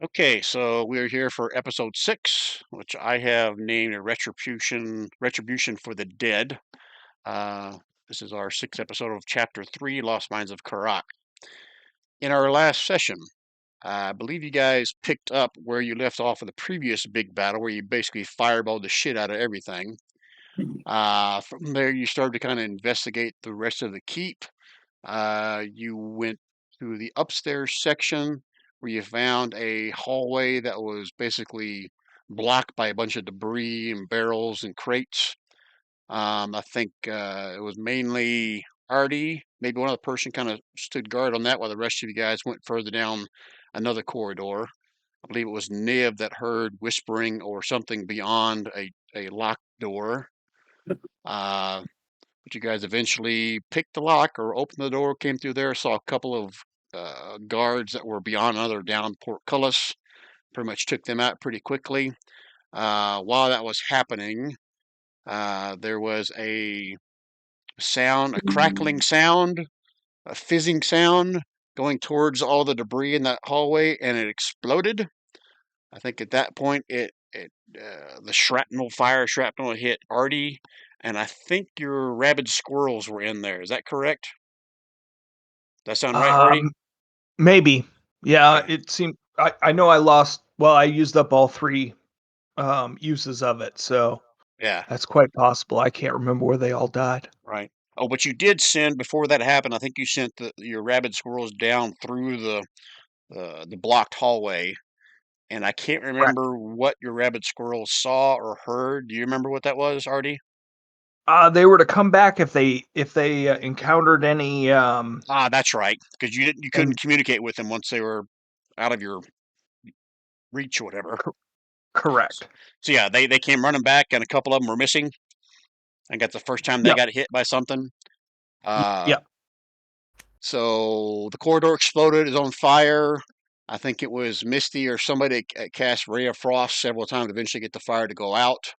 Okay, so we're here for episode 6, which I have named a Retribution for the Dead. This is our 6th episode of Chapter 3, Lost Minds of Karak. In our last session, I believe you guys picked up where you left off of the previous big battle, where you basically fireballed the shit out of everything. From there, you started to kind of investigate the rest of the keep. You went to the upstairs section where you found a hallway that was basically blocked by a bunch of debris and barrels and crates. I think it was mainly Artie. Maybe one other person kind of stood guard on that while the rest of you guys went further down another corridor. I believe it was Niv that heard whispering or something beyond a locked door. Uh, but you guys eventually picked the lock or opened the door, came through there, saw a couple of guards that were beyond another down portcullis. Pretty much took them out pretty quickly. While that was happening, there was a sound, a crackling sound, a fizzing sound going towards all the debris in that hallway, and it exploded. I think at that point, the shrapnel hit Artie, and I think your rabid squirrels were in there. Is that correct? That sound right, Artie? Um, Maybe. Yeah, Okay. it seemed I know I lost I used up all 3, uses of it, so Yeah, that's quite possible. I can't remember where they all died. right. Oh, but you did send before that happened. I think you sent your rabid squirrels down through the blocked hallway, and I can't Correct. remember what your rabid squirrels saw or heard. Do you remember what that was, Artie? They were to come back if they encountered any, Ah, that's right, because you and couldn't communicate with them once they were out of your reach or whatever. co correct. So yeah, they came running back, and a couple of them were missing. I got the first time they Yep, got hit by something. Uh, yep. so the corridor exploded, is on fire. I think it was Misty or somebody cast Ray of Frost several times to eventually get the fire to go out.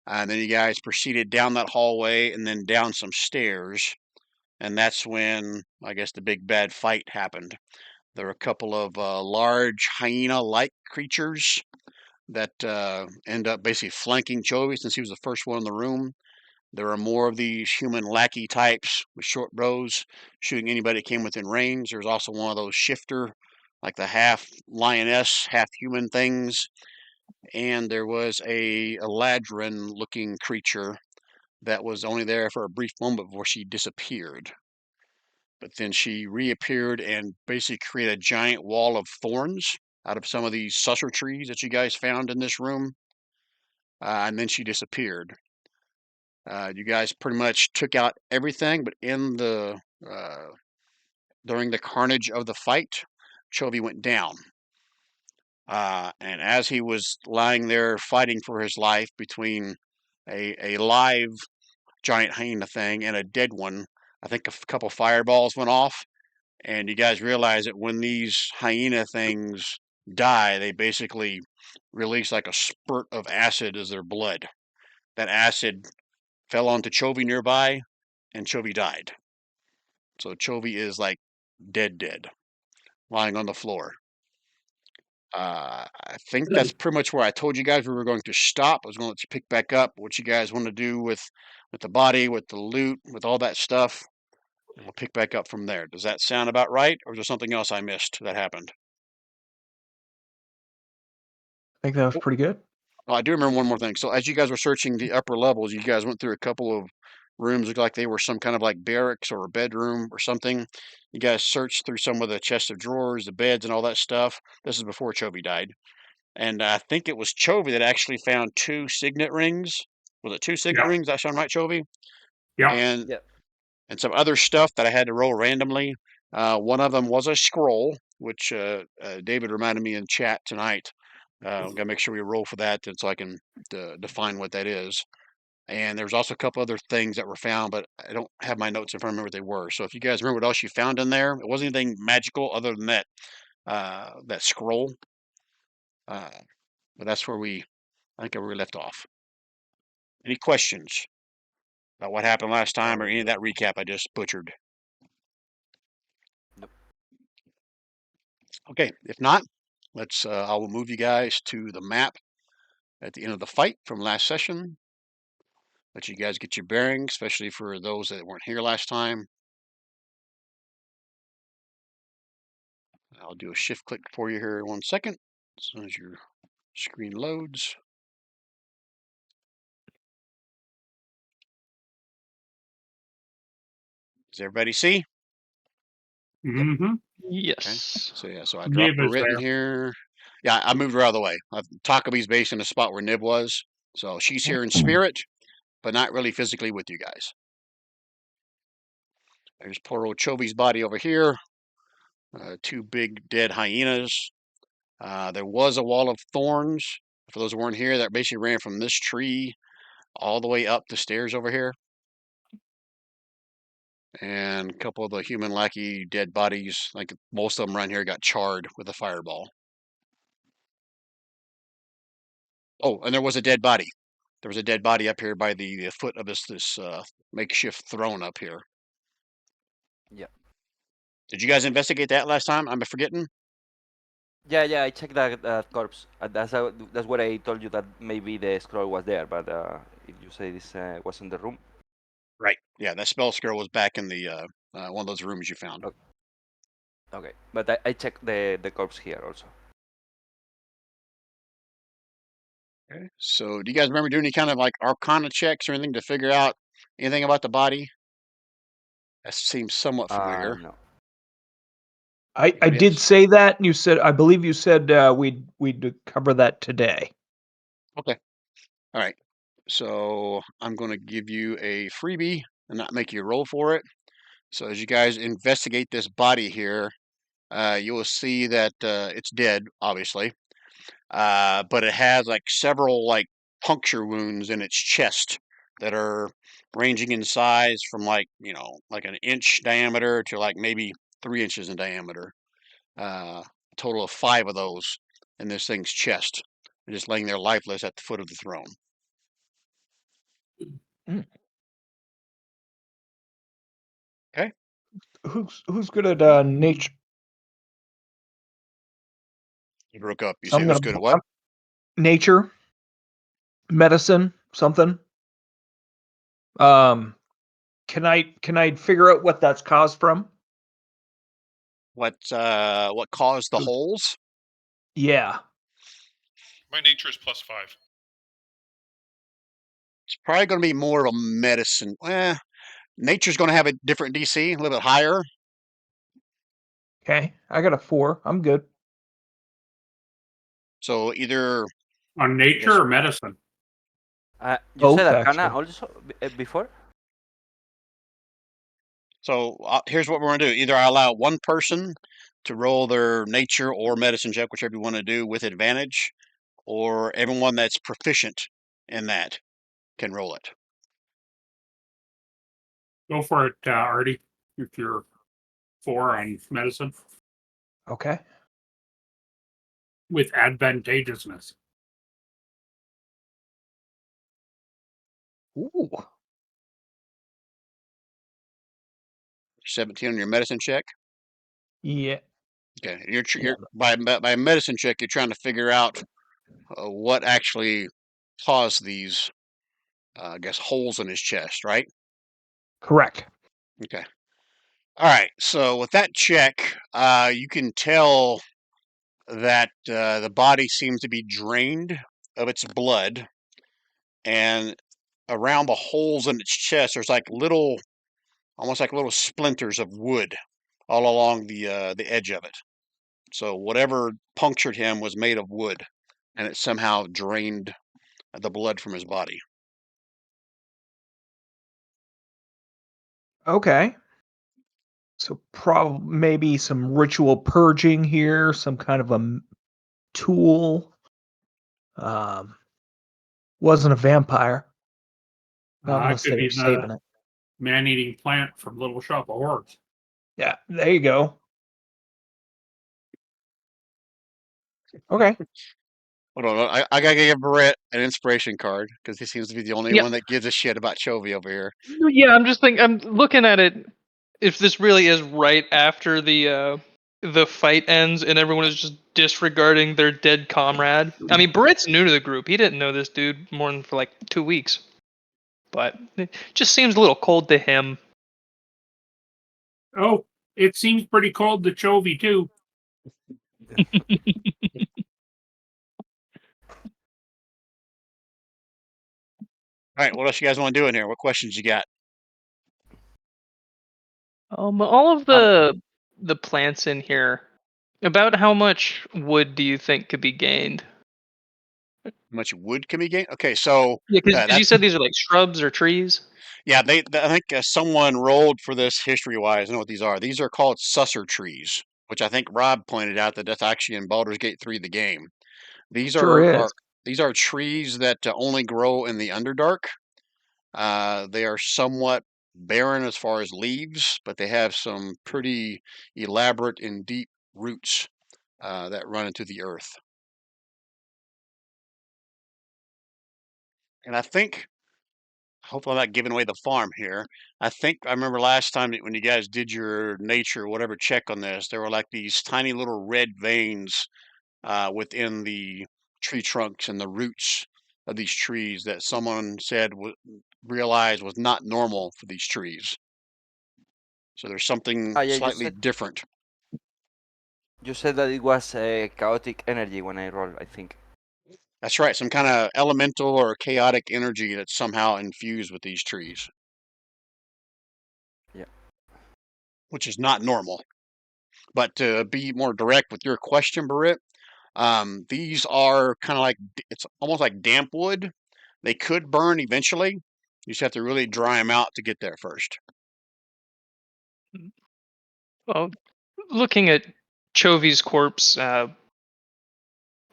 And then you guys proceeded down that hallway and then down some stairs. And that's when I guess the big bad fight happened. There were a couple of large hyena-like creatures that end up basically flanking Chovy since he was the first one in the room. There are more of these human lackey types with short bows shooting anybody that came within range. There's also one of those shifter, like the half lioness, half human things. And there was a Eladrin looking creature that was only there for a brief moment before she disappeared. But then she reappeared and basically created a giant wall of thorns out of some of these susser trees that you guys found in this room. And then she disappeared. You guys pretty much took out everything, but in the during the carnage of the fight, Chovy went down. And as he was lying there fighting for his life between a live giant hyena thing and a dead one, I think a couple fireballs went off. And you guys realize that when these hyena things die, they basically release like a spurt of acid as their blood. That acid fell onto Chovy nearby, and Chovy died. So Chovy is like dead, lying on the floor. I think that's pretty much where I told you guys we were going to stop. I was going to let you pick back up what you guys want to do with the body, with the loot, with all that stuff, and we'll pick back up from there. Does that sound about right, or is there something else I missed that happened? I think that was pretty good. Oh, I do remember one more thing. So as you guys were searching the upper levels, you guys went through a couple of rooms, looked like they were some kind of like barracks or a bedroom or something. You guys searched through some of the chests of drawers, the beds, and all that stuff. This is before Chovy died. And I think it was Chovy that actually found two signet rings. Was it two signet Yep. rings? That sound right, Chovy? Yep. And Yep. some other stuff that I had to roll randomly. One of them was a scroll, which David reminded me in chat tonight. Gotta make sure we roll for that, so I can define what that is. And there's also a couple other things that were found, but I don't have my notes in front of me what they were. So if you guys remember what else you found in there, it wasn't anything magical other than that scroll. Uh, but that's where I think where we left off. Any questions about what happened last time or any of that recap I just butchered? Nope. Okay, if not, I will move you guys to the map at the end of the fight from last session. Let you guys get your bearings, especially for those that weren't here last time. I'll do a shift click for you here in 1 second, as soon as your screen loads. Does everybody see? Mm-hmm. Okay. Yes. So yeah, so I dropped Nib is Barrett in there. here. Yeah, I moved her out of the way. Takabe's based in the spot where Nib was, so she's here in spirit, but not really physically with you guys. There's poor old Chovi's body over here. 2 big dead hyenas. There was a wall of thorns. For those who weren't here, that basically ran from this tree all the way up the stairs over here. And a couple of the human lackey dead bodies, like most of them around here, got charred with a fireball. Oh, and there was a dead body. There was a dead body up here by the foot of this makeshift throne up here. Yeah. Did you guys investigate that last time? I'm forgetting. Yeah, I checked that corpse. That's what I told you, that maybe the scroll was there, but if you say this was in the room. Right. Yeah, that spell scroll was back in the one of those rooms you found. Okay, but I checked the corpse here also. Okay. So, do you guys remember doing any kind of like Arcana checks or anything to figure out anything about the body? That seems somewhat familiar. No. I Anybody did else? say that, and you said, I believe you said we'd cover that today. Okay. All right. So I'm going to give you a freebie and not make you roll for it. So as you guys investigate this body here, you will see that it's dead, obviously, but it has like several like puncture wounds in its chest that are ranging in size from like like an inch diameter to like maybe 3 inches in diameter. A total of 5 of those in this thing's chest. They're just laying there lifeless at the foot of the throne. Okay. Who's good at nature? You broke up. You I'm say who's gonna good at what? nature, medicine, something. Can I figure out what that's caused from? What caused the holes? Yeah. My nature is +5. It's probably going to be more of a medicine. Nature's going to have a different DC, a little bit higher. Okay, I got a 4. I'm good. So either On nature or medicine? You Both, said Arcana actually. also before? So here's what we're going to do. Either I allow one person to roll their nature or medicine check, whichever you want to do, with advantage, or everyone that's proficient in that can roll it. Go for it, Artie, if you're 4 on medicine. Okay. With advantageousness. Ooh. 17 on your medicine check. Yeah. Okay, you're by medicine check, you're trying to figure out what actually caused these, I guess, holes in his chest, right? Correct. Okay. All right. So with that check, you can tell that the body seems to be drained of its blood, and around the holes in its chest, there's like almost like little splinters of wood all along the edge of it. So whatever punctured him was made of wood, and it somehow drained the blood from his body. Okay. So maybe some ritual purging here, some kind of a tool. Wasn't a vampire. Not unless Could they be were saving it. man-eating plant from Little Shop of Horrors. Yeah, there you go. Okay. Hold on, I gotta give Brett an inspiration card because he seems to be the only Yep. one that gives a shit about Chovy over here. Yeah, I'm looking at it. If this really is right after the the fight ends and everyone is just disregarding their dead comrade. I mean, Britt's new to the group. He didn't know this dude more than for like 2 weeks. But it just seems a little cold to him. Oh, it seems pretty cold to Chovy too. All right, what else you guys want to do in here? What questions you got? All of the plants in here. About how much wood do you think could be gained? How much wood can be gained? Okay, so Yeah, because you that's said these are like shrubs or trees. yeah. I think someone rolled for this history-wise. I know what these are. These are called susser trees, which I think Rob pointed out that's actually in Baldur's Gate 3, the game. These Sure are is. these are trees that only grow in the Underdark. They are somewhat barren as far as leaves, but they have some pretty elaborate and deep roots that run into the earth. And I think, hopefully, I'm not giving away the farm here. I think I remember last time when you guys did your nature, whatever check on this, there were like these tiny little red veins within the tree trunks and the roots of these trees that someone said realized was not normal for these trees. So there's something Ah, yeah, slightly different. you said that it was chaotic energy when I rolled, I think. That's right, some kind of elemental or chaotic energy that's somehow infused with these trees. Yeah. Which is not normal. But to be more direct with your question, Barrett, these are kind of like, it's almost like damp wood. They could burn eventually. You just have to really dry them out to get there first. Well, looking at Chovy's corpse,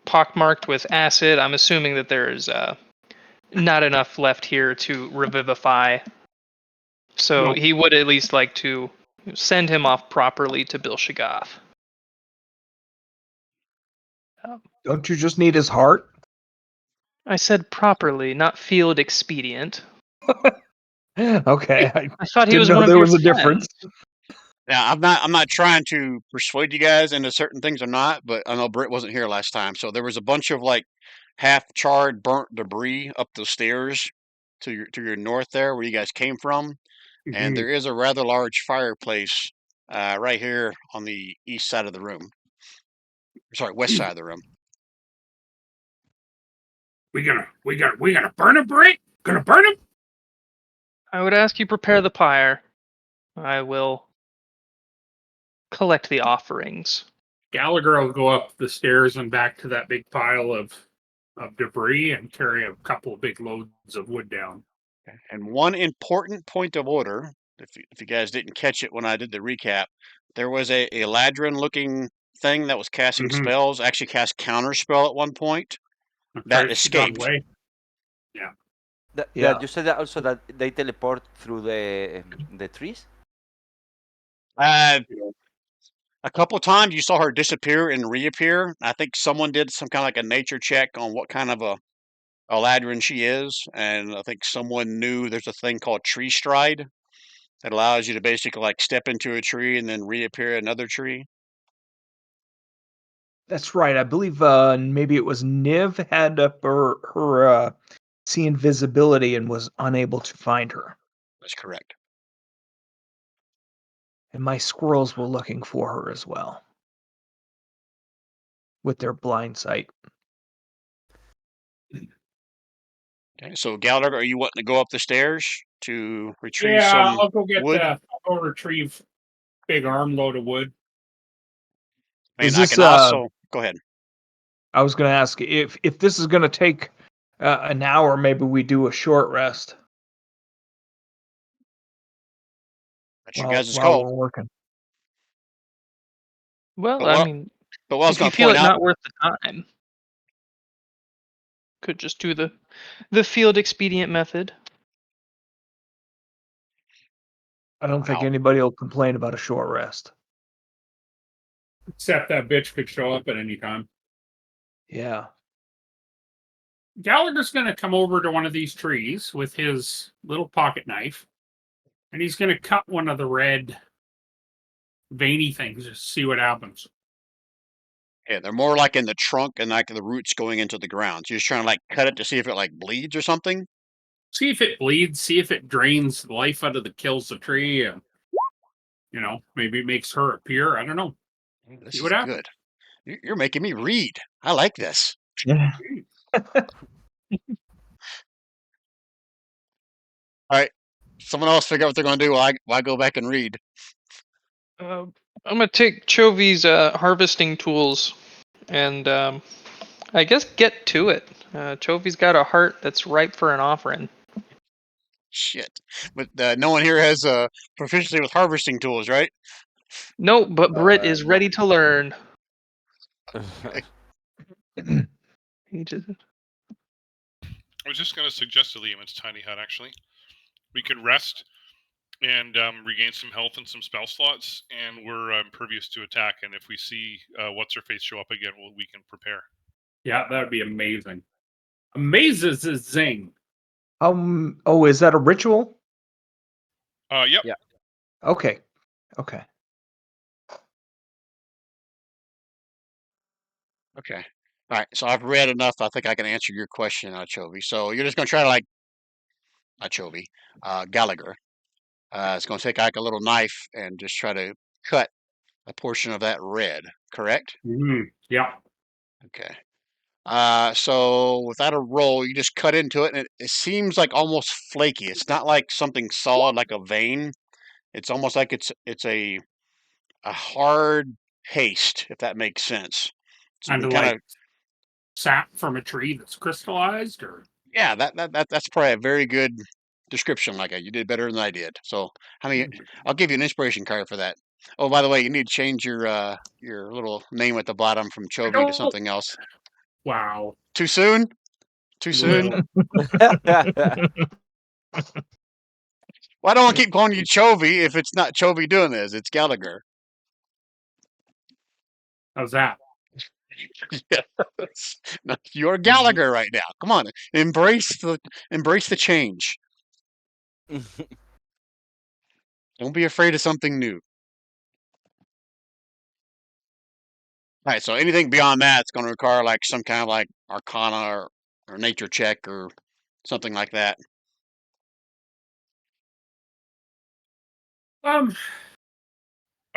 pockmarked with acid, I'm assuming that there's not enough left here to revivify. So No. he would at least like to send him off properly to Bil Shagath. Don't you just need his heart? I said properly, not field expedient. Okay, I I thought he didn't was know one of there your was a friends. difference. Now, I'm not trying to persuade you guys into certain things or not, but I know Britt wasn't here last time, so there was a bunch of like half charred, burnt debris up the stairs to your north there, where you guys came from, and Mhm. there is a rather large fireplace right here on the east side of the room. Sorry, west side of the room. We gonna burn him, Brett? Gonna burn him? I would ask you prepare the pyre. I will collect the offerings. Gallagher will go up the stairs and back to that big pile of debris and carry a couple of big loads of wood down. And one important point of order, if you guys didn't catch it when I did the recap, there was a Ladrin-looking thing that was casting Mhm. spells, actually cast counter spell at one point, that She got escaped. away. That you said that also that they teleport through the trees. Uh, a couple times you saw her disappear and reappear. I think someone did some kind of like a nature check on what kind of a Ladrin she is, and I think someone knew there's a thing called tree stride that allows you to basically like step into a tree and then reappear in another tree. That's right. I believe maybe it was Niv had up her see invisibility and was unable to find her. That's correct. And my squirrels were looking for her as well with their blind sight. Okay, so Gallagher, are you wanting to go up the stairs to retrieve Yeah, some I'll go get wood? I'll go retrieve big armload of wood. I mean, Is I this can also go ahead. I was going to ask if this is going to take an hour, maybe we do a short rest That's your guys' while call. we're working. Well, But I what mean, I was if you going to feel point it out, not worth the time, could just do the field expedient method. I don't think wow, anybody will complain about a short rest. Except that bitch could show up at any time. Yeah. Gallagher's gonna come over to one of these trees with his little pocket knife, and he's gonna cut one of the red veiny things. Just see what happens. Yeah, they're more like in the trunk and like the roots going into the ground. So you're just trying to like cut it to see if it like bleeds or something. See if it bleeds. See if it drains the life out of the kills the tree, and maybe it makes her appear. I don't know. This See is what happens. good. You're making me read. I like this. Yeah. All right, someone else figure out what they're going to do while I go back and read. I'm gonna take Chovy's harvesting tools and I guess get to it. Chovy's got a heart that's ripe for an offering. Shit, but no one here has proficiency with harvesting tools, right? No, but Brit is No. ready to learn. He just, I was just going to suggest to Liam its tiny hut, actually. We could rest and regain some health and some spell slots, and we're impervious to attack. And if we see What's-Her-Face show up again, we can prepare. Yeah, that would be amazing. Amazes is zing. Oh, is that a ritual? Yep. Yeah. Okay. Okay. Okay. All right. So I've read enough. I think I can answer your question, Chovy. So you're just going to try to like, not Chovy, Gallagher. It's going to take like a little knife and just try to cut a portion of that red. Correct? Yeah. Okay. So without a roll, you just cut into it, and it seems like almost flaky. It's not like something solid like a vein. It's almost like it's a hard paste, if that makes sense. So you And can like kind of sap from a tree that's crystallized, or yeah, that's probably a very good description. Like you did better than I did. So how many? I'll give you an inspiration card for that. Oh, by the way, you need to change your little name at the bottom from Chovy to don't. something else. Wow. Too soon? Too soon? Little. Why don't I keep calling you Chovy if it's not Chovy doing this? It's Gallagher. How's that? Yes. No, you're Gallagher right now. Come on, embrace the change. Don't be afraid of something new. All right, so anything beyond that, it's going to require like some kind of like Arcana or nature check or something like that. I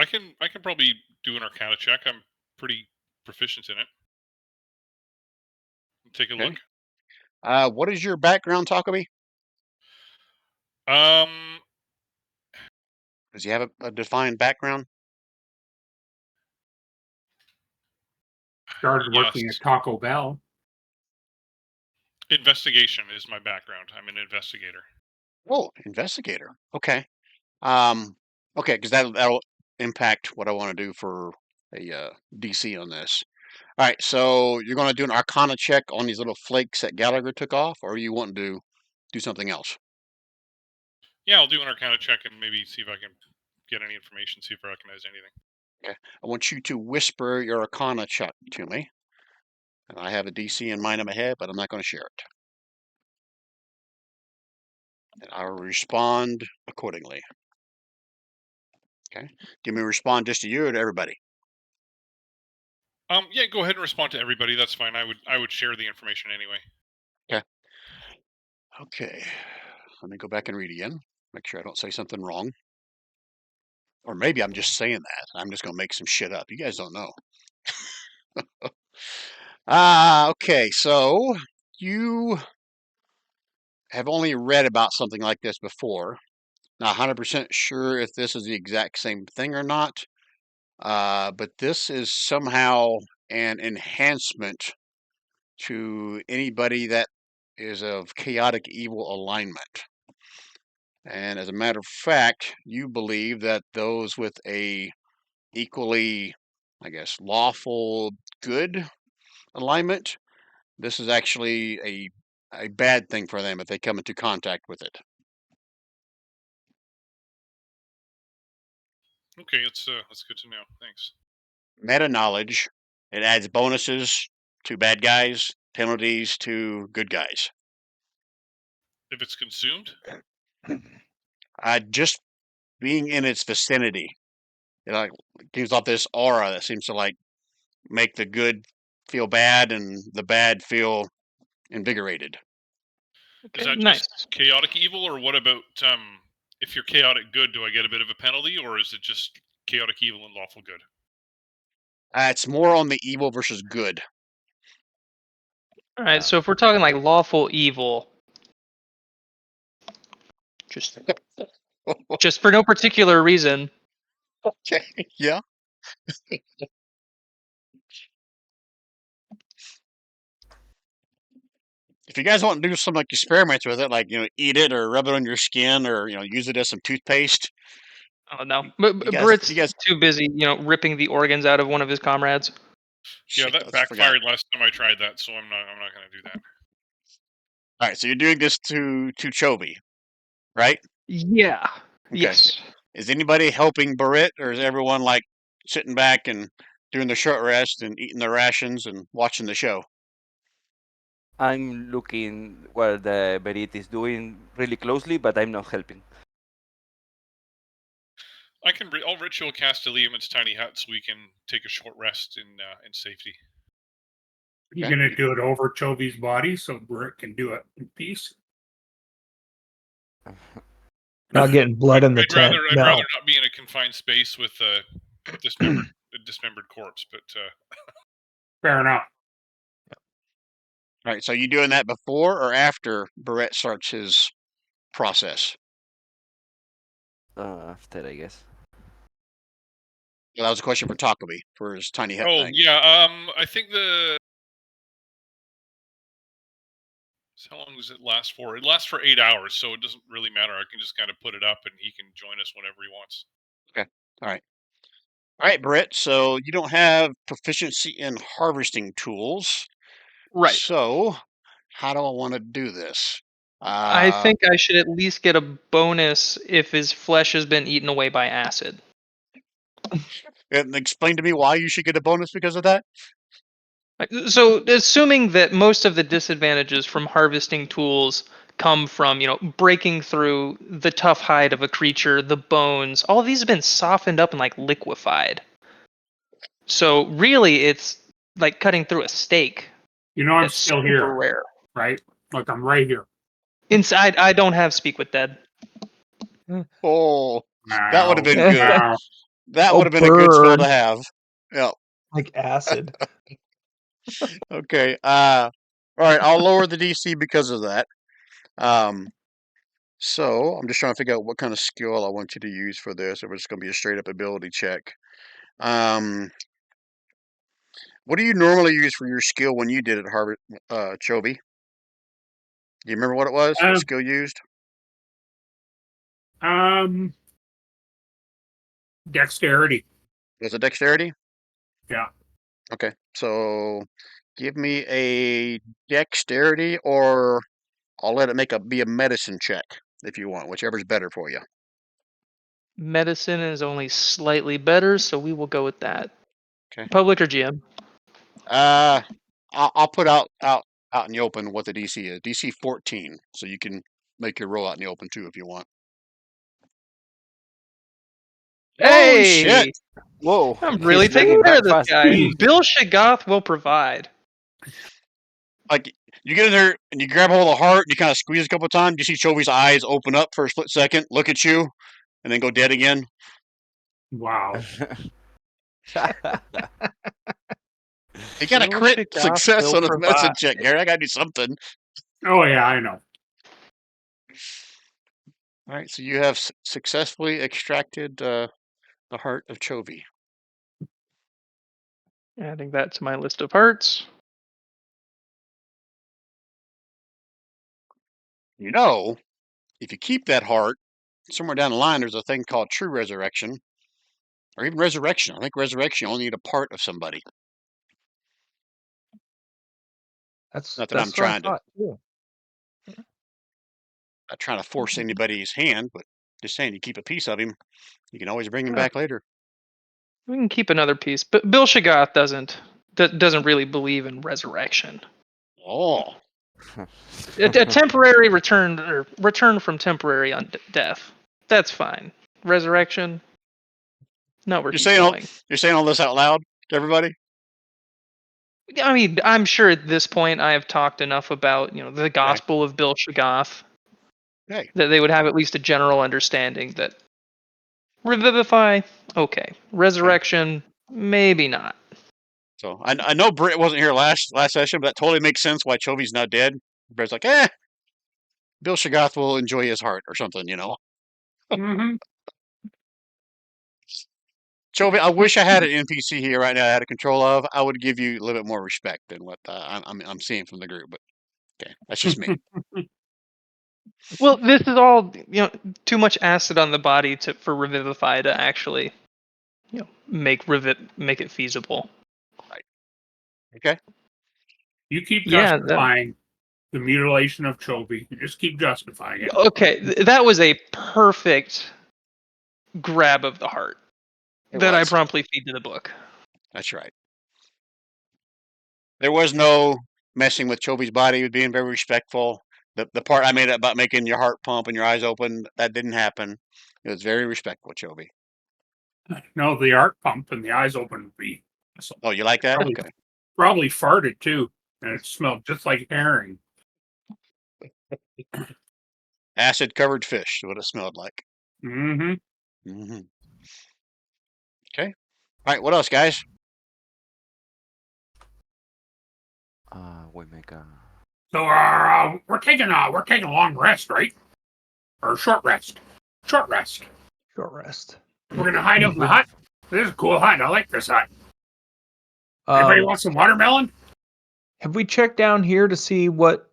can probably do an Arcana check. I'm pretty proficient in it. Take a Okay. look. What is your background, Takumi? Does he have a defined background? Started working Yes. at Taco Bell. Investigation is my background. I'm an investigator. Oh, investigator. Okay. Okay, because that'll impact what I want to do for a DC on this. All right, so you're going to do an Arcana check on these little flakes that Gallagher took off, or you want to do something else? Yeah, I'll do an Arcana check and maybe see if I can get any information, see if I recognize anything. Okay. I want you to whisper your Arcana check to me. And I have a DC in mind in my head, but I'm not going to share it. And I'll respond accordingly. Okay. Give me a respond just to you or to everybody? Yeah, go ahead and respond to everybody. That's fine. I would share the information anyway. Okay. Let me go back and read again. Make sure I don't say something wrong. Or maybe I'm just saying that. I'm just going to make some shit up. You guys don't know. Okay. So you have only read about something like this before. Not 100% sure if this is the exact same thing or not. But this is somehow an enhancement to anybody that is of chaotic evil alignment. And as a matter of fact, you believe that those with a equally, I guess, lawful good alignment, this is actually a bad thing for them if they come into contact with it. Okay, that's good to know. Thanks. Meta knowledge, it adds bonuses to bad guys, penalties to good guys. If it's consumed, Just being in its vicinity. It like gives off this aura that seems to like make the good feel bad and the bad feel invigorated. Is that Nice. just chaotic evil, or what about if you're chaotic good, do I get a bit of a penalty, or is it just chaotic evil and lawful good? It's more on the evil versus good. All right, so if we're talking like lawful evil, just for no particular reason, Okay, yeah. If you guys want to do some like experiments with it, like eat it or rub it on your skin or use it as some toothpaste. oh no, but You guys, Brit's you guys, too busy, ripping the organs out of one of his comrades. Yeah, shit, that I forgot. backfired last time I tried that, so I'm not going to do that. All right, so you're doing this to Chovy, right? Yeah. Okay. Yes. Is anybody helping Barrett, or is everyone like sitting back and doing the short rest and eating their rations and watching the show? I'm looking what the Berit is doing really closely, but I'm not helping. I'll ritual cast Liam's tiny hut so we can take a short rest in safety. You Okay. gonna do it over Chovy's body so Britt can do it in peace? Not getting blood in the I'd tent. rather No. not be in a confined space with a dismembered corpse, but Fair enough. All right, so you doing that before or after Barrett starts his process? After, I guess. Well, that was a question for Takumi for his tiny hut oh thing. yeah, I think how long does it last for? It lasts for 8 hours, so it doesn't really matter. I can just kind of put it up, and he can join us whenever he wants. Okay. All right, Britt. So you don't have proficiency in harvesting tools. Right. So how do I want to do this? I think I should at least get a bonus if his flesh has been eaten away by acid. And explain to me why you should get a bonus because of that. So, assuming that most of the disadvantages from harvesting tools come from, breaking through the tough hide of a creature, the bones, all of these have been softened up and like liquefied. So, really, it's like cutting through a steak. I'm That's still super here, rare. right? Like I'm right here. Inside, I don't have speak with dead. Oh, that would have been good. Wow. That Oh, would have been a good spell to burn. have. Yeah. Like acid. Okay. All right. I'll lower the DC because of that. So I'm just trying to figure out what kind of skill I want you to use for this. If it's going to be a straight up ability check. What do you normally use for your skill when you did it, Harvard, Chovy? Do you remember what it was? What skill you used? Dexterity. Was it dexterity? Yeah. Okay. So give me a dexterity, or I'll let it be a medicine check if you want, whichever's better for you. Medicine is only slightly better, so we will go with that. Okay. Public or GM? I'll put out in the open what the DC is. DC 14, so you can make your roll out in the open too if you want. Holy shit! Hey! Whoa! I'm really he's taking learning care that of this fast. guy. Bill Shagath will provide. Like you get in there and you grab hold of the heart and you kind of squeeze a couple of times. You see Chovy's eyes open up for a split second, look at you, and then go dead again. Wow. He got a Bill crit Shagath success will on his medicine provide. check, Gary. I gotta do something. Oh yeah, I know. All right, so you have successfully extracted the heart of Chovy. Adding that to my list of hearts. If you keep that heart, somewhere down the line, there's a thing called true resurrection, or even resurrection. I think resurrection, you only need a part of somebody. That's Not that I'm what I trying to, thought, too. not trying to force anybody's hand, but just saying, you keep a piece of him, you can always bring him Yeah. back later. We can keep another piece, but Bill Shagath doesn't really believe in resurrection. Oh, A temporary return or return from temporary death. That's fine. Resurrection. not where You're he's saying going. you're saying all this out loud to everybody? I mean, I'm sure at this point I have talked enough about, the Gospel of Bill Shoggoth Okay. that they would have at least a general understanding that revivify, okay. Resurrection, maybe not. So I know Britt wasn't here last session, but that totally makes sense why Chovy's not dead. Britt's like, Bill Shoggoth will enjoy his heart or something, Mm-hmm. Chovy, I wish I had an NPC here right now I had a control of. I would give you a little bit more respect than what I'm seeing from the group. But okay, that's just me. Well, this is all, too much acid on the body for revivify to actually, make it feasible. Okay. You keep Yeah, justifying the mutilation of Chovy. You just keep justifying it. okay, that was a perfect grab of the heart that I promptly feed to the book. That's right. There was no messing with Chovy's body. He was being very respectful. The part I made about making your heart pump and your eyes open, that didn't happen. It was very respectful, Chovy. No, the art pump and the eyes open would be. Oh, you like that? Probably, Okay. probably farted too, and it smelled just like herring. Acid covered fish is what it smelled like. Mm-hmm. Mm-hmm. Okay. All right. What else, guys? We make a. So we're taking a long rest, right? Or a short rest. Short rest. Short rest. We're gonna hide out in the hut. This is a cool hut. I like this hut. Anybody want some watermelon? Have we checked down here to see what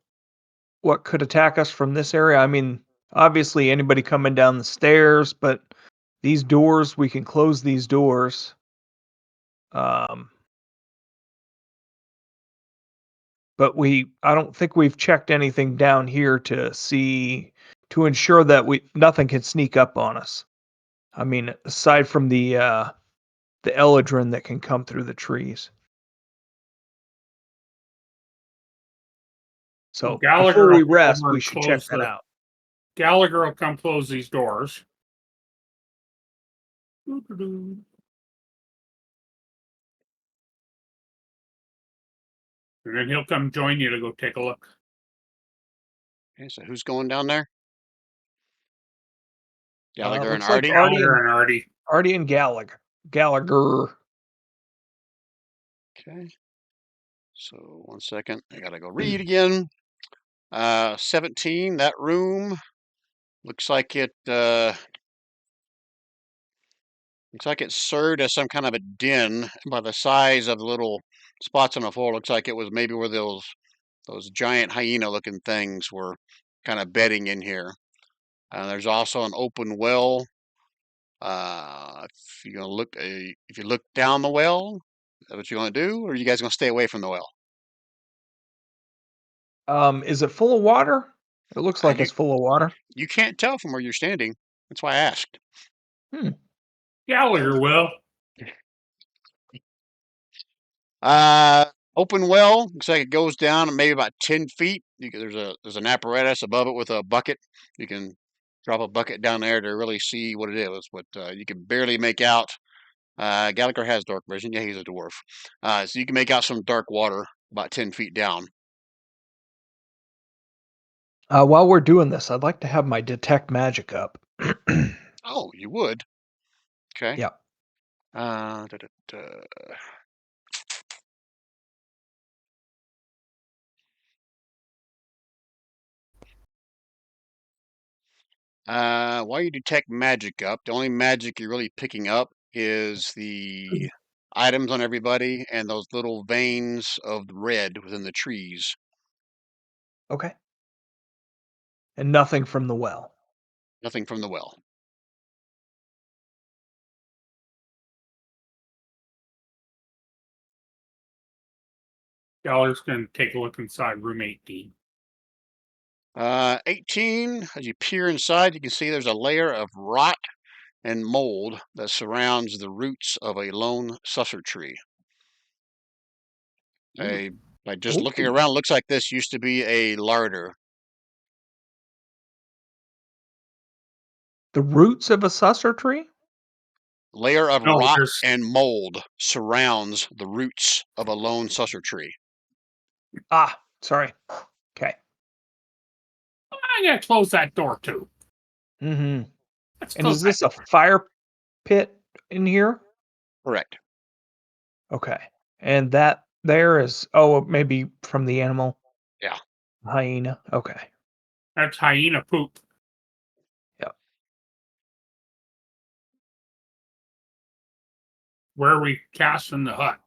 could attack us from this area? I mean, obviously anybody coming down the stairs, but these doors, we can close these doors. But I don't think we've checked anything down here to ensure that nothing can sneak up on us. I mean, aside from the Eladrin that can come through the trees. So Gallagher before we will rest, come we and should check close that out. Gallagher will come close these doors. And then he'll come join you to go take a look. Okay, so who's going down there? Gallagher and Looks like Artie? Gallagher and Artie. Artie and Gallagher. Okay. So 1 second. I gotta go read again. 17. That room looks like it served as some kind of a den by the size of the little spots on the floor. Looks like it was maybe where those giant hyena-looking things were kind of bedding in here. There's also an open well. If you're gonna look, if you look down the well, is that what you're gonna do, or are you guys gonna stay away from the well? Is it full of water? It looks like it's full of water. You can't tell from where you're standing. That's why I asked. Gallagher will. Open well. Looks like it goes down maybe about 10 feet. There's an apparatus above it with a bucket. You can drop a bucket down there to really see what it is, but you can barely make out. Gallagher has dark vision. Yeah, he's a dwarf. So you can make out some dark water about 10 feet down. While we're doing this, I'd like to have my detect magic up. Oh, you would? Okay. Yeah. While you detect magic up, the only magic you're really picking up is the items on everybody and those little veins of red within the trees. Okay. And nothing from the well. Nothing from the well. Gallagher's going to take a look inside room 18. 18, as you peer inside, you can see there's a layer of rot and mold that surrounds the roots of a lone susser tree. By just looking around, looks like this used to be a larder. The roots of a susser tree? Layer of No, rot there's and mold surrounds the roots of a lone susser tree. Ah, sorry. Okay. I gotta close that door too. Mm-hmm. Let's And close is this that a door. fire pit in here? Correct. Okay. And that there is maybe from the animal. Yeah. Hyena. Okay. That's hyena poop. Yep. Where are we casting the hut?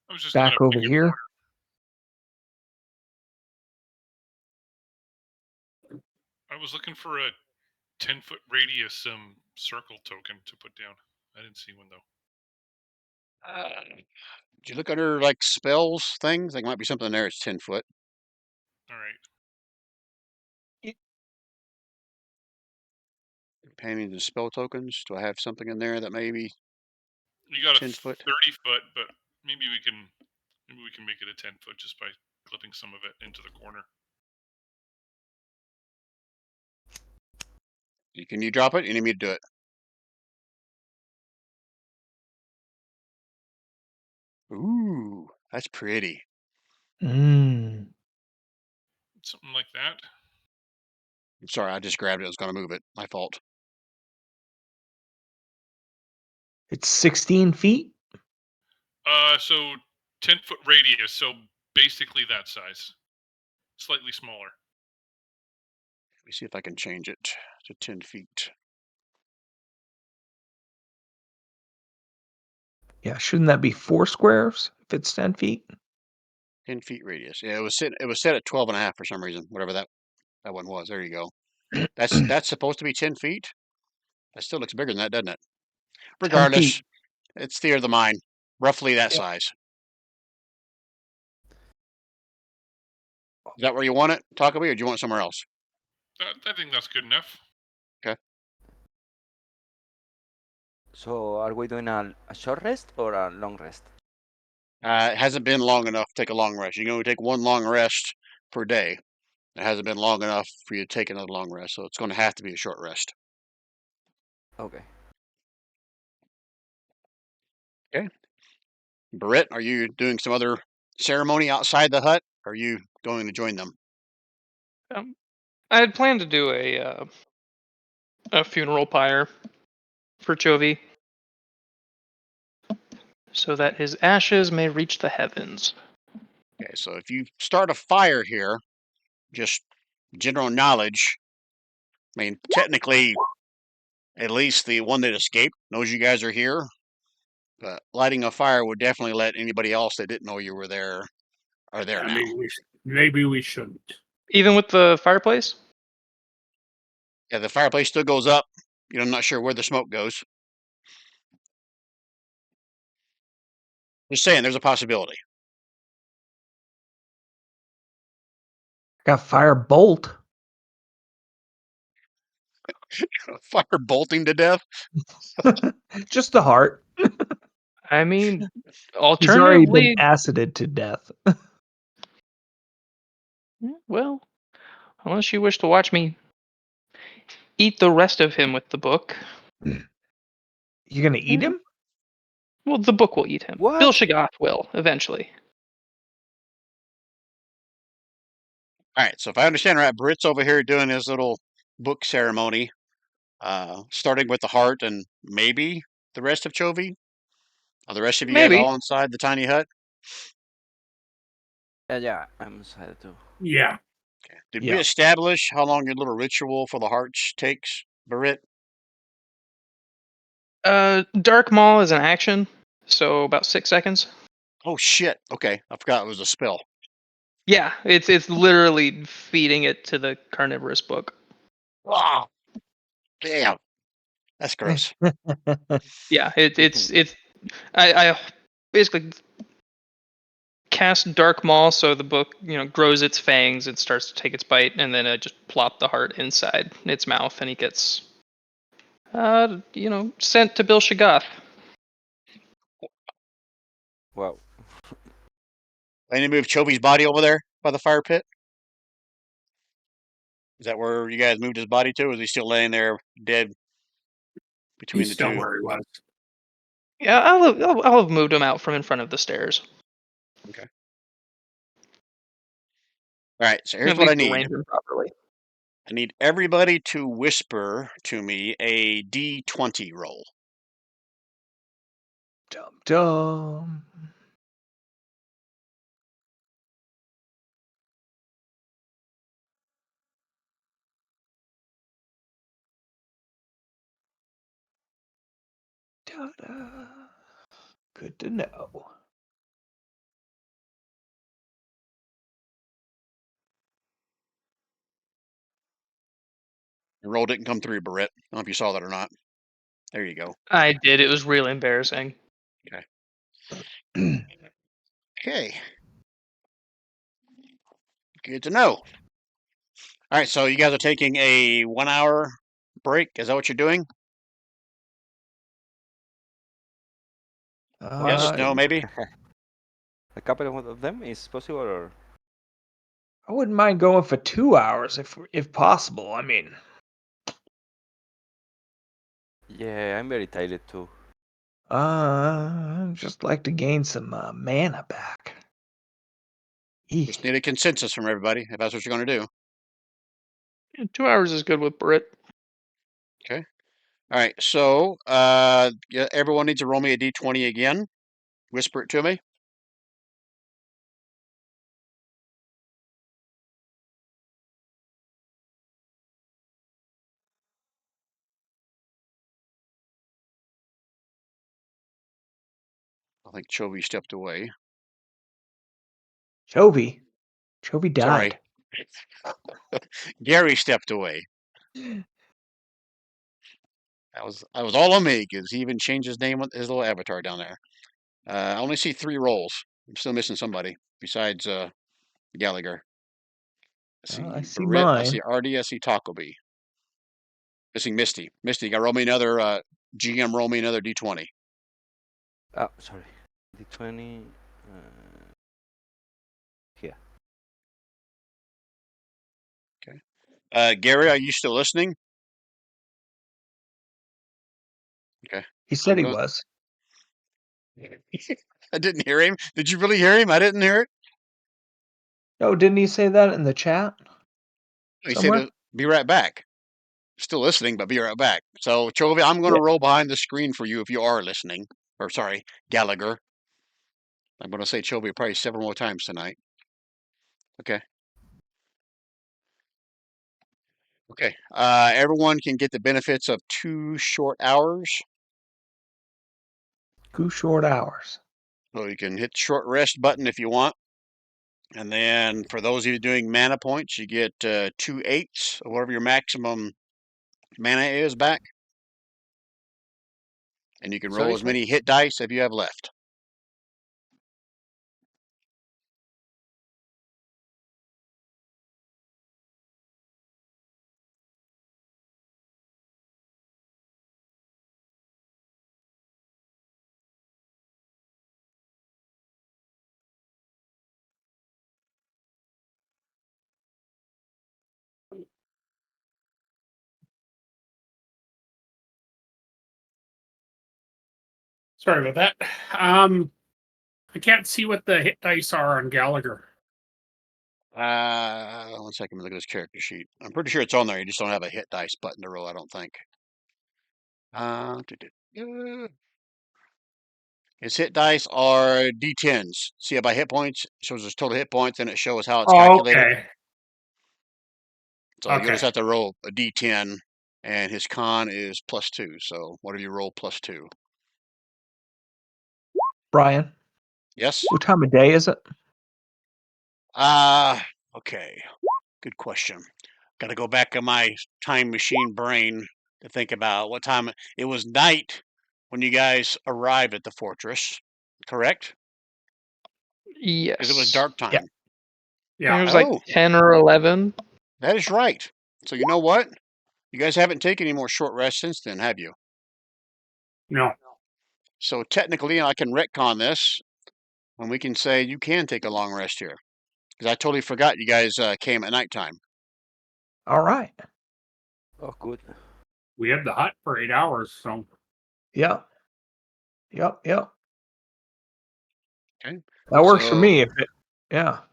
I was just Back kind of over here. I was looking for a 10-foot radius circle token to put down. I didn't see one though. Did you look under like spells things? There might be something there. It's 10 foot. All right. Companions and spell tokens. Do I have something in there that maybe You got a 10 foot? 30-foot, but maybe we can make it a 10-foot just by clipping some of it into the corner. Can you drop it? You need me to do it? Ooh, that's pretty. Mm. Something like that. I'm sorry, I just grabbed it. I was going to move it. My fault. It's 16 feet. So 10-foot radius. So basically that size, slightly smaller. Let me see if I can change it to 10 feet. Yeah, shouldn't that be 4 squares if it's 10 feet? 10 feet radius. Yeah, it was set at 12 and a half for some reason. Whatever that one was. There you go. That's supposed to be 10 feet. That still looks bigger than that, doesn't it? 10 Regardless, feet. it's theater of the mind. Roughly that Yep. size. Is that where you want it, Takumi, or do you want it somewhere else? I think that's good enough. So are we doing a short rest or a long rest? It hasn't been long enough to take a long rest. You can only take one long rest per day. It hasn't been long enough for you to take another long rest, so it's going to have to be a short rest. Okay. Barrett, are you doing some other ceremony outside the hut? Or are you going to join them? I had planned to do a funeral pyre for Chovy, so that his ashes may reach the heavens. Okay, so if you start a fire here, just general knowledge, I mean, technically, at least the one that escaped knows you guys are here. But lighting a fire would definitely let anybody else that didn't know you were there are there now. Maybe we shouldn't. Even with the fireplace? Yeah, the fireplace still goes up. You know, I'm not sure where the smoke goes. Just saying, there's a possibility. Got fire bolt. Fire bolting to death. Just the heart. I mean, He's already been alternatively, acided to death. well, unless you wish to watch me eat the rest of him with the book. You gonna eat him? Well, the book will eat him. What? Bill Shagath will, eventually. All right, so if I understand right, Britt's over here doing his little book ceremony, starting with the heart and maybe the rest of Chovy. Are the rest of you guys Maybe. all inside the tiny hut? Yeah, I'm excited too. Yeah. Okay. Did Yeah. we establish how long your little ritual for the hearts takes, Britt? Dark Maul is an action, so about 6 seconds. Oh shit! Okay, I forgot it was a spell. Yeah, it's literally feeding it to the carnivorous book. Wow, damn, that's gross. Yeah, it's I basically cast Dark Maul so the book, grows its fangs and starts to take its bite, and then I just plop the heart inside its mouth, and he gets sent to Bill Shagath. Wow. Any move Chovy's body over there by the fire pit? Is that where you guys moved his body to? Or is he still laying there dead between He's the still two? where he was. Yeah, I'll have moved him out from in front of the stairs. Okay. All right. So here's At what I least need. arrange him properly. I need everybody to whisper to me a D20 roll. Dum dum. Da-da. Good to know. Your roll didn't come through, Barrett. I don't know if you saw that or not. There you go. I did. It was really embarrassing. Okay. Good to know. All right, so you guys are taking a 1 hour break. Is that what you're doing? Yes, no, maybe? A couple of them is possible, or I wouldn't mind going for 2 hours if possible. I mean, yeah, I'm very tired too. I'd just like to gain some mana back. Just need a consensus from everybody if that's what you're going to do. Yeah, 2 hours is good with Brit. Okay. All right, so yeah, everyone needs to roll me a d20 again. Whisper it to me. I think Chovy stepped away. Chovy died. Sorry. Gary stepped away. That was all on me because he even changed his name on his little avatar down there. I only see 3 rolls. I'm still missing somebody besides Gallagher. I see I see Barrett. I mine. see Artie. I see Tacoby. Missing Misty. Misty, roll me another GM. Roll me another d20. Oh, sorry. D20. Here. Gary, are you still listening? Okay. He said he gonna- was. I didn't hear him. Did you really hear him? I didn't hear it. No, didn't he say that in the chat? He Somewhere? said, "Be right back." Still listening, but be right back. So, Chovy, I'm going to roll behind the screen for you if you are listening. Or sorry, Gallagher. I'm going to say Chovy probably 7 more times tonight. Okay. Okay. Everyone can get the benefits of 2 short hours. 2 short hours. So you can hit the short rest button if you want. And then for those of you doing mana points, you get 2 eighths of whatever your maximum mana is back. And you can roll as many hit dice as you have left. Sorry about that. I can't see what the hit dice are on Gallagher. 1 second, look at this character sheet. I'm pretty sure it's on there. You just don't have a hit dice button to roll, I don't think. His hit dice are D10s. See it by hit points? It shows his total hit points, and it shows how it's calculated. Okay. So you'll just have to roll a D10, and his con is +2. So what do you roll +2? Brian, Yes? what time of day is it? Okay. Good question. Got to go back in my time machine brain to think about what time it was. Night when you guys arrived at the fortress, correct? Yes. Because it was dark time. Yeah. I think Yeah. it was like 10 or 11. That is right. So you know what? You guys haven't taken any more short rests since then, have you? No. So technically, I can retcon this, and we can say you can take a long rest here. Because I totally forgot you guys came at nighttime. All right. Oh, good. We had the hut for 8 hours, so Yep. Yep. Yep. Okay. That works for So- me. Yeah. All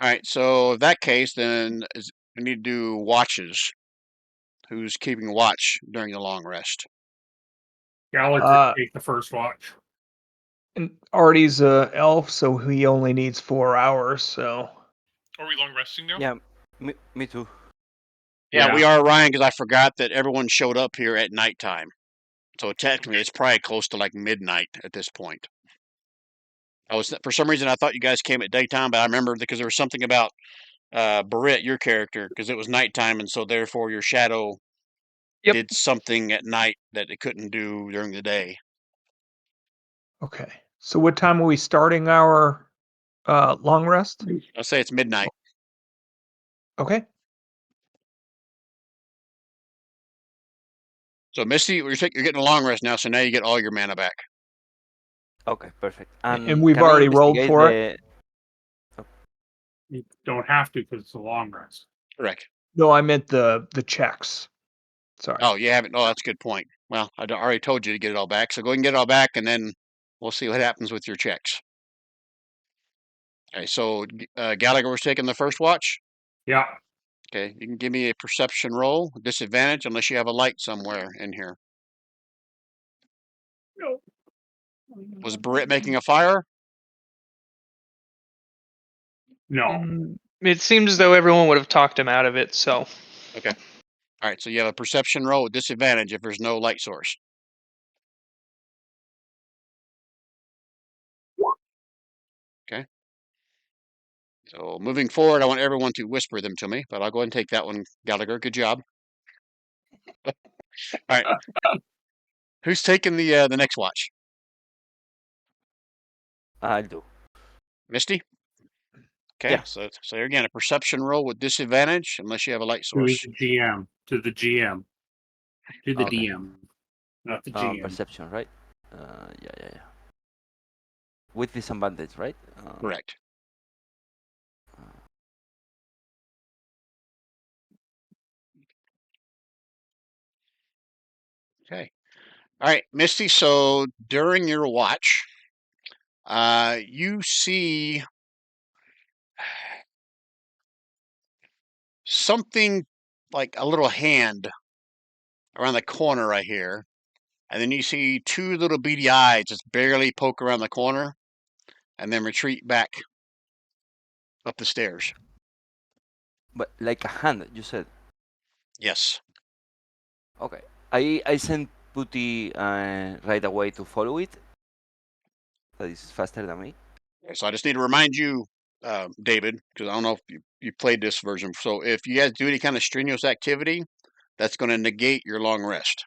right. So in that case, then we need to do watches. Who's keeping watch during the long rest? Gallagher take the first watch. And Artie's a elf, so he only needs 4 hours. So Are we long resting now? Yeah, me too. Yeah, we are, Ryan, because I forgot that everyone showed up here at nighttime. So technically, it's probably close to like midnight at this point. For some reason, I thought you guys came at daytime, but I remember because there was something about Barrett, your character, because it was nighttime, and so therefore your shadow Yep. did something at night that it couldn't do during the day. okay. So what time are we starting our long rest? I'll say it's midnight. Okay. So Misty, you're getting a long rest now, so now you get all your mana back. Okay, perfect. And we've can I already rolled investigate for it? You don't have to because it's a long rest. Correct. No, I meant the checks. Sorry. Oh, you haven't. Oh, that's a good point. Well, I already told you to get it all back, so go ahead and get it all back, and then we'll see what happens with your checks. Okay, so Gallagher was taking the first watch. Yeah. Okay, you can give me a perception roll, disadvantage unless you have a light somewhere in here. Was Barrett making a fire? No. Mm, It seems as though everyone would have talked him out of it. So Okay. All right, so you have a perception roll with disadvantage if there's no light source. Okay. So moving forward, I want everyone to whisper them to me, but I'll go ahead and take that one, Gallagher. Good job. All right. Who's taking the next watch? I'll do. Misty? Okay, Yeah. so again, a perception roll with disadvantage unless you have a light To source. the GM. To the GM. To the Okay. DM. Not the GM. Perception, right? Yeah. With disadvantage, right? Correct. Okay. All right, Misty, so during your watch, you see something like a little hand around the corner right here. And then you see two little beady eyes just barely poke around the corner and then retreat back up the stairs. But like a hand, you said. Yes. Okay. I sent Putty right away to follow it. That is faster than me. So I just need to remind you, David, because I don't know if you played this version. So if you guys do any kind of strenuous activity, that's going to negate your long rest.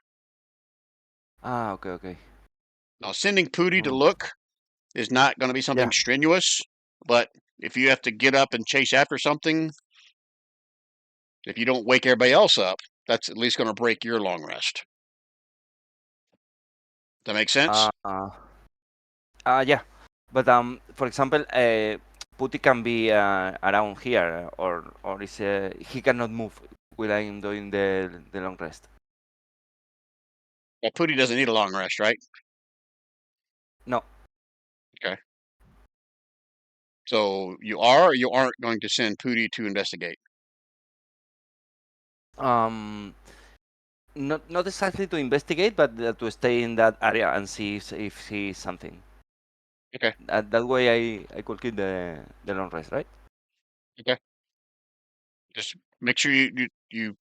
Okay. Now, sending Pooty to look is not going to be something Yeah. strenuous, but if you have to get up and chase after something, if you don't wake everybody else up, that's at least going to break your long rest. Does that make sense? Yeah. But for example, Putty can be around here, or is he cannot move while I'm doing the long rest. Well, Pooty doesn't need a long rest, right? No. Okay. So you are or you aren't going to send Pooty to investigate? Not exactly to investigate, but to stay in that area and see if he is something. Okay. That way I could keep the long rest, right? Just make sure you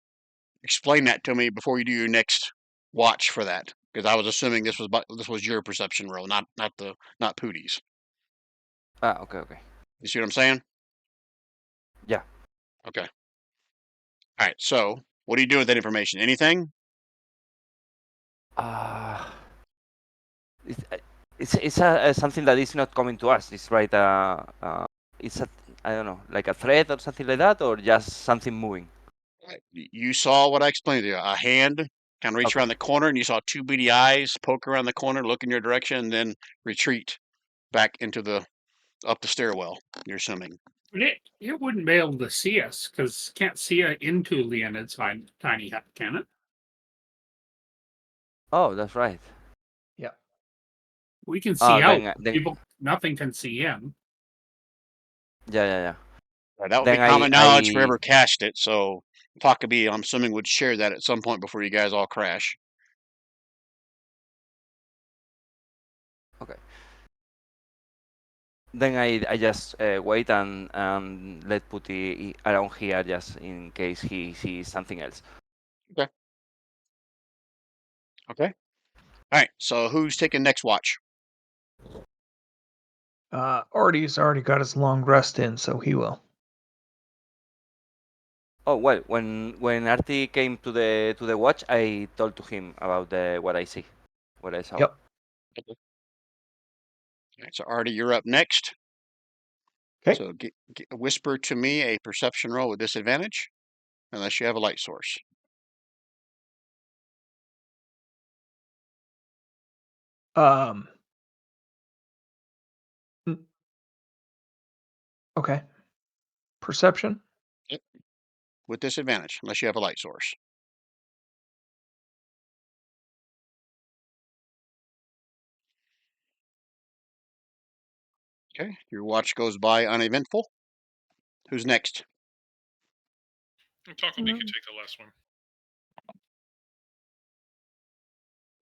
explain that to me before you do your next watch for that, because I was assuming this was your perception roll, not Pooty's. Okay. You see what I'm saying? Yeah. Okay. All right. So what do you do with that information? Anything? It's something that is not coming to us. It's right. It's I don't know, like a thread or something like that, or just something moving. You saw what I explained to you. A hand kind of reached Okay. around the corner, and you saw two beady eyes poke around the corner, look in your direction, and then retreat back into up the stairwell. You're assuming. It wouldn't be able to see us because can't see into Leonid's tiny hut, can it? Oh, that's right. We can see out. Then People, nothing can see in. yeah. That would be Then common knowledge for whoever cached it. So Takagi, I'm assuming, would share that at some point before you guys all crash. Okay. Then I just wait and let Putty around here just in case he sees something else. Okay. All right. So who's taking next watch? Artie's already got his long rest in, so he will. Oh well, when Artie came to the watch, I told to him about what I saw. Yep. All right, so Artie, you're up next. Okay. So whisper to me a perception roll with disadvantage, unless you have a light source. Okay. Perception? Yep. With disadvantage, unless you have a light source. Okay. Your watch goes by uneventful. Who's next? Taco could take the last one.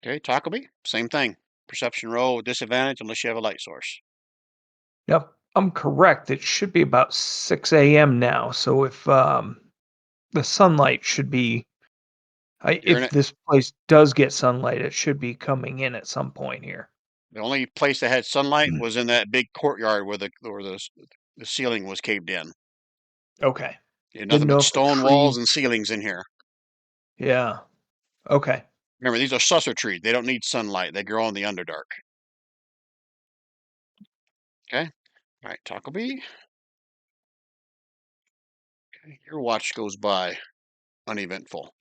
Okay, Takumi, same thing. Perception roll with disadvantage unless you have a light source. Yep. I'm correct. It should be about 6 a.m. now. So if the sunlight should be, if this place does get sunlight, it should be coming in at some point here. The only place that had sunlight was in that big courtyard where the ceiling was caved in. Okay. You had nothing but stone walls and ceilings in here. Yeah. Okay. Remember, these are susser trees. They don't need sunlight. They grow in the Underdark. Okay. All right, Takumi. Okay, your watch goes by uneventful.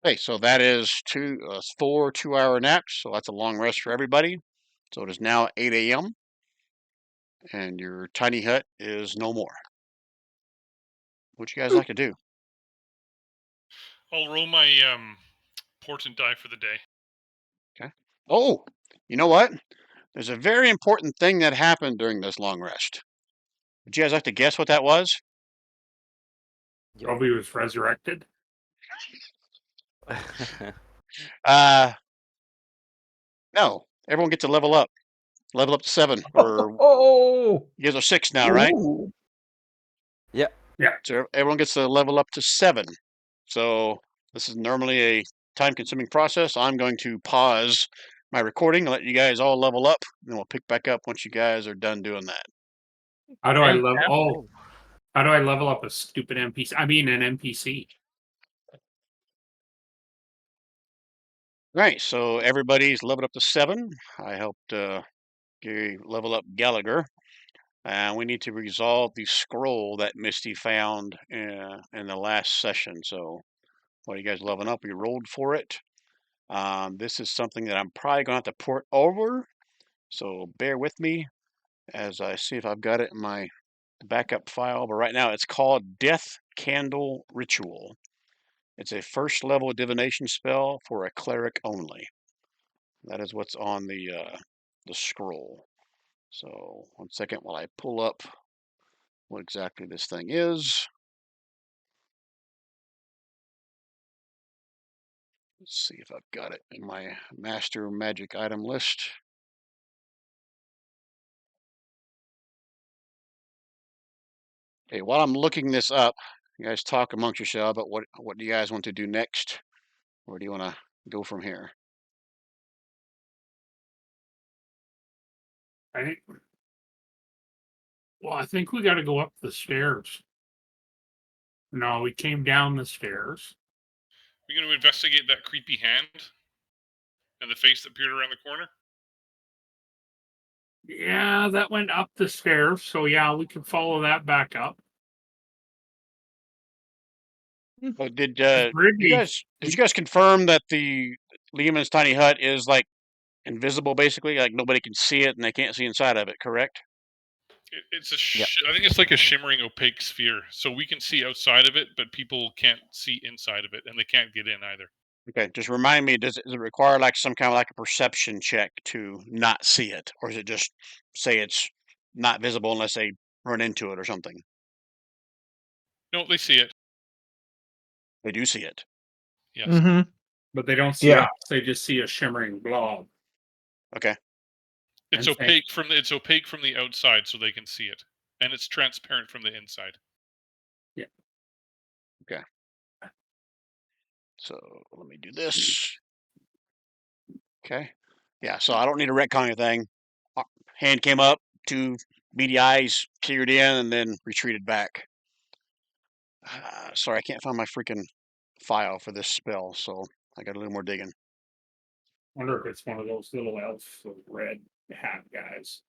Okay, so that is 4 2-hour naps. So that's a long rest for everybody. So it is now 8 a.m. and your tiny hut is no more. What you guys like to do? I'll roll my portent die for the day. Okay. Oh, you know what? There's a very important thing that happened during this long rest. Would you guys like to guess what that was? Jovi was resurrected. No. Everyone gets to level up. Level up to 7. Or you guys are 6 now, right? Yeah. So everyone gets to level up to 7. So this is normally a time-consuming process. I'm going to pause my recording and let you guys all level up, and we'll pick back up once you guys are done doing that. How do I level? Oh, how do I level up a stupid NPC? I mean, an NPC. Right. So everybody's leveled up to 7. I helped level up Gallagher. And we need to resolve the scroll that Misty found in the last session. So while you guys leveling up, we rolled for it. This is something that I'm probably going to have to port over. So bear with me as I see if I've got it in my backup file. But right now it's called Death Candle Ritual. It's a first level divination spell for a cleric only. That is what's on the scroll. So 1 second while I pull up what exactly this thing is. Let's see if I've got it in my master magic item list. Okay, while I'm looking this up, you guys talk amongst yourselves about what do you guys want to do next? Where do you want to go from here? I think we got to go up the stairs. No, we came down the stairs. We're going to investigate that creepy hand and the face that appeared around the corner. Yeah, that went up the stairs. So yeah, we can follow that back up. Oh, did you guys confirm that the Lehman's tiny hut is like invisible, basically? Like nobody can see it and they can't see inside of it, correct? It's a. Yeah. I think it's like a shimmering opaque sphere, so we can see outside of it, but people can't see inside of it, and they can't get in either. Okay, just remind me, does it require like some kind of like a perception check to not see it? Or is it just say it's not visible unless they run into it or something? No, they see it. They do see it. Yes. Mm-hmm. But they don't see Yeah. us. They just see a shimmering blob. Okay. It's And opaque from the outside, so they can see it, and it's transparent from the inside. So let me do this. Okay. Yeah, so I don't need to retcon anything. Hand came up, 2 beady eyes cleared in, and then retreated back. Sorry, I can't find my freaking file for this spell, so I got a little more digging. wonder if it's one of those little elf with red hat guys.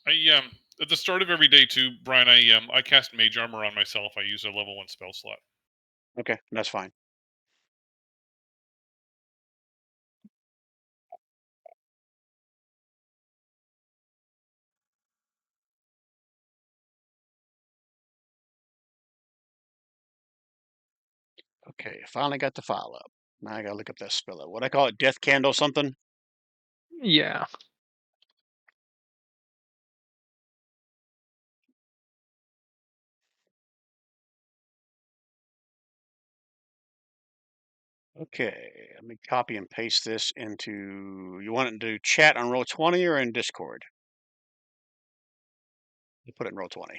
At the start of every day too, Brian, I cast Mage Armor on myself. I use a level 1 spell slot. Okay, that's fine. Okay, finally got the file up. Now I gotta look up that spell. What I call it, Death Candle something? Yeah. Okay, let me copy and paste this into. You want it to chat on Roll20 or in Discord? You put it in Roll20.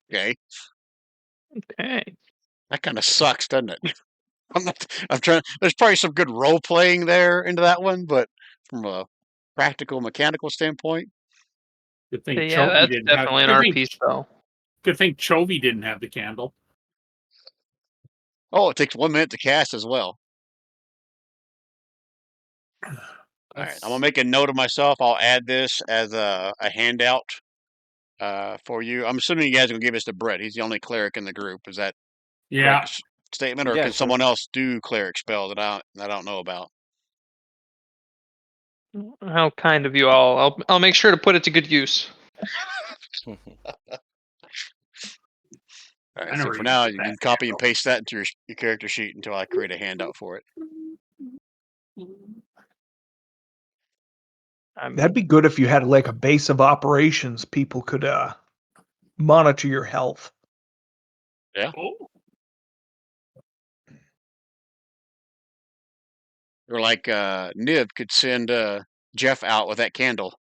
Okay, Okay. that kind of sucks, doesn't it? I'm trying. There's probably some good role playing there into that one, but from a practical mechanical standpoint, Good thing Yeah, Chovy that's didn't have. definitely an RP spell. Good thing Chovy didn't have the candle. oh, it takes 1 minute to cast as well. All right, I'm gonna make a note of myself. I'll add this as a handout for you. I'm assuming you guys are gonna give us to Brett. He's the only cleric in the group. Is that Yeah, correct statement, or Yeah, can sure. someone else do cleric spell that I don't know about? How kind of you all. I'll make sure to put it to good use. All I right, so never for used now, that you can copy and candle. paste that into your character sheet until I create a handout for it. That'd be good if you had like a base of operations. People could monitor your health. Oh, Or like Niv could send Jeff out with that candle.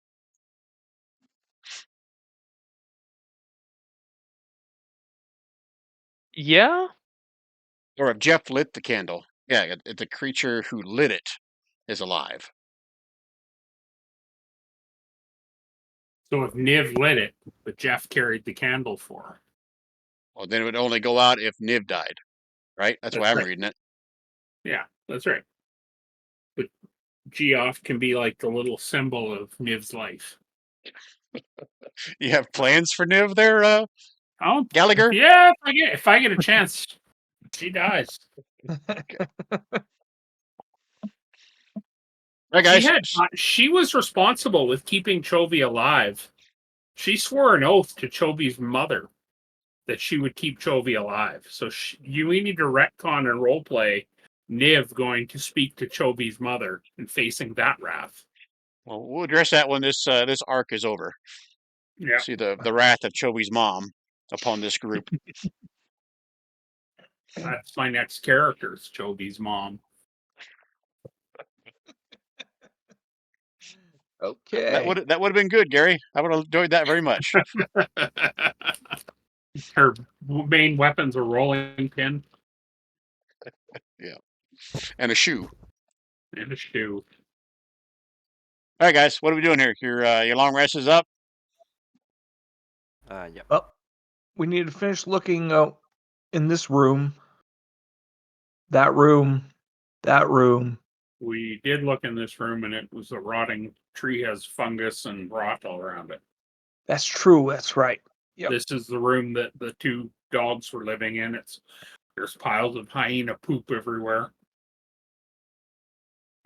Yeah? Or if Jeff lit the candle, yeah, the creature who lit it is alive. so if Niv lit it, but Jeff carried the candle for her. Well, then it would only go out if Niv died, right? That's why That's I'm right. reading it. Yeah, that's right. But Geoff can be like the little symbol of Niv's life. You have plans for Niv there, Oh, Gallagher? yeah. If I get a chance, she dies. All right, guys. She was responsible with keeping Chovy alive. She swore an oath to Chovy's mother that she would keep Chovy alive. So we need to retcon and roleplay Niv going to speak to Chovy's mother and facing that wrath. Well, we'll address that when this arc is over. Yeah. See the wrath of Choby's mom upon this group. That's my next character, is Chovy's mom. Okay. That would have been good, Gary. I would have enjoyed that very much. Her main weapon's a rolling pin And a shoe. and a shoe. All right, guys. What are we doing here? Your long rest is up. Yeah. Well, we need to finish looking in this room, that room, that room. We did look in this room, and it was a rotting tree, has fungus and rot all around it. That's true. That's right. Yep. This is the room that the two dogs were living in. There's piles of hyena poop everywhere.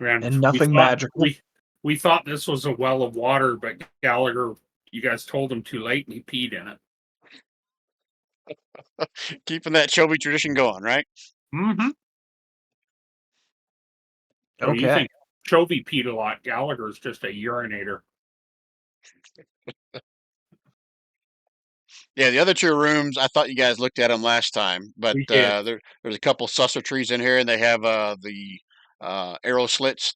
And nothing magical. We thought this was a well of water, but Gallagher, you guys told him too late, and he peed in it. Keeping that Chovy tradition going, right? Mm-hmm. So you Okay. think Chovy peed a lot? Gallagher's just a urinator. Yeah, the other two rooms, I thought you guys looked at them last time, but We did. there's a couple susser trees in here, and they have the arrow slits,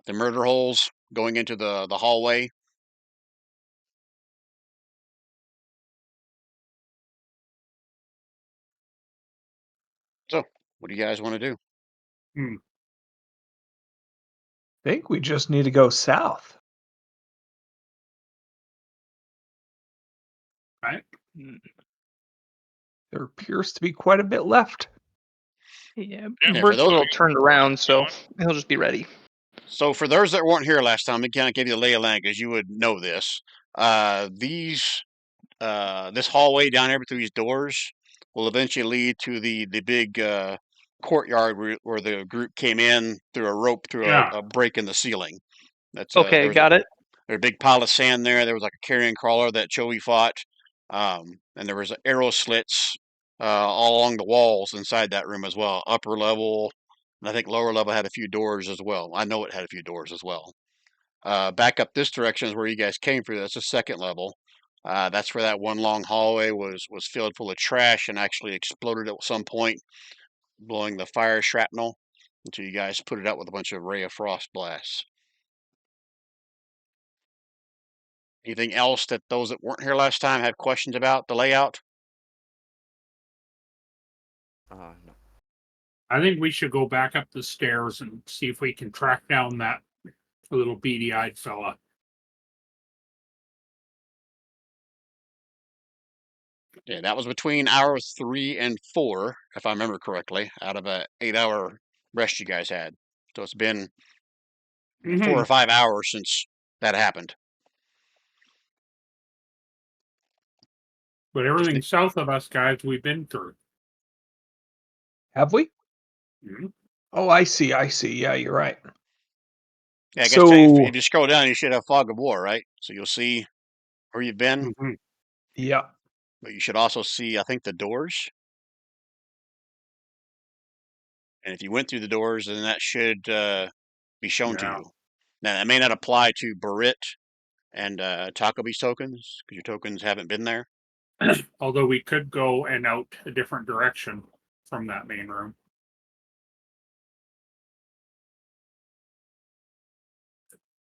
the murder holes going into the hallway. So, what do you guys want to do? I think we just need to go south. Right? There appears to be quite a bit left. Yeah, Yeah, for Bert's a those- little turned around, so he'll just be ready. So, for those that weren't here last time, I kind of gave you the lay of land because you would know this. This hallway down here through these doors will eventually lead to the big courtyard where the group came in through a rope through Yeah. a break in the ceiling. That's Okay, got it. There's a big pile of sand there. There was like a carrion crawler that Chovy fought, and there was arrow slits all along the walls inside that room as well. Upper level, and I think lower level had a few doors as well. I know it had a few doors as well. Back up this direction is where you guys came through. That's the second level. That's where that one long hallway was filled full of trash and actually exploded at some point, blowing the fire shrapnel until you guys put it out with a bunch of ray of frost blasts. Anything else that those that weren't here last time have questions about the layout? No. I think we should go back up the stairs and see if we can track down that little beady-eyed fella. Yeah, that was between hours 3 and 4, if I remember correctly, out of a 8-hour rest you guys had. So it's been 4 or 5 hours since that happened. But everything south of us, guys, we've been through. Have we? Mhm. Oh, I see. I see. Yeah, you're right. Yeah, I guess So- if you scroll down, you should have fog of war, right? So you'll see where you've been, Mhm. Yeah. but you should also see, I think, the doors. And if you went through the doors, then that should be shown to Yeah. you. Now, that may not apply to Barit and Tacoby's tokens, because your tokens haven't been there. Although we could go and out a different direction from that main room.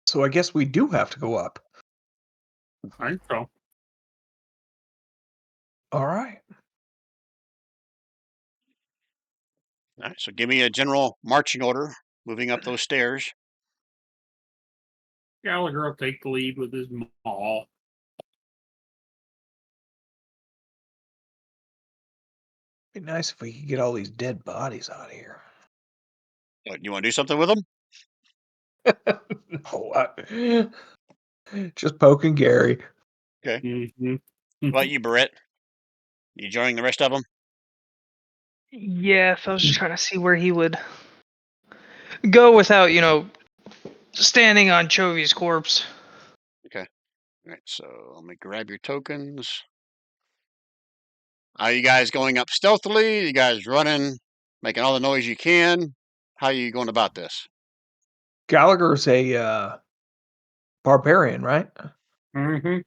So I guess we do have to go up. I think so. All right. All right, so give me a general marching order, moving up those stairs. Gallagher will take the lead with his maul. Be nice if we could get all these dead bodies out of here. You want to do something with them? No, just poking Gary. Okay. Mm-hmm. What about you, Barit? You joining the rest of them? Yes, I was just trying to see where he would go without, standing on Chovy's corpse. All right, so let me grab your tokens. Are you guys going up stealthily? You guys running, making all the noise you can? How are you going about this? Gallagher's a barbarian, right? Mm-hmm.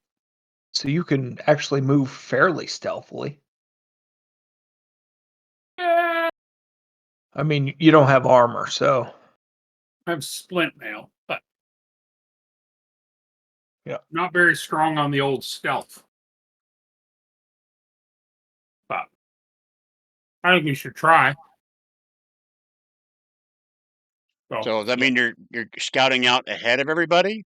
So you can actually move fairly stealthily. I mean, you don't have armor, so I have splint mail, but Yeah. not very strong on the old stealth. But I think we should try. So does that mean you're scouting out ahead of everybody,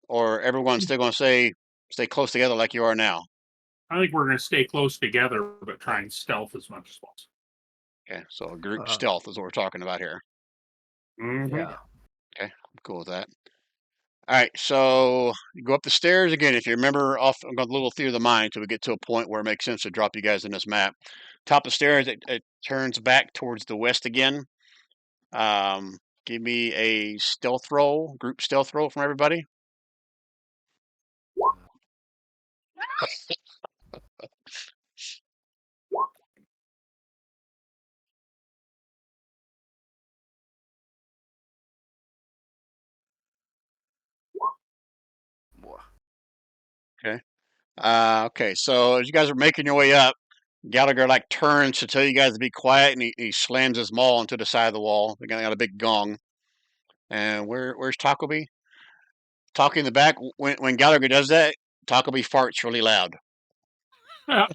or everyone's still going to stay close together like you are now? I think we're going to stay close together, but try and stealth as much as possible. Okay, so a group Uh, stealth is what we're talking about here. Mhm. Yeah. Okay, I'm cool with that. All right, so you go up the stairs again. If you remember, I'm going a little through the mind until we get to a point where it makes sense to drop you guys in this map. Top of the stairs, it turns back towards the west again. Give me a stealth roll, group stealth roll from everybody. Buah. Okay, so as you guys are making your way up, Gallagher like turns to tell you guys to be quiet, and he slams his maul into the side of the wall. They got a big gong. And where's Tacoby? Talking in the back. When Gallagher does that, Tacoby farts really loud. So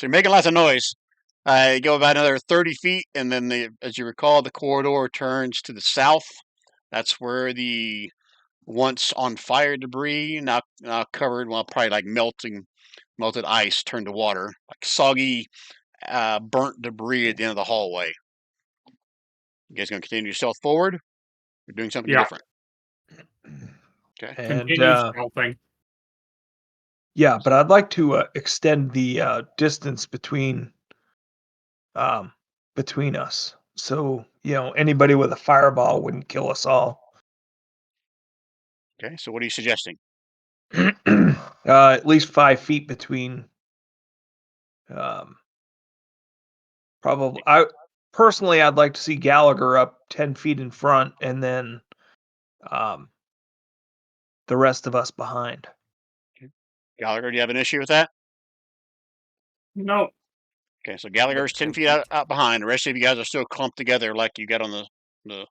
you're making lots of noise. You go about another 30 feet, and then as you recall, the corridor turns to the south. That's where the once on fire debris, now covered, well, probably like melted ice, turned to water, like soggy, burnt debris at the end of the hallway. You guys gonna continue to stealth forward? Or doing something Yeah. different? Okay. And Continue stealthing. yeah, but I'd like to extend the distance between us. So, anybody with a fireball wouldn't kill us all. Okay. So what are you suggesting? At least 5 feet between. Probably, personally, I'd like to see Gallagher up 10 feet in front, and then the rest of us behind. Gallagher, do you have an issue with that? No. Okay. So Gallagher's 10 feet out behind. The rest of you guys are still clumped together like you got on the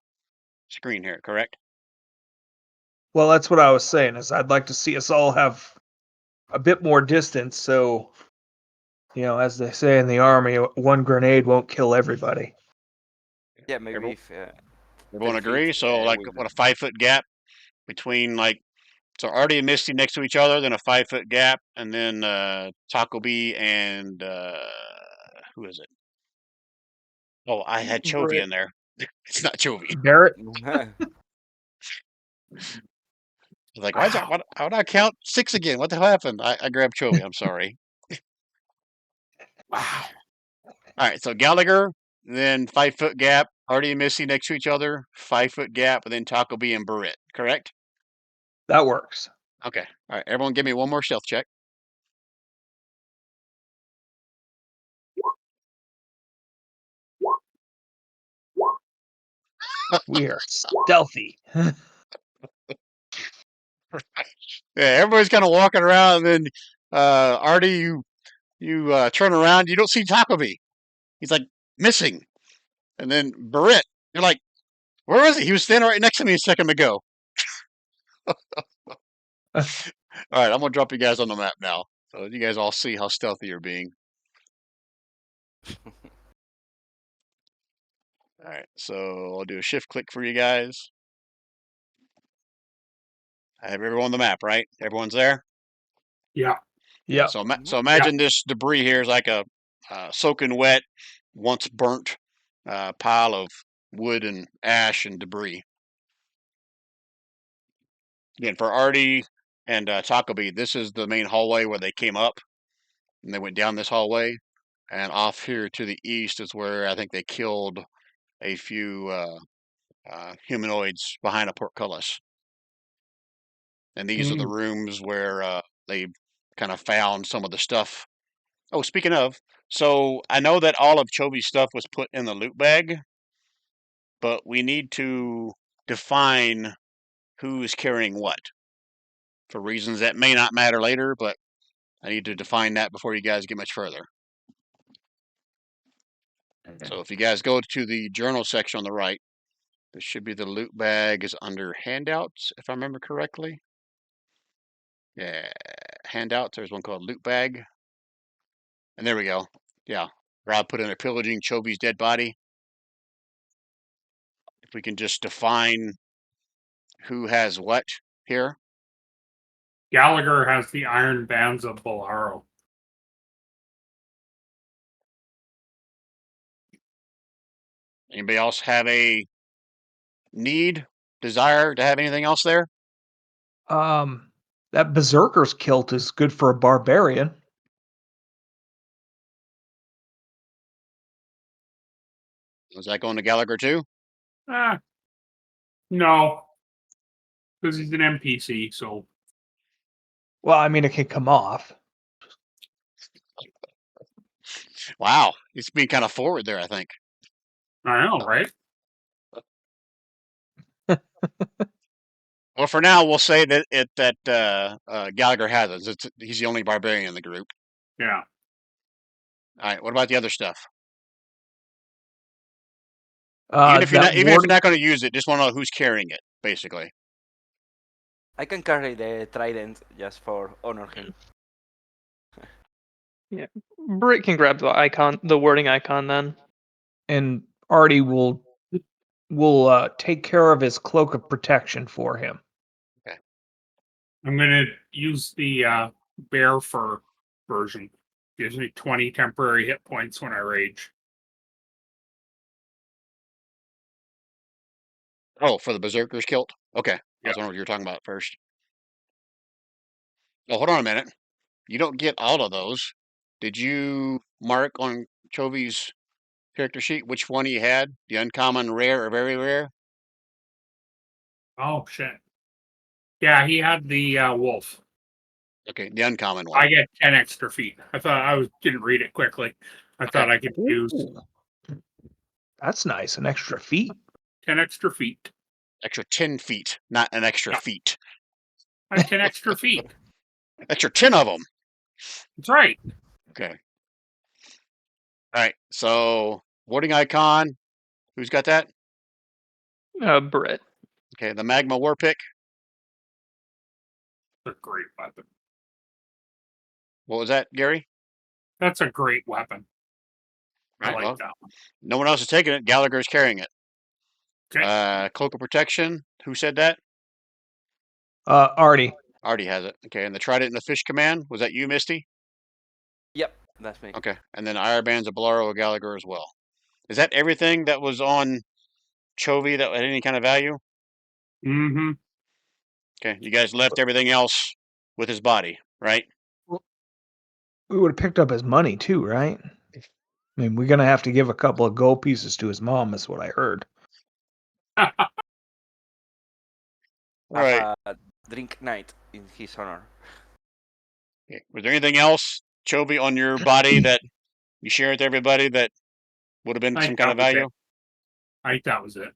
screen here, correct? Well, that's what I was saying. Is I'd like to see us all have a bit more distance, so as they say in the army, one grenade won't kill everybody. Yeah, maybe Everyone, if everyone 10 agree? feet So like will what, a do. 5 foot gap between so Artie and Misty next to each other, then a 5 foot gap, and then Taco B and who is it? Oh, I had Chovy in there. It's not Chovy. Barrett? I was like, why would I count 6 again? What the hell happened? I grabbed Chovy. I'm sorry. Wow. All right, so Gallagher, then 5 foot gap. Artie and Missy next to each other, 5 foot gap, and then Taco B and Barrett. Correct? That works. Okay. All right, everyone, give me one more stealth check. We are stealthy. Yeah, everybody's kind of walking around, and then Artie, you turn around, you don't see Taco B. He's like missing, and then Barrett, you're like, where is he? He was standing right next to me a second ago. All right, I'm gonna drop you guys on the map now, so you guys all see how stealthy you're being. All right, so I'll do a shift click for you guys. I have everyone on the map, right? Everyone's there. Yeah. Yeah. So imagine this debris here is like a soaking wet, once burnt pile of wood and ash and debris. Again, for Artie and Tacoby, this is the main hallway where they came up, and they went down this hallway, and off here to the east is where I think they killed a few humanoids behind a portcullis. And these are the rooms where they kind of found some of the stuff. Oh, speaking of, so I know that all of Choby's stuff was put in the loot bag, but we need to define who's carrying what for reasons that may not matter later, but I need to define that before you guys get much further. So if you guys go to the journal section on the right, there should be the loot bag is under handouts, if I remember correctly. Yeah, handouts. There's one called loot bag. And there we go. Yeah. Rob put in a pillaging Choby's dead body. If we can just define who has what here. Gallagher has the iron bands of Bolaro. Anybody else have a need, desire to have anything else there? That berserker's kilt is good for a barbarian. Was that going to Gallagher too? No, because he's an NPC. So Well, I mean, it can come off. Wow, he's being kind of forward there, I think. I know, right? Well, for now, we'll say that Gallagher has it. He's the only barbarian in the group. Yeah. All right. What about the other stuff? Uh, Even if you're that not ward- going to use it, just want to know who's carrying it, basically. I can carry the trident just for honor him. Britt can grab the wording icon then. and Artie will take care of his cloak of protection for him. I'm gonna use the bear fur version. Gives me 20 temporary hit points when I rage. Oh, for the berserker's kilt. Okay, I Yeah. was wondering what you were talking about first. Oh, hold on a minute. You don't get all of those. Did you mark on Chovi's character sheet which one he had? The uncommon, rare, or very rare? Oh shit. Yeah, he had the wolf. Okay, the uncommon one. I get 10 extra feet. I thought didn't read it quickly. I thought I could use Ooh. That's nice. An extra feet. 10 extra feet. Extra 10 feet, not an extra Yeah. feet. I have 10 extra feet. Extra 10 of them. That's right. Okay. All right. So, warding icon. Who's got that? Britt. Okay. The magma war pick. That's a great weapon. What was that, Gary? That's a great weapon. I Right. like Well, that one. no one else is taking it. Gallagher's carrying it. Okay. Cloak of protection. Who said that? Artie. Already has it. Okay. And the trident and the fish command. Was that you, Misty? Yep, that's me. Okay. And then Iron Bands of Bolaro Gallagher as well. Is that everything that was on Chovy that had any kind of value? Mm-hmm. Okay. You guys left everything else with his body, right? We would have picked up his money too, right? I mean, we're gonna have to give a couple of gold pieces to his mom. Is what I heard. I Right. have a drink night in his honor. Okay. Was there anything else, Chovy, on your body that you share with everybody that would have been I some think kind of that was value? it. I think that was it.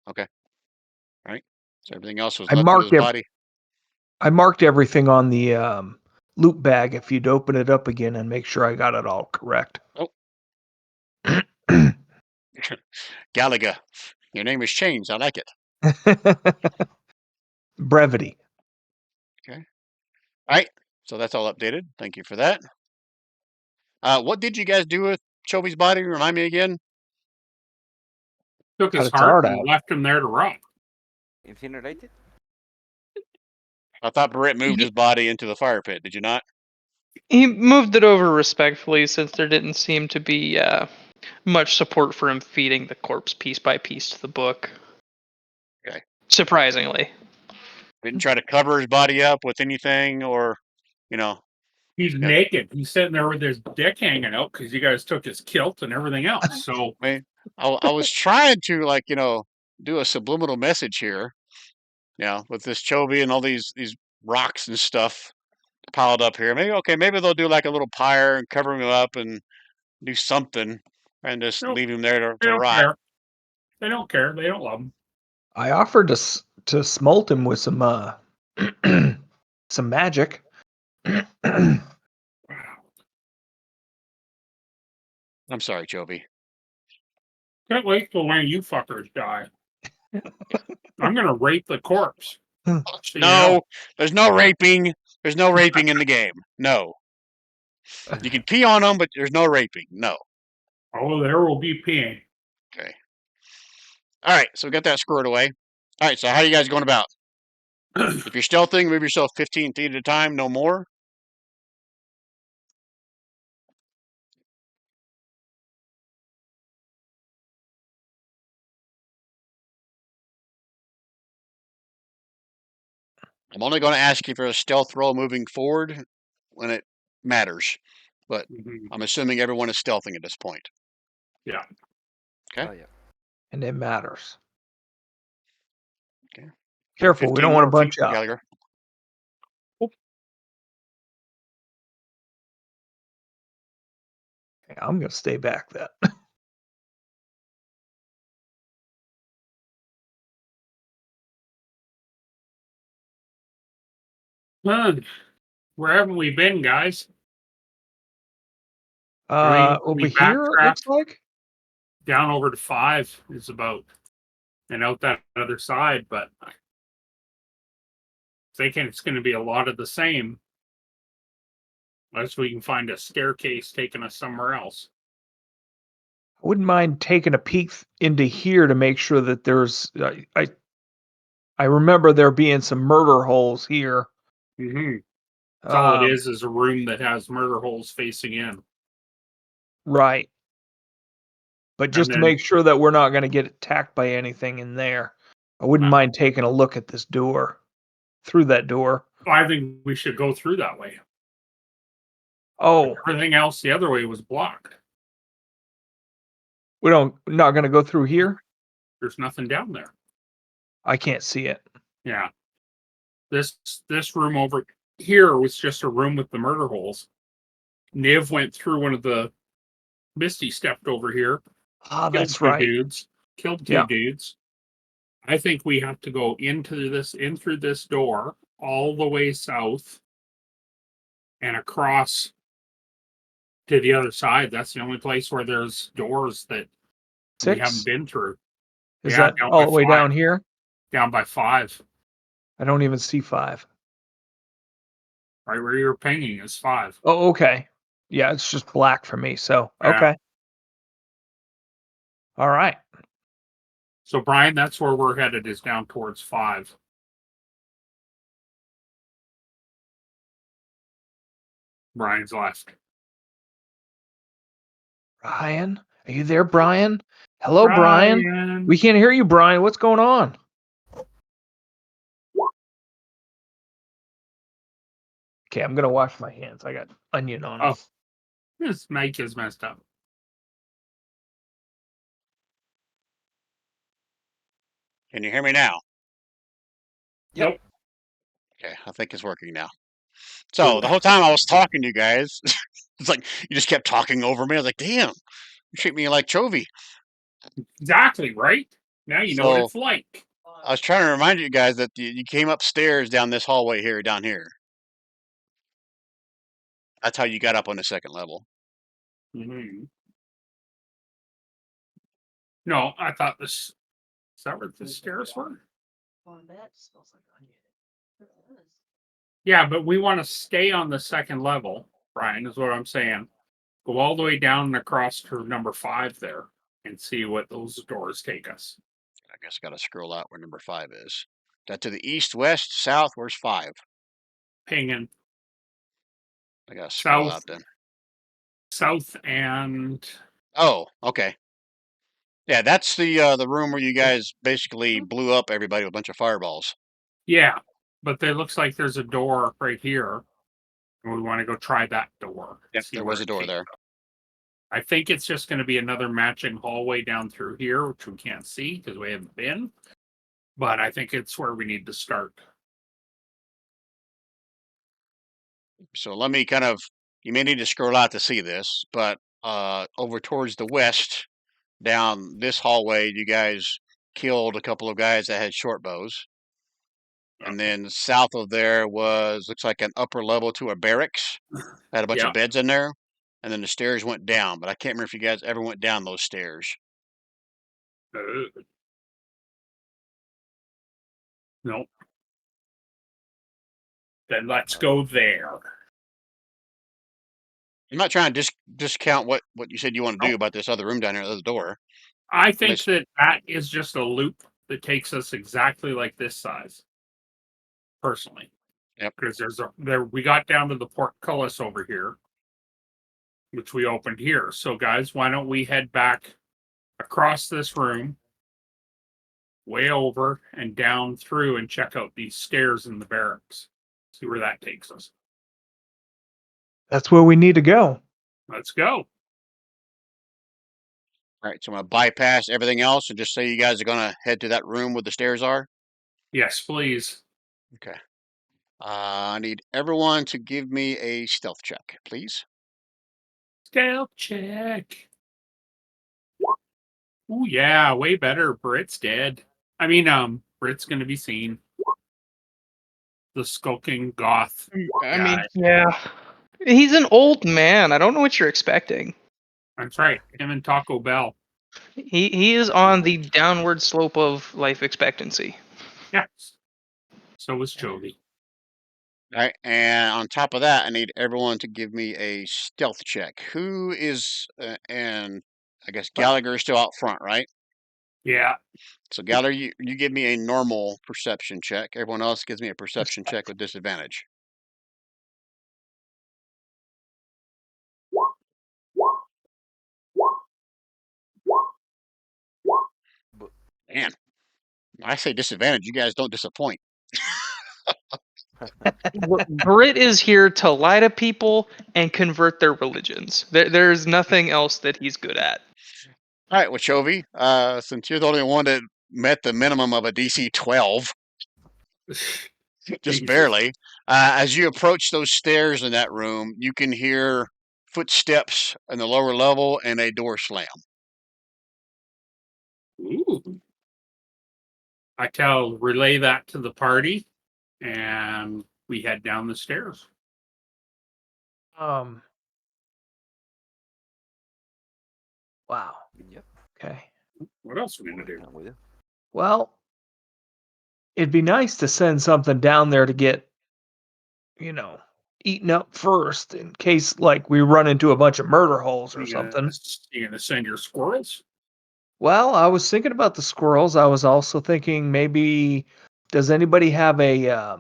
Okay. All right. So everything else was I left with marked his body. I marked everything on the loot bag. If you'd open it up again and make sure I got it all correct. Oh. Gallagher, your name has changed. I like it. Brevity. Okay. All right. So that's all updated. Thank you for that. What did you guys do with Chovy's body? Remind me again. Took Got his its heart heart and out. left him there to rot. Incinerated? I thought Barrett moved his body into the fire pit. Did you not? He moved it over respectfully since there didn't seem to be much support for him feeding the corpse piece by piece to the book. Okay. Surprisingly. Didn't try to cover his body up with anything, or, you know. He's naked. He's sitting there with his dick hanging out because you guys took his kilt and everything else. So I mean, I was trying to, like, do a subliminal message here. With this Chovy and all these rocks and stuff piled up here. Maybe they'll do like a little pyre and cover him up and do something and just Nope. leave him there they to don't rot. care. They don't care. They don't love him. I offered to smolt him with some some magic. I'm sorry, Chovy. Can't wait till one of you fuckers die. I'm gonna rape the corpse. So you No, know. there's no raping. There's no raping in the game. No. You can pee on them, but there's no raping. No. Oh, there will be peeing. Okay. All right, so we got that squared away. All right, so how are you guys going about? If you're stealthing, move yourself 15 feet at a time, no more. I'm only going to ask you for a stealth roll moving forward when it matters. But I'm assuming everyone is stealthing at this point. Yeah. Okay. Oh, yeah. And it matters. Okay. Careful, we 15 don't want to more feet, bunch up. Gallagher. Okay, I'm going to stay back then. Where haven't we been, guys? I mean, Over we here, it backtracked looks like. down over to 5 is about, and out that other side, but thinking it's going to be a lot of the same. Unless we can find a staircase taking us somewhere else. I wouldn't mind taking a peek into here to make sure that there's. I remember there being some murder holes here. That's all it is a room that has murder holes facing in. Right. But just to then- make sure that we're not going to get attacked by anything in there, I wouldn't mind taking a look at this door, through that door. I think we should go through that way. Oh, Everything else the other way was blocked. not going to go through here? There's nothing down there. I can't see it. Yeah. This room over here was just a room with the murder holes. Niv went through one of the Misty stepped over here. Ah, that's two right. dudes. Killed two Yeah. dudes. I think we have to go in through this door, all the way south, and across to the other side. That's the only place where there's doors that we 6? haven't been through. Is Yeah, that down all by the way 5. down here? Down by 5. I don't even see 5. Right where you're pinging is 5. Oh, okay. Yeah, it's just black for me, so Yeah. okay. All right. So Brian, that's where we're headed, is down towards 5. Brian's left. Brian? Are you there, Brian? Hello, Brian. We can't hear you, Brian. What's going on? Okay, I'm gonna wash my hands. I got onion on them. This mic is messed up. Can you hear me now? Yep. Okay, I think it's working now. So the whole time I was talking to you guys, it's like you just kept talking over me. I was like, damn, you treat me like Chovy. Exactly, right? Now you know what it's like. I was trying to remind you guys that you came upstairs down this hallway here, down here. That's how you got up on the second level. Mm-hmm. No, I thought this. Is that where the stairs were? Yeah, but we want to stay on the second level, Brian, is what I'm saying. Go all the way down and across to number 5 there and see what those doors take us. I guess I got to scroll out where number 5 is. That to the east, west, south. Where's 5? Pinging I got to scroll South. out then. south and Oh, okay. Yeah, that's the room where you guys basically blew up everybody with a bunch of fireballs. yeah, but it looks like there's a door right here, and we want to go try that door. Yep, see there where was a it door takes there. us. I think it's just going to be another matching hallway down through here, which we can't see because we haven't been. But I think it's where we need to start. So let me kind of, you may need to scroll out to see this, but over towards the west, down this hallway, you guys killed a couple of guys that had short bows. And then south of there looks like an upper level to a barracks. Had a bunch of beds in there. And then the stairs went down, but I can't remember if you guys ever went down those stairs. No. Then let's go there. I'm not trying to discount what you said you want to do about this other room down here, the other door. I think that is just a loop that takes us exactly like this size. personally. Yep. Because we got down to the portcullis over here, which we opened here. So guys, why don't we head back across this room, way over and down through, and check out these stairs in the barracks. See where that takes us. That's where we need to go. Let's go. All right, so I'm going to bypass everything else and just say you guys are going to head to that room where the stairs are. Yes, please. Okay. I need everyone to give me a stealth check, please. Stealth check. Oh yeah, way better. Brit's dead. I mean, Brit's gonna be seen. The skulking goth. I mean, yeah. He's an old man. I don't know what you're expecting. That's right. Him and Taco Bell. He is on the downward slope of life expectancy. Yes. So was Chovy. All right, and on top of that, I need everyone to give me a stealth check. Who is, and I guess Gallagher is still out front, right? Yeah. So Gallagher, you give me a normal perception check. Everyone else gives me a perception check with disadvantage. Man, I say disadvantage. You guys don't disappoint. Brit is here to lie to people and convert their religions. There's nothing else that he's good at. All right, well, Chovy, since you're the only one that met the minimum of a DC 12, just Jesus. barely, as you approach those stairs in that room, you can hear footsteps in the lower level and a door slam. Ooh. I relay that to the party, and we head down the stairs. Wow. Yep. Okay. What else are we gonna do? I'm with you. Well, it'd be nice to send something down there to get, eaten up first in case, like, we run into a bunch of murder holes or something. You gonna send your squirrels? Well, I was thinking about the squirrels. I was also thinking maybe, does anybody have a Yeah.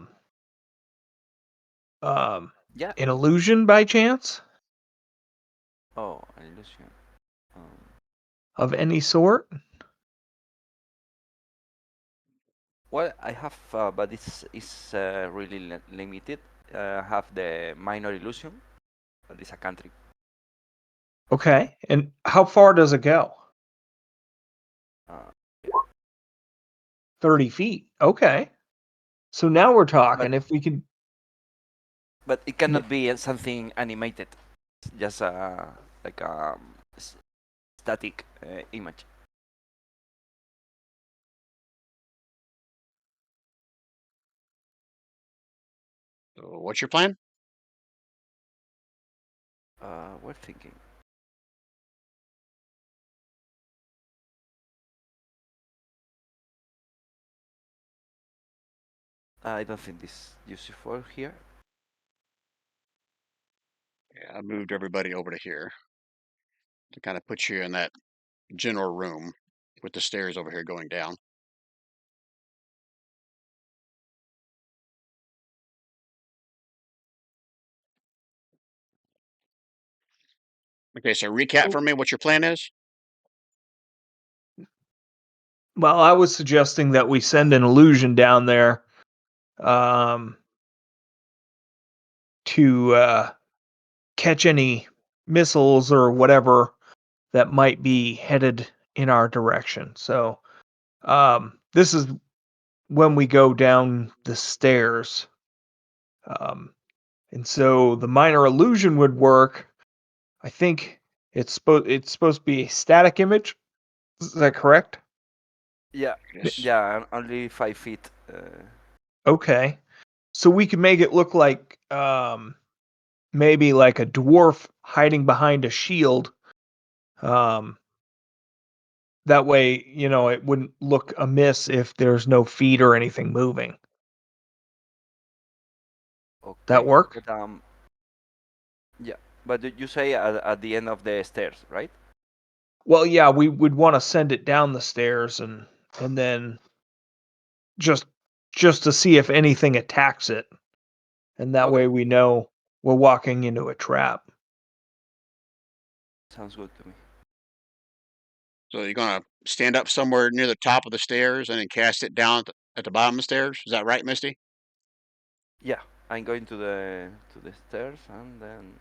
an illusion by chance Oh, an illusion. of any sort? Well, I have, but it's really limited. I have the minor illusion, but it's a country. Okay. And how far does it go? Uh, 30 feet. Okay. So now we're talking. If we could, but it cannot be something animated. It's just like a static image. So what's your plan? We're thinking. I don't think this useful here. Yeah, I moved everybody over to here to kind of put you in that general room with the stairs over here going down. Okay, so recap for me what your plan is. well, I was suggesting that we send an illusion down there to catch any missiles or whatever that might be headed in our direction. So this is when we go down the stairs. And so the minor illusion would work. I think it's supposed to be a static image. Is that correct? Yeah, Yes. yeah, only 5 feet. Okay. So we could make it look like maybe like a dwarf hiding behind a shield. That way, it wouldn't look amiss if there's no feet or anything moving. Okay. That work? But, yeah, but you say at the end of the stairs, right? Well, yeah, we would want to send it down the stairs and then just just to see if anything attacks it. And that Okay. way we know we're walking into a trap. Sounds good to me. So you're gonna stand up somewhere near the top of the stairs and then cast it down at the bottom of the stairs. Is that right, Misty? Yeah, I'm going to the stairs and then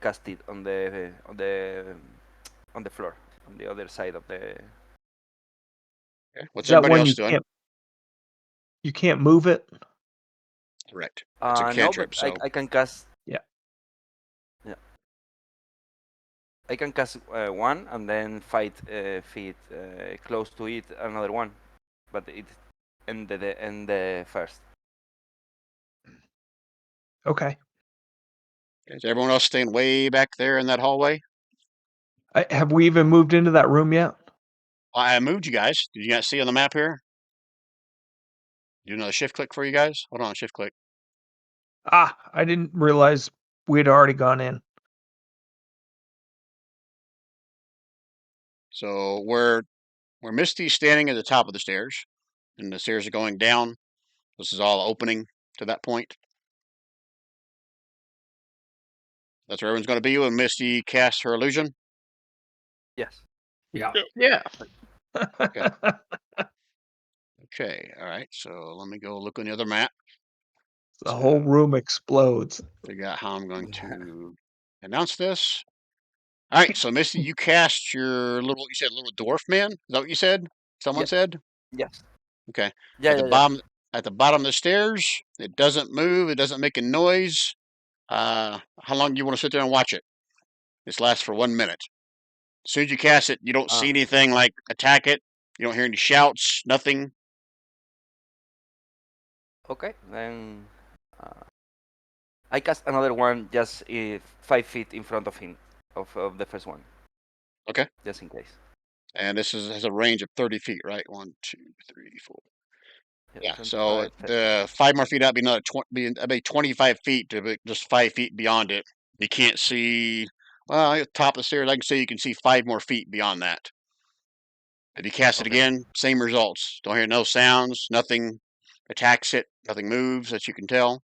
cast it on the floor on the other side of the. Okay. What's Is that everybody one else doing? you can't move it? Correct. It's a No, cantrip, but so I can cast. Yeah. Yeah. I can cast one and then 5 feet close to it another one, but it in the first. Okay. is everyone else staying way back there in that hallway? Have we even moved into that room yet? I moved you guys. Did you guys see on the map here? Do another shift click for you guys? Hold on, shift click. I didn't realize we'd already gone in. So where Misty's standing at the top of the stairs, and the stairs are going down. This is all opening to that point. That's where everyone's going to be when Misty casts her illusion. Yes. Yeah. Yeah. Okay. Okay, all right. So let me go look on the other map. The whole room explodes. Figure out how I'm going to announce this. All right, so Misty, you cast your little. You said little dwarf man. Is that what you said? Someone Yeah. said. Yes. Okay. Yeah. At the bottom, at the bottom of the stairs, it doesn't move. It doesn't make a noise. How long do you want to sit there and watch it? This lasts for 1 minute. As soon as you cast it, you don't see anything like attack it. You don't hear any shouts. Nothing. Okay. Then I cast another one just 5 feet in front of him of the first one. Okay. Just in case. And this has a range of 30 feet, right? 1, 2, 3, 4. Yeah. So 25, 30. the 5 more feet out be another 20. Be 25 feet to be just 5 feet beyond it. You can't see. Well, at the top of the stairs, I can say you can see 5 more feet beyond that. If you cast it Okay. again, same results. Don't hear no sounds. Nothing attacks it. Nothing moves that you can tell.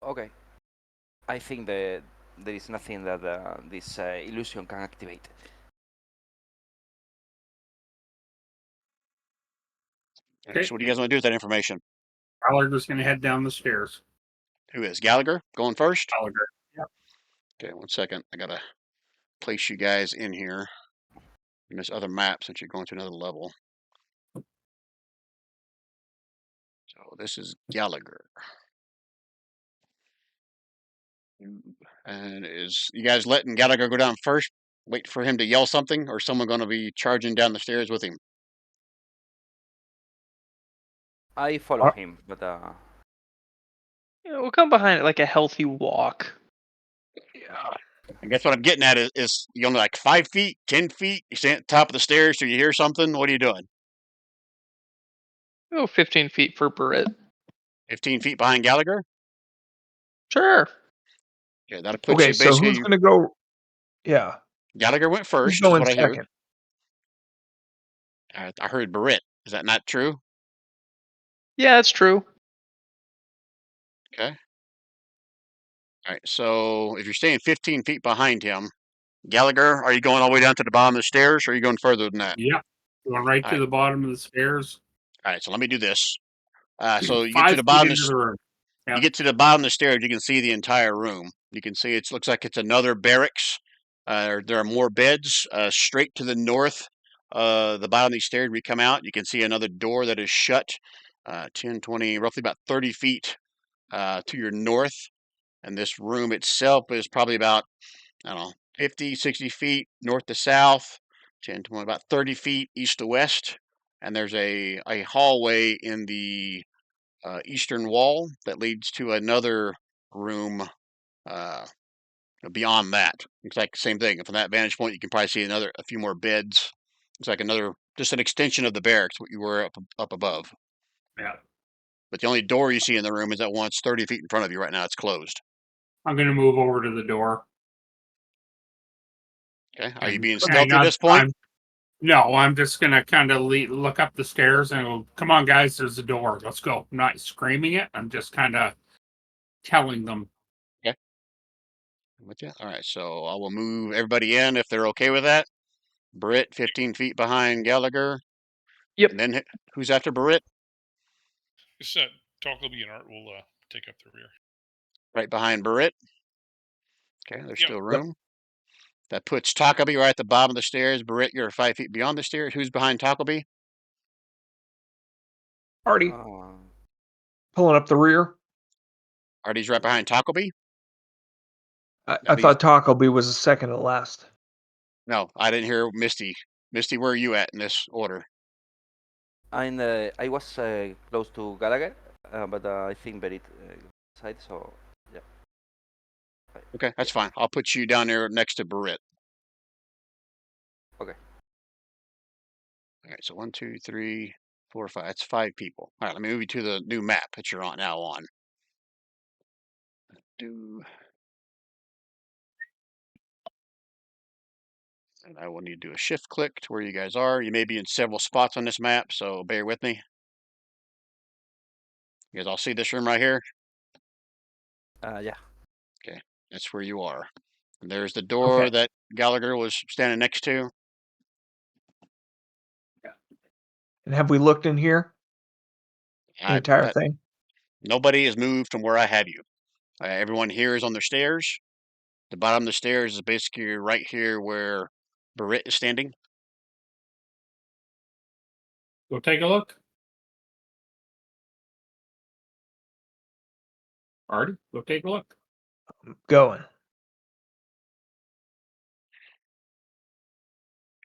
Okay. I think that there is nothing that this illusion can activate. Okay. So what do you guys want to do with that information? Gallagher's going to head down the stairs. Who is Gallagher going first? Gallagher. Yep. Okay, 1 second. I gotta place you guys in here in this other map since you're going to another level. So this is Gallagher. And is you guys letting Gallagher go down first? Wait for him to yell something, or someone going to be charging down the stairs with him? I follow him, but Yeah, we'll come behind it like a healthy walk. Yeah. I guess what I'm getting at is you only like 5 feet, 10 feet. You stand at the top of the stairs till you hear something. What are you doing? Oh, 15 feet for Barrett. 15 feet behind Gallagher? Sure. Yeah, that'll put Okay, you so basically. who's gonna go? Yeah, Gallagher went who's first, is going what I hear. second? I heard Barrett. Is that not true? Yeah, that's true. Okay. All right. So if you're staying 15 feet behind him, Gallagher, are you going all the way down to the bottom of the stairs, or are you going further than that? Yep. Going right All to right. the bottom of the stairs. All right. So let me do this. So you get 5 to the feet bottom. into the room. You Yep. get to the bottom of the stairs. You can see the entire room. You can see it looks like it's another barracks. There are more beds. Straight to the north, the bottom of these stairs. We come out. You can see another door that is shut. 10, 20, roughly about 30 feet to your north. And this room itself is probably about, I don't know, 50, 60 feet north to south, 10, 20, about 30 feet east to west. And there's a hallway in the eastern wall that leads to another room beyond that. Looks like the same thing. From that vantage point, you can probably see a few more beds. It's like just an extension of the barracks, what you were up above. Yeah. But the only door you see in the room is that one that's 30 feet in front of you right now. It's closed. I'm going to move over to the door. Okay. Are you And being hang stealthy at on. this point? No, I'm just gonna kind of look up the stairs and go, "Come on, guys, there's a door. Let's go." I'm not screaming it. I'm just kind of telling them. With you. All right, so I will move everybody in if they're okay with that. Britt, 15 feet behind Gallagher. Yep. And then who's after Britt? You said Talkleby and Art will take up the rear. Right behind Britt. Okay, there's Yep. still room. That puts Talkleby right at the bottom of the stairs. Britt, you're 5 feet beyond the stairs. Who's behind Talkleby? Artie, Uh, pulling up the rear. Artie's right behind Talkleby? I thought Talkleby was the second to last. No, I didn't hear Misty. Misty, where are you at in this order? I was close to Gallagher, but I think Berit side, so yeah. Okay, that's fine. I'll put you down there next to Britt. Okay. All right, so 1, 2, 3, 4, 5. That's 5 people. All right, let me move you to the new map that you're on now on. And I will need to do a shift click to where you guys are. You may be in several spots on this map, so bear with me. You guys all see this room right here? Yeah. That's where you are. And there's the door Okay. that Gallagher was standing next to. And have we looked in here? The entire thing? Nobody has moved from where I had you. Everyone here is on their stairs. The bottom of the stairs is basically right here where Barrett is standing. Go take a look. Artie, go take a look. I'm going.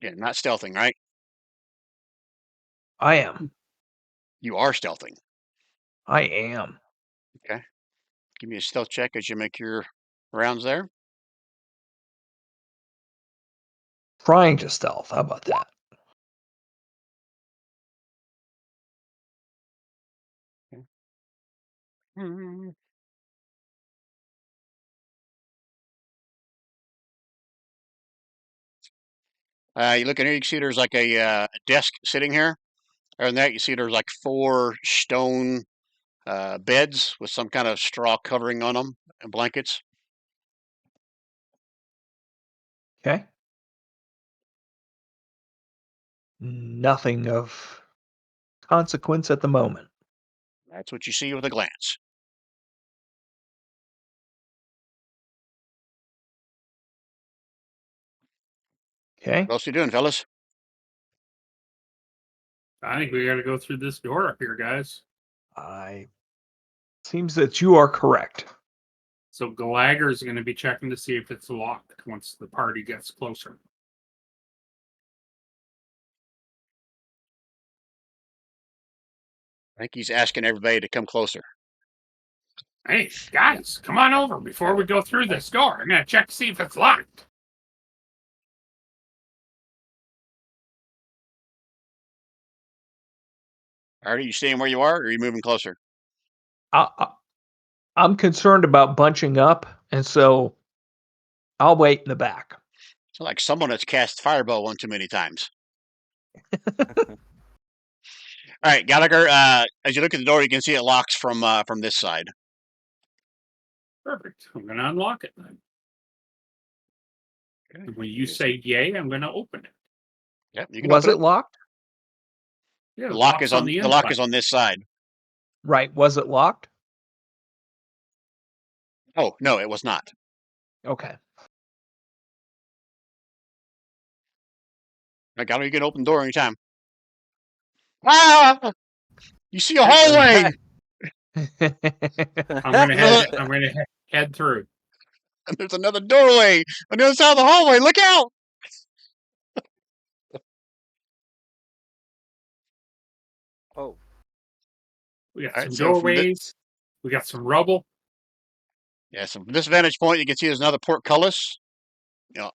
Yeah, not stealthing, right? I am. You are stealthing. I am. Okay. Give me a stealth check as you make your rounds there. Trying to stealth. How about that? Hmm. You look in here, you can see there's like a desk sitting here. Other than that, you see there's like 4 stone beds with some kind of straw covering on them and blankets. Okay. Nothing of consequence at the moment. That's what you see with a glance. Okay. What else you doing, fellas? I think we got to go through this door up here, guys. Seems that you are correct. So Gallagher's going to be checking to see if it's locked once the party gets closer. I think he's asking everybody to come closer. Hey, guys, come on over before we go through this door. I'm going to check to see if it's locked. Are you staying where you are, or are you moving closer? I'm concerned about bunching up, and so I'll wait in the back. It's like someone that's cast Fireball one too many times. All right, Gallagher. As you look at the door, you can see it locks from this side. Perfect. I'm going to unlock it then. Okay. And when you say yay, I'm going to open it. Yep, you can Was open it locked? Yeah, The lock is on the the lock inside. is on this side. Right. Was it locked? Oh no, it was not. Okay. I got you can open the door anytime. Ah! You see a hallway. I'm going to head through. And there's another doorway on the other side of the hallway. Look out! Oh. We got All right, some so from doorways. We got some rubble. Yeah, so from this vantage point, you can see there's another portcullis. You know,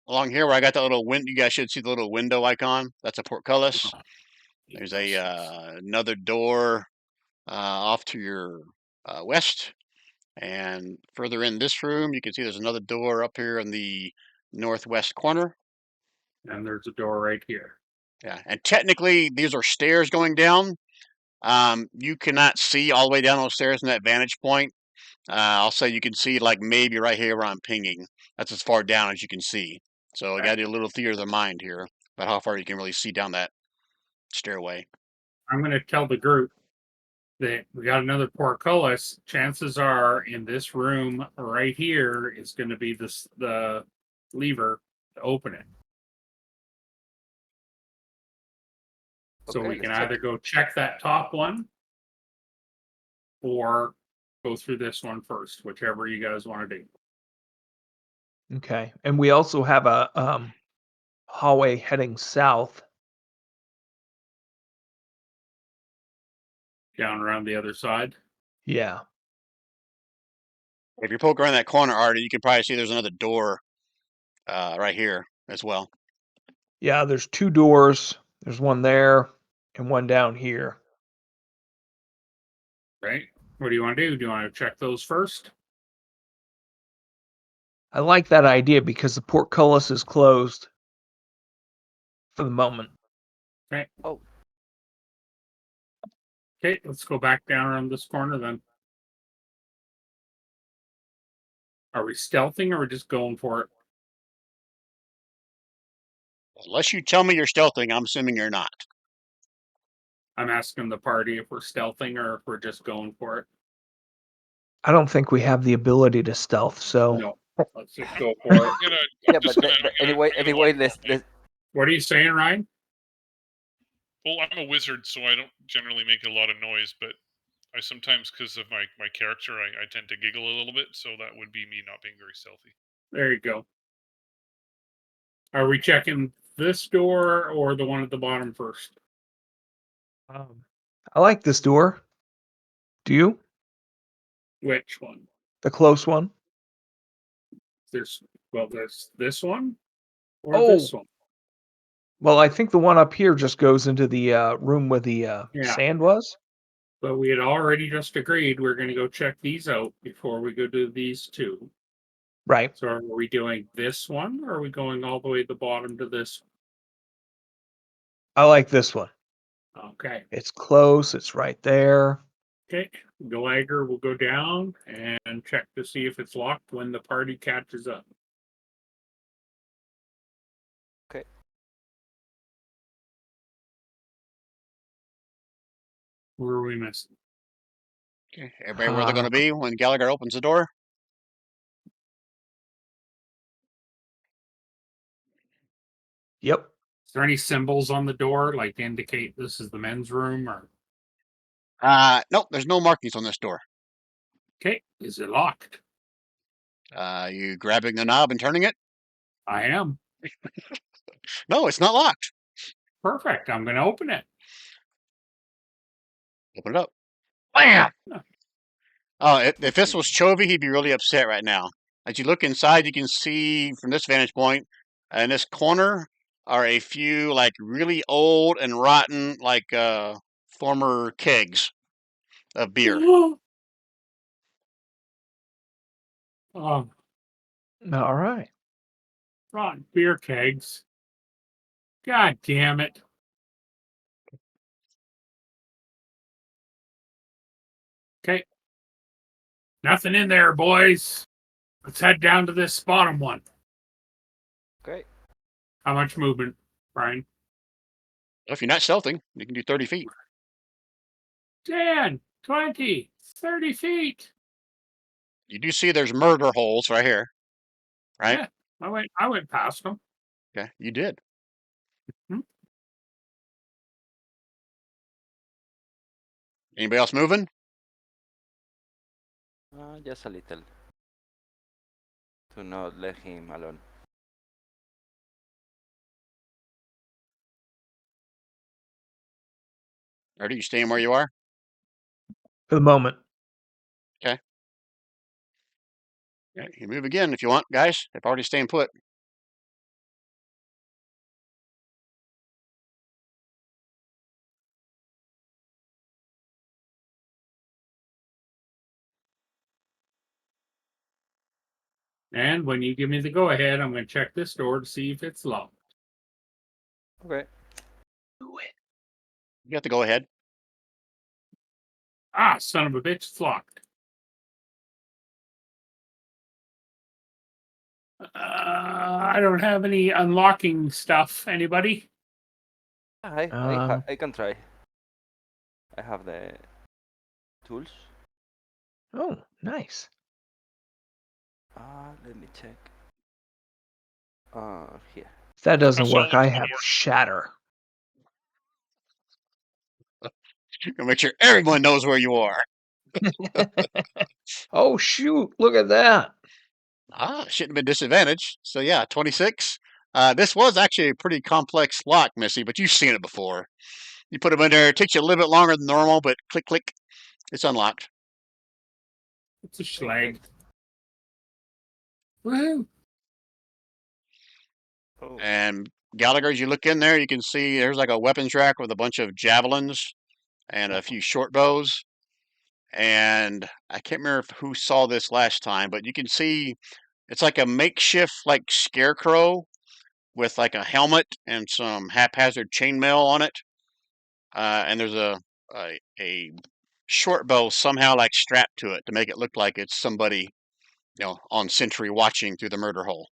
along here where I got that little window, you guys should see the little window icon. That's a portcullis. There's a another door off to your west, and further in this room, you can see there's another door up here in the northwest corner. And there's a door right here. Yeah, and technically these are stairs going down. You cannot see all the way down those stairs from that vantage point. I'll say you can see like maybe right here where I'm pinging. That's as far down as you can see. So you got to do a little theater of the mind here about how far you can really see down that stairway. I'm going to tell the group that we got another portcullis. Chances are in this room right here is going to be the lever to open it. So Okay, we can let's check. either go check that top one or go through this one first, whichever you guys want to do. Okay. And we also have a hallway heading south. Down around the other side. Yeah. If you poke around that corner, Artie, you can probably see there's another door right here as well. Yeah, there's 2 doors. There's one there and one down here. Right? What do you want to do? Do you want to check those first? I like that idea because the portcullis is closed for the moment. Okay. Oh. Okay, let's go back down around this corner then. Are we stealthing or are we just going for it? Unless you tell me you're stealthing, I'm assuming you're not. I'm asking the party if we're stealthing or if we're just going for it. I don't think we have the ability to stealth, so No, let's just go for it. Yeah, but anyway, let's. What are you saying, Ryan? Well, I'm a wizard, so I don't generally make a lot of noise, but I sometimes, because of my character, I tend to giggle a little bit, so that would be me not being very stealthy. There you go. Are we checking this door or the one at the bottom first? I like this door. Do you? Which one? The close one? There's this one or this Oh. one. Well, I think the one up here just goes into the room where the Yeah. sand was. But we had already just agreed we're going to go check these out before we go do these two. Right. So are we doing this one or are we going all the way to the bottom to this? I like this one. Okay. It's close. It's right there. Okay. Gallagher will go down and check to see if it's locked when the party catches up. Okay. Where are we missing? Okay. Everybody where they're going to be when Gallagher opens the door? Yep. Is there any symbols on the door like to indicate this is the men's room or? Nope, there's no markings on this door. Okay. Is it locked? You grabbing the knob and turning it? I am. No, it's not locked. Perfect. I'm going to open it. Open it up. Bam! Oh, if this was Chovy, he'd be really upset right now. As you look inside, you can see from this vantage point, in this corner are a few like really old and rotten like former kegs of beer. Oh, All right. rotten beer kegs. God damn it. Okay. Nothing in there, boys. Let's head down to this bottom one. Okay. How much movement, Brian? If you're not stealthing, you can do 30 feet. 10, 20, 30 feet. You do see there's murder holes right here, right? Yeah, I went past them. Okay, you did. Hmm? Anybody else moving? Just a little. To not let him alone. Or are you staying where you are? For the moment. Yeah, you move again if you want, guys. They've already staying put. And when you give me the go ahead, I'm going to check this door to see if it's locked. Okay. Do it. You have to go ahead. Ah, son of a bitch, it's locked. I don't have any unlocking stuff. Anybody? I can try. I have the tools. Oh, nice. Let me check. Here. If that doesn't That's work, all I it's have for. shatter. Make sure everyone knows where you are. Oh shoot! Look at that. Shouldn't have been disadvantaged. So yeah, 26. This was actually a pretty complex lock, Missy, but you've seen it before. You put them in there. It takes you a little bit longer than normal, but click, click. It's unlocked. It's a schlag. Woohoo! Oh. And Gallagher, as you look in there, you can see there's like a weapons rack with a bunch of javelins and a few short bows. And I can't remember who saw this last time, but you can see it's like a makeshift like scarecrow with like a helmet and some haphazard chainmail on it. And there's a short bow somehow like strapped to it to make it look like it's somebody, on sentry watching through the murder hole.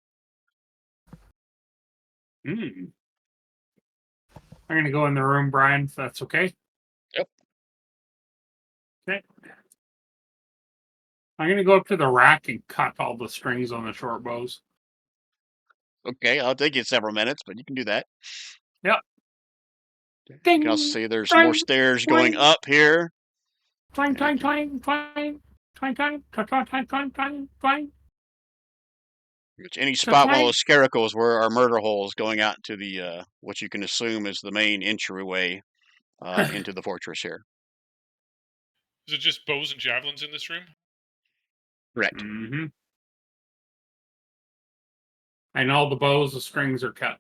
I'm gonna go in the room, Brian, if that's okay. Yep. Okay. I'm gonna go up to the rack and cut all the strings on the short bows. Okay, I'll take you several minutes, but you can do that. Yep. You Ding, can also see there's twang, more stairs going twang. up here. Twang, twang, twang, twang, twang, twang, twang, twang, twang, twang, twang, twang. Which any So spot one of twang. those scaricles where our murder holes going out to the what you can assume is the main entryway into the fortress here. Is it just bows and javelins in this room? Correct. Mm-hmm. And all the bows, the strings are cut.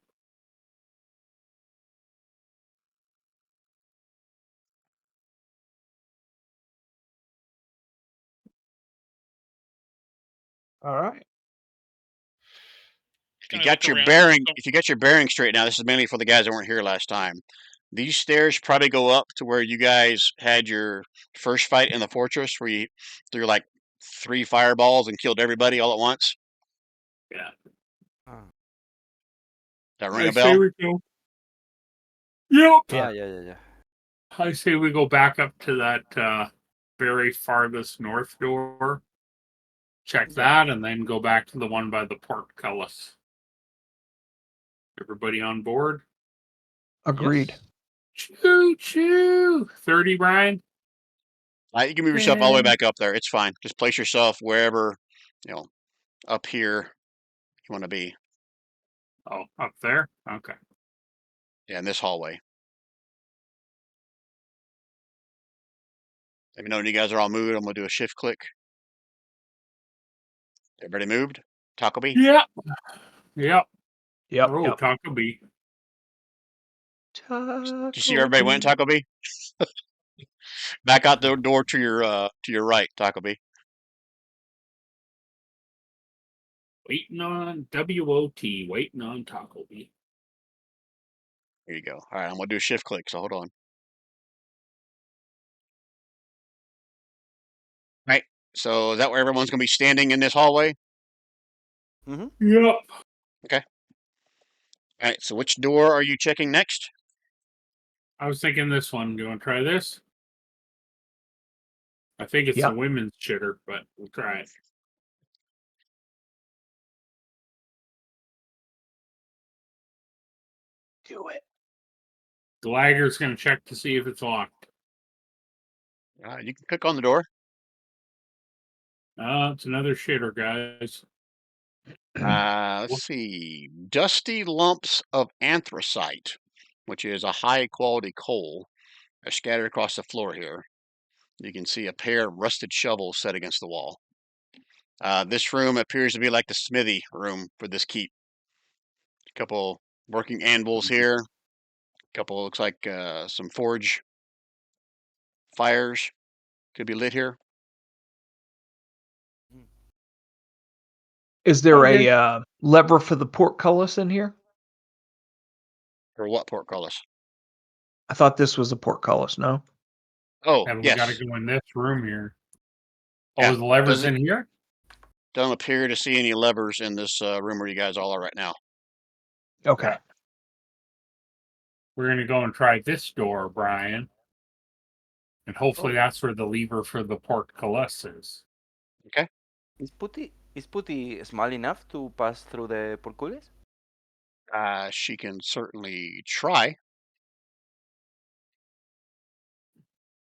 All right. If you Can I got look your around? bearing, if you got your bearing straight now, this is mainly for the guys that weren't here last time. These stairs probably go up to where you guys had your first fight in the fortress, where you threw like 3 fireballs and killed everybody all at once. Yeah. That ring I a say bell? we go. Yep. Yeah. Yeah. I say we go back up to that very farthest north door. Check that, and then go back to the one by the portcullis. Everybody on board? Agreed. Yes. Choo choo. 30, Brian. You can move yourself all the way Yeah. back up there. It's fine. Just place yourself wherever, up here you want to be. Oh, up there? Okay. Yeah, in this hallway. Let me know when you guys are all moved. I'm gonna do a shift click. Everybody moved? Taco Bee? Yep. Yep. Yep. Oh, Yep. Taco Bee. Did you see where everybody went, Taco Bee? Back out the door to your right, Taco Bee. Waiting on WOT. Waiting on Taco Bee. Here you go. All right, I'm gonna do a shift click, so hold on. Right. So is that where everyone's gonna be standing in this hallway? Yep. Okay. All right. So which door are you checking next? I was thinking this one. Do you want to try this? I think it's Yep. the women's shitter, but we'll try it. Do it. Glagger's going to check to see if it's locked. You can click on the door. It's another shitter, guys. Let's see. Dusty lumps of anthracite, which is a high quality coal, are scattered across the floor here. You can see a pair of rusted shovels set against the wall. This room appears to be like the smithy room for this keep. A couple working anvils here. A couple looks like some forge fires could be lit here. Is there Okay. a lever for the portcullis in here? Or what portcullis? I thought this was a portcullis, no? Oh, And we yes. got to go in this room here. Oh, Yeah, the levers does it- in here? Don't appear to see any levers in this room where you guys all are right now. Okay. We're going to go and try this door, Brian. And hopefully that's where the lever for the portcullis is. Is Putty small enough to pass through the portcullis? She can certainly try.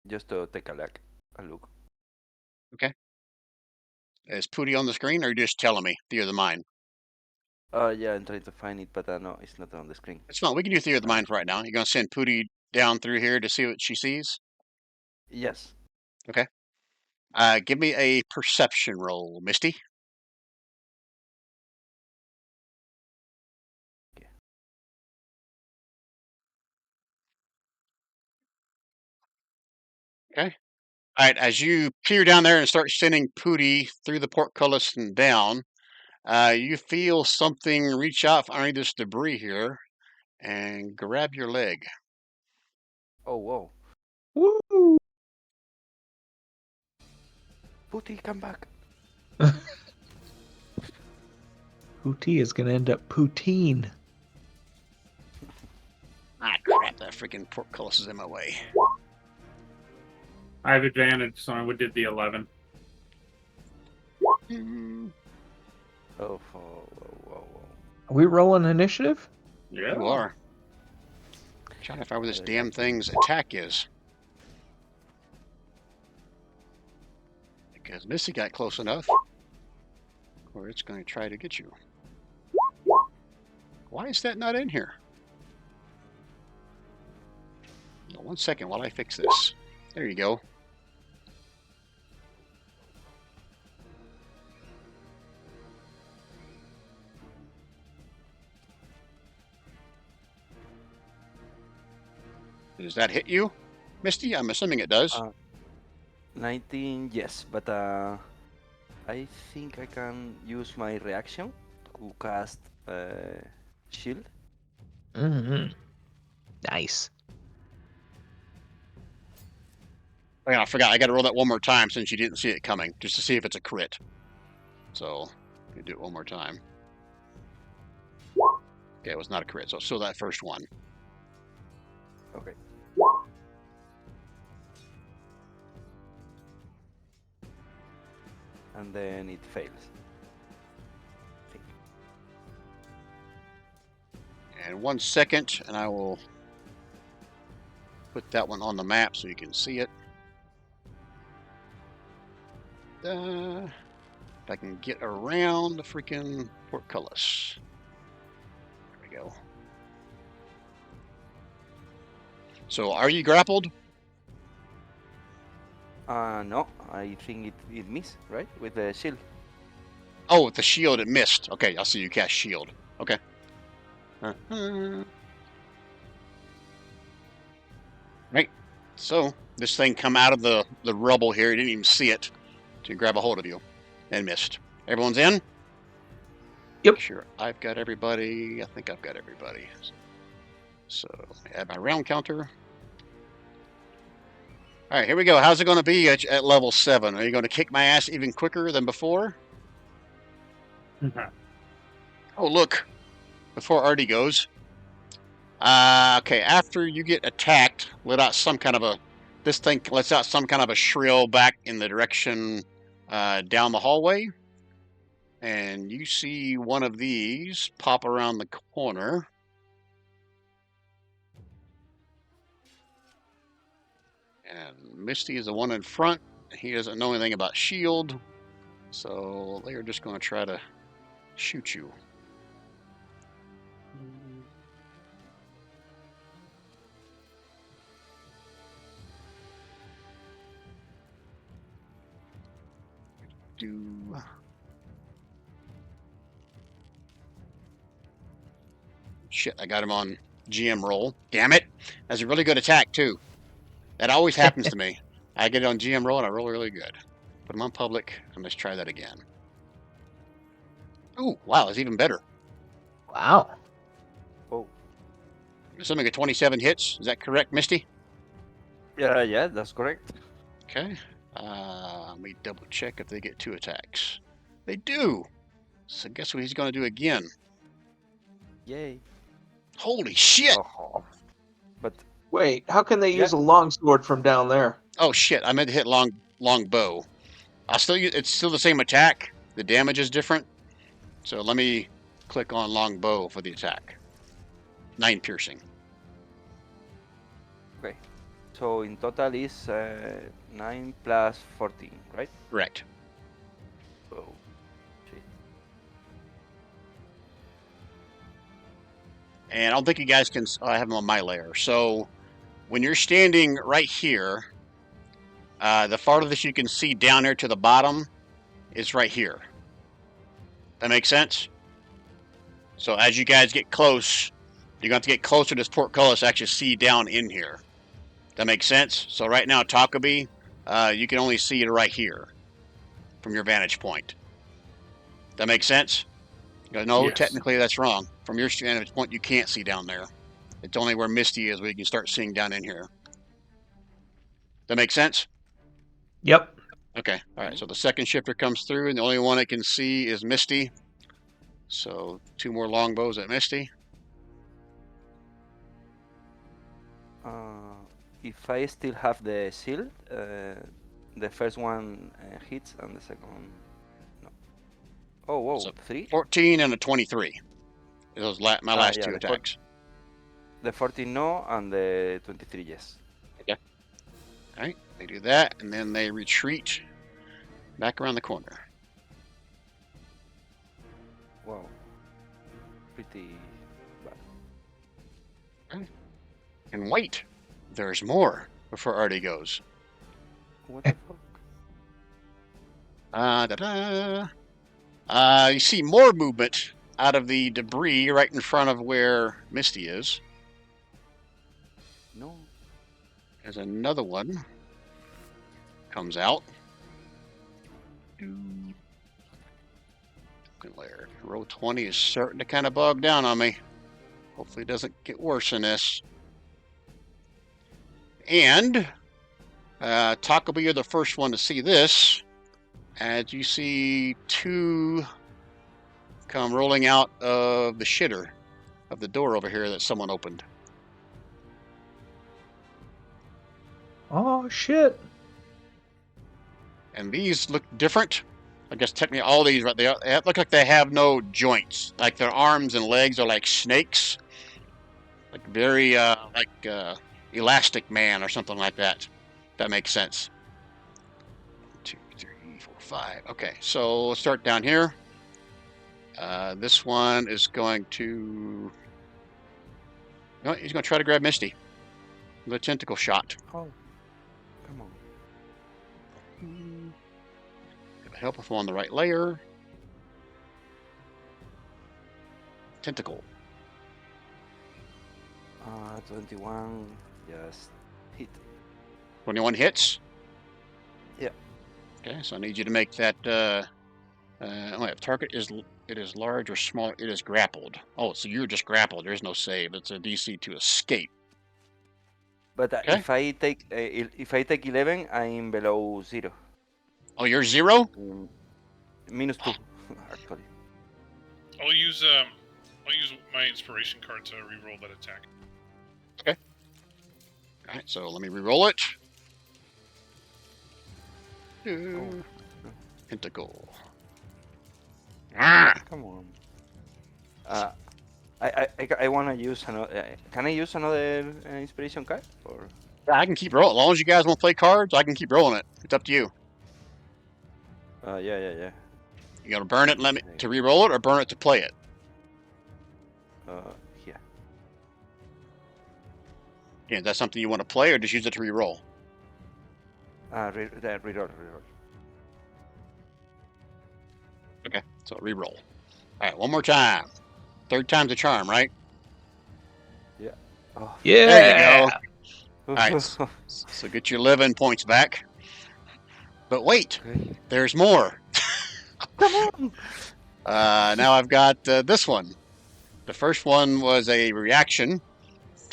Just to take a look. Is Pooty on the screen, or are you just telling me Theory of the Mind? Yeah, I'm trying to find it, but no, it's not on the screen. It's fine. We can do Theory of the Mind for right now. You're going to send Pooty down through here to see what she sees? Yes. Give me a perception roll, Misty. Okay. All right. As you peer down there and start sending Pooty through the portcullis and down, you feel something reach out from underneath this debris here and grab your leg. Oh, whoa. Woo! Putty, come back. Pooty is going to end up poutine. Ah, crap. That freaking portcullis is in my way. I have advantage, so I did the 11. Mm, Oh, whoa. Are we rolling initiative? Yeah. You are. Trying to find where this damn thing's attack is. Because Missy got close enough, or it's going to try to get you. Why is that not in here? No, 1 second while I fix this. There you go. Does that hit you, Misty? I'm assuming it does. 19, yes, but I think I can use my reaction to cast shield. Mm-hmm. Nice. Oh, yeah, I forgot. I got to roll that one more time since you didn't see it coming, just to see if it's a crit. So, you do it one more time. Okay, it was not a crit, so still that first one. Okay. And then it fails. I think. And 1 second, and I will put that one on the map so you can see it. If I can get around the freaking portcullis. There we go. So, are you grappled? No, I think it missed, right? With the shield. Oh, with the shield, it missed. Okay, I'll see you cast shield. Okay. Right. So, this thing come out of the rubble here. You didn't even see it to grab a hold of you and missed. Everyone's in? Yep. Sure. I've got everybody. I think I've got everybody. So, add my round counter. All right, here we go. How's it going to be at level 7? Are you going to kick my ass even quicker than before? Oh, look. Before Artie goes. Okay, after you get attacked, this thing lets out some kind of a shrill back in the direction down the hallway. And you see one of these pop around the corner. And Misty is the one in front. He doesn't know anything about shield. So they are just going to try to shoot you. Shit, I got him on GM roll. Damn it. That's a really good attack, too. That always happens to me. I get it on GM roll and I roll really good. Put him on public and let's try that again. Ooh, wow, it's even better. Wow. Oh. Assuming a 27 hits. Is that correct, Misty? Yeah, that's correct. Okay. Let me double check if they get 2 attacks. They do. So guess what he's going to do again? Yay. Holy shit! Oh. But Wait, how can they Yeah. use a longsword from down there? Oh shit! I meant to hit long bow. I'll still use. It's still the same attack. The damage is different. So let me click on long bow for the attack. 9 piercing. okay. So in total is 9 plus 14, right? Correct. Oh, shit. And I don't think you guys can. I have them on my layer. So when you're standing right here, the farthest you can see down there to the bottom is right here. That makes sense? So as you guys get close, you're going to have to get closer to this portcullis to actually see down in here. That makes sense? So right now, Takabi, you can only see it right here from your vantage point. That makes sense? No, Yes. technically that's wrong. From your vantage point, you can't see down there. It's only where Misty is where you can start seeing down in here. That make sense? Yep. Okay. All right. So the second shifter comes through, and the only one it can see is Misty. So 2 more longbows at Misty. If I still have the shield, the first one hits and the second one no. Oh, whoa, So 3? 14 and a 23. Those my last yeah, 2 the attacks. The 14 no, and the 23 yes. All right. They do that, and then they retreat back around the corner. Wow. Pretty bad. And wait, there's more before Artie goes. What the fuck? You see more movement out of the debris right in front of where Misty is. No. There's another one. Comes out. Layer. Row 20 is starting to kind of bog down on me. Hopefully it doesn't get worse than this. And Takabi, you're the first one to see this. As you see 2 come rolling out of the shitter of the door over here that someone opened. Oh shit. And these look different. I guess technically all these, right? They look like they have no joints. Like their arms and legs are like snakes. Like very, Elastic Man or something like that. That makes sense. 2, 3, 4, 5. Okay, so let's start down here. This one is going to... he's going to try to grab Misty with a tentacle shot. Oh. Come on. It'll help if I'm on the right layer. Tentacle. 21 just hit. 21 hits? Yeah. Okay, so I need you to make that... target is... It is large or small. It is grappled. Oh, so you're just grappled. There's no save. It's a DC to escape. But Okay. if I take 11, I'm below 0. Oh, you're 0? Minus 2, actually. I'll use my inspiration card to reroll that attack. All right, so let me re-roll it. Tentacle. Come on. I want to use another. Can I use another inspiration card? Or I can keep rolling. As long as you guys want to play cards, I can keep rolling it. It's up to you. yeah. You gotta burn it and let me to re-roll it, or burn it to play it. Here. Yeah, is that something you want to play, or just use it to re-roll? Reroll. Okay, so re-roll. All right, one more time. 3rd time's a charm, right? Oh. Yeah. There you go. All right, so get your 11 points back. But wait, Okay. there's more. Come on. Now I've got this one. The first one was a reaction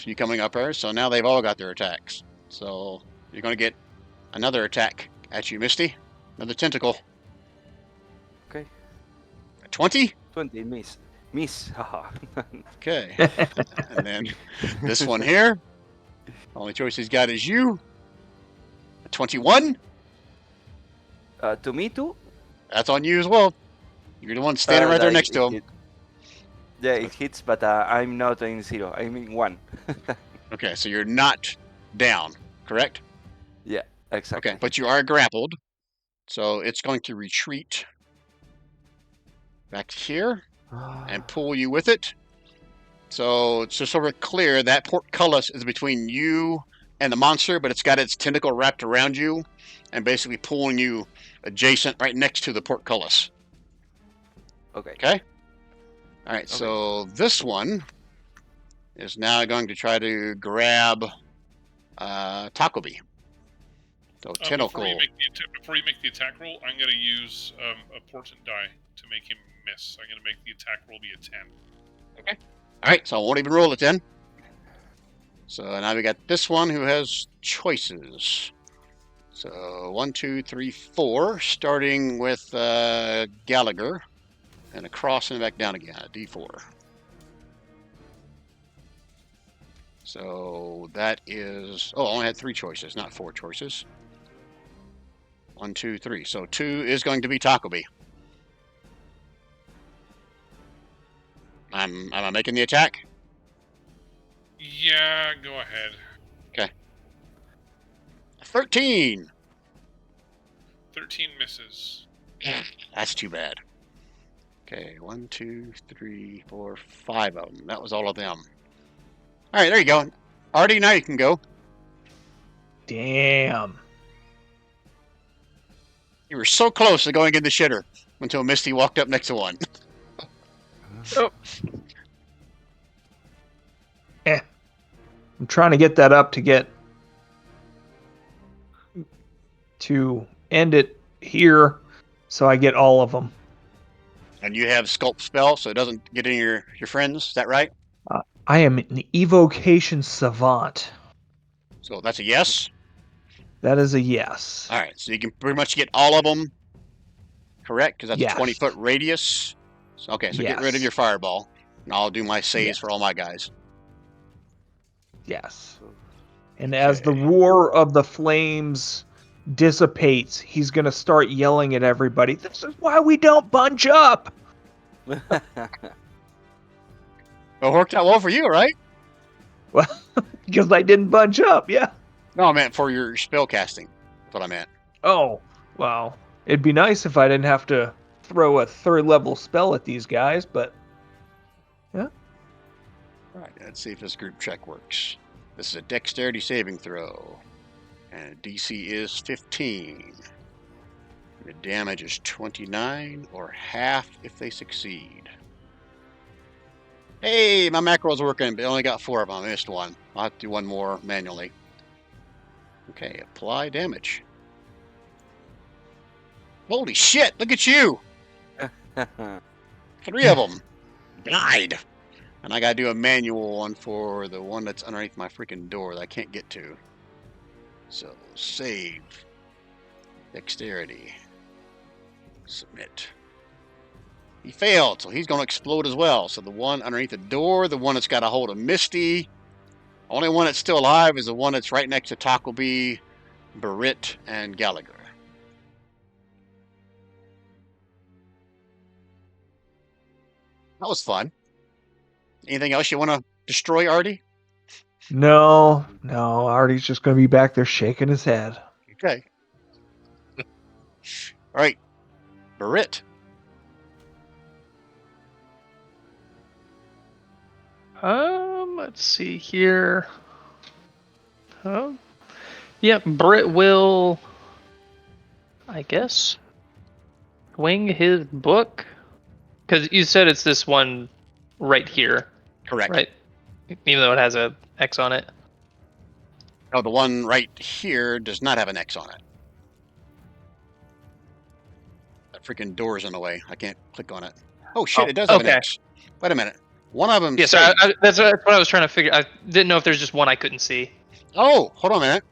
with you coming up there. So now they've all got their attacks. So you're going to get another attack at you, Misty. Another tentacle. Okay. 20? 20 miss. Miss. Haha. Okay. And then this one here. Only choice he's got is you. 21? To me too. That's on you as well. You're the one standing right there Like, next to him. Yeah, it hits, but I'm not in 0. I'm in 1. Okay, so you're not down, correct? Yeah, exactly. Okay, but you are grappled. So it's going to retreat back here and pull you with it. So it's just so we're clear, that portcullis is between you and the monster, but it's got its tentacle wrapped around you and basically pulling you adjacent right next to the portcullis. Okay. Okay? All right, so this one is now going to try to grab Takobi. So tentacle. Before you make the attack roll, I'm going to use a portent die to make him miss. I'm going to make the attack roll be a 10. Okay. All right, so I won't even roll it then. So now we got this one who has choices. So 1, 2, 3, 4, starting with Gallagher, and across and back down again, a D4. So that is, oh, I only had 3 choices, not 4 choices. 1, 2, 3. So 2 is going to be Takobi. Am I making the attack? Yeah, go ahead. Okay. 13. 13 misses. That's too bad. Okay, 1, 2, 3, 4, 5 of them. That was all of them. All right, there you go. Artie, now you can go. Damn. You were so close to going in the shitter until Misty walked up next to one. I'm trying to get that up to end it here so I get all of them. And you have Sculpt spell, so it doesn't get in your friends. Is that right? I am an evocation savant. So that's a yes. That is a yes. All right, so you can pretty much get all of them, correct? Because that's Yes. a 20-foot radius. So, okay, so get rid of Yes. your fireball, and I'll do my saves Yes. for all my guys. Yes. And as the roar of the flames dissipates, he's going to start yelling at everybody, "This is why we don't bunch up!" Well, it worked out well for you, right? Well, because I didn't bunch up, yeah. No, I meant for your spell casting. That's what I meant. Oh, well, it'd be nice if I didn't have to throw a 3rd level spell at these guys, but yeah. All right, let's see if this group check works. This is a dexterity saving throw, and DC is 15. The damage is 29, or half if they succeed. Hey, my macro's working, but I only got 4 of them. I missed one. I'll have to do one more manually. Okay, apply damage. Holy shit, look at you! 3 of them died. And I gotta do a manual one for the one that's underneath my freaking door that I can't get to. So, save. Dexterity. Submit. He failed, so he's gonna explode as well. So the one underneath the door, the one that's got a hold of Misty. Only one that's still alive is the one that's right next to Takobi, Barit, and Gallagher. That was fun. Anything else you want to destroy, Artie? No, Artie's just going to be back there shaking his head. Okay. All right. Barit. Let's see here. Oh, yeah, Britt will, I guess, wing his book. Because you said it's this one right here, Correct. right? Even though it has a X on it. No, the one right here does not have an X on it. That freaking door's in the way. I can't click on it. Oh shit, it does have an X. Wait a minute. One of them. Yeah, so that's what I was trying to figure. I didn't know if there's just one I couldn't see. Oh, hold on a minute.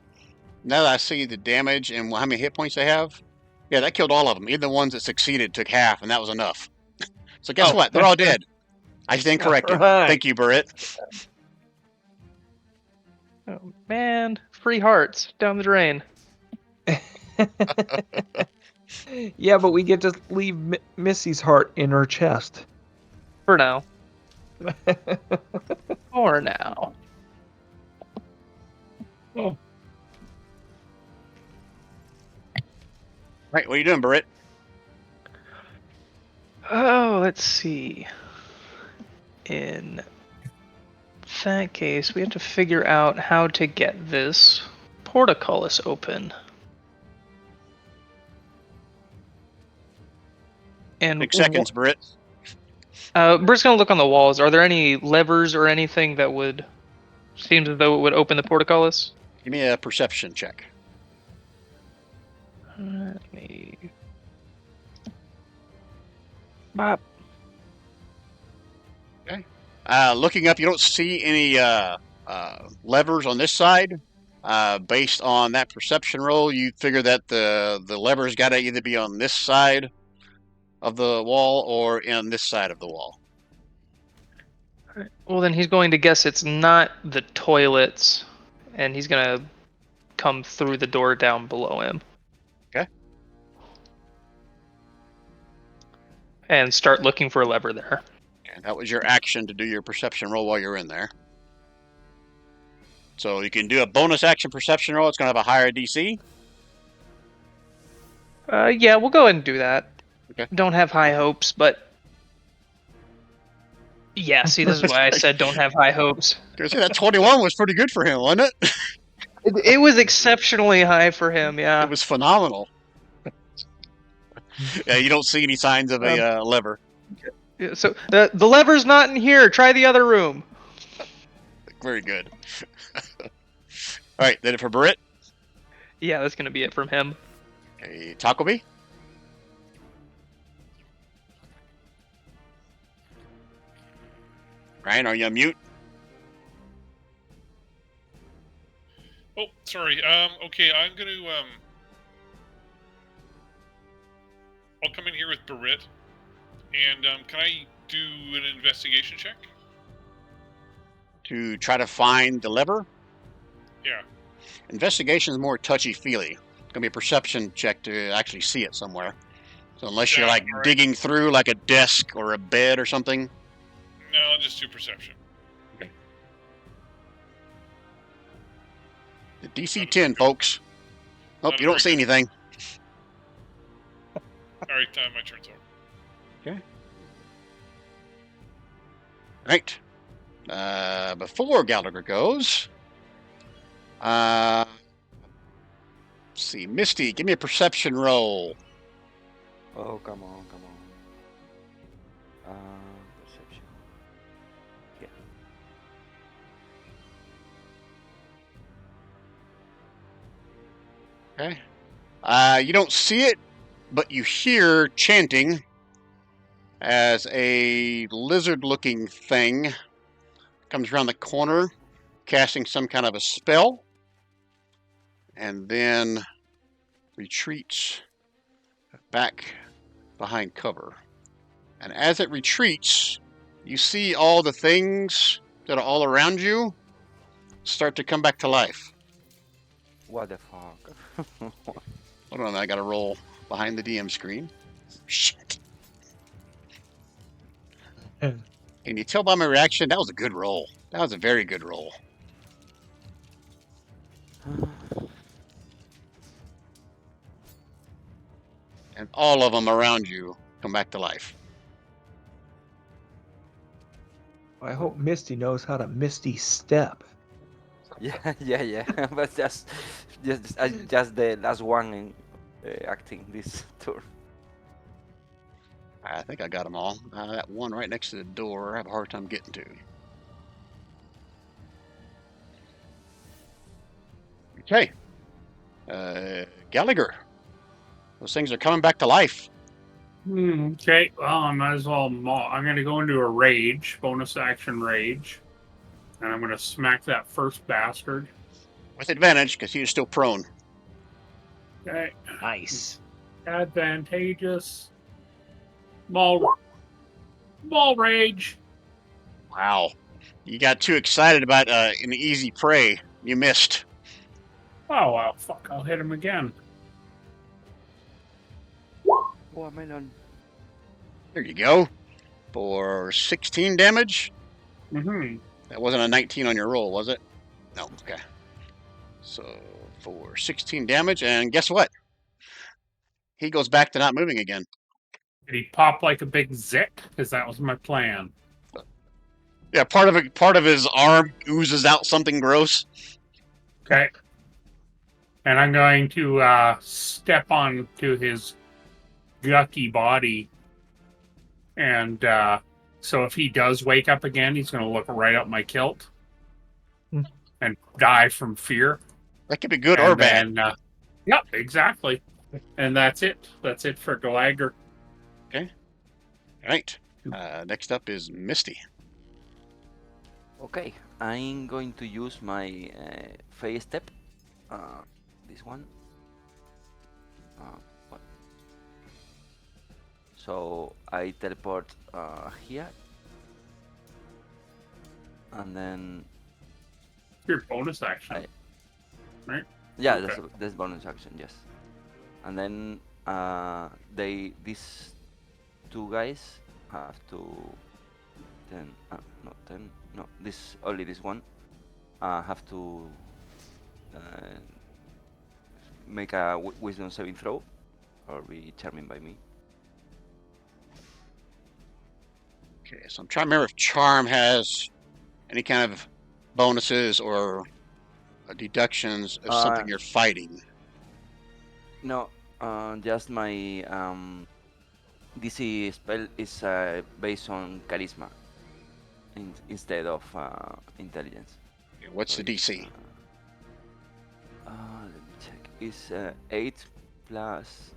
Now that I see the damage and how many hit points they have, yeah, that killed all of them. Even the ones that succeeded took half, and that was enough. So guess what? They're all dead. I stand corrected. Right. Thank you, Burrit. Oh man, free hearts down the drain. Yeah, but we get to leave Missy's heart in her chest. For now. For now. Oh. Right, what are you doing, Burrit? Oh, let's see. In that case, we have to figure out how to get this portcullis open. And 6 seconds, Burrit. Britt's gonna look on the walls. Are there any levers or anything that would seem as though it would open the portcullis? Give me a perception check. Let me. Bop. Okay. Looking up, you don't see any levers on this side. Based on that perception roll, you figure that the levers got to either be on this side of the wall or on this side of the wall. Well, then he's going to guess it's not the toilets, and he's gonna come through the door down below him. Okay. And start looking for a lever there. Okay, that was your action to do your perception roll while you're in there. So you can do a bonus action perception roll. It's going to have a higher DC. Yeah, we'll go ahead and do that. Okay. Don't have high hopes, but yeah. See, this is why I said don't have high hopes. Because that 21 was pretty good for him, wasn't it? It was exceptionally high for him. Yeah. It was phenomenal. Yeah, you don't see any signs of a lever. Yeah, so the lever's not in here. Try the other room. Very good. All right, then for Burrit. Yeah, that's gonna be it from him. Okay, Takobi. Ryan, are you on mute? Oh, sorry. Okay, I'm gonna I'll come in here with Burrit, and can I do an investigation check? To try to find the lever? Yeah. Investigation is more touchy-feely. It's going to be a perception check to actually see it somewhere. So unless you're like right. digging through like a desk or a bed or something. No, I'll just do perception. Okay. The DC 10, folks. Oh, you don't see anything. All right, my turn's over. Okay. Right. Before Gallagher goes, let's see, Misty, give me a perception roll. Oh, come on. Perception. Yeah. Okay. You don't see it, but you hear chanting as a lizard-looking thing comes around the corner, casting some kind of a spell, and then retreats back behind cover. And as it retreats, you see all the things that are all around you start to come back to life. What the fuck? Hold on, I gotta roll behind the DM screen. Shit. Can you tell by my reaction? That was a good roll. That was a very good roll. And all of them around you come back to life. I hope Misty knows how to Misty step. Yeah. But just the last one in acting this tour. I think I got them all. That one right next to the door, I have a hard time getting to. Okay. Gallagher. Those things are coming back to life. Okay, well, I might as well. I'm going to go into a rage, bonus action rage, and I'm going to smack that first bastard. With advantage, because he is still prone. Okay, Nice. advantageous. Small rage. Wow. You got too excited about an easy prey. You missed. Oh, well, fuck, I'll hit him again. Oh, a melon. There you go. For 16 damage. Mm-hmm. That wasn't a 19 on your roll, was it? No. Okay. So for 16 damage, and guess what? He goes back to not moving again. Did he pop like a big zick? Because that was my plan. Yeah, part of his arm oozes out something gross. Okay. And I'm going to step onto his gucky body. And so if he does wake up again, he's going to look right up my kilt Hmm. and die from fear. That could be good or bad. And yep, exactly. And that's it. That's it for Galagher. All right. Next up is Misty. Okay, I'm going to use my phase step. This one. What? So I teleport here, and then Your bonus action. yeah, Okay. that's bonus action, yes. And then these two guys have to 10 not 10 no this only this one have to make a wisdom saving throw or be charming by me. Okay, so I'm trying to remember if Charm has any kind of bonuses or deductions of something you're fighting. No, just my DC spell is based on charisma instead of intelligence. Okay, what's the DC? Let me check. It's 8 plus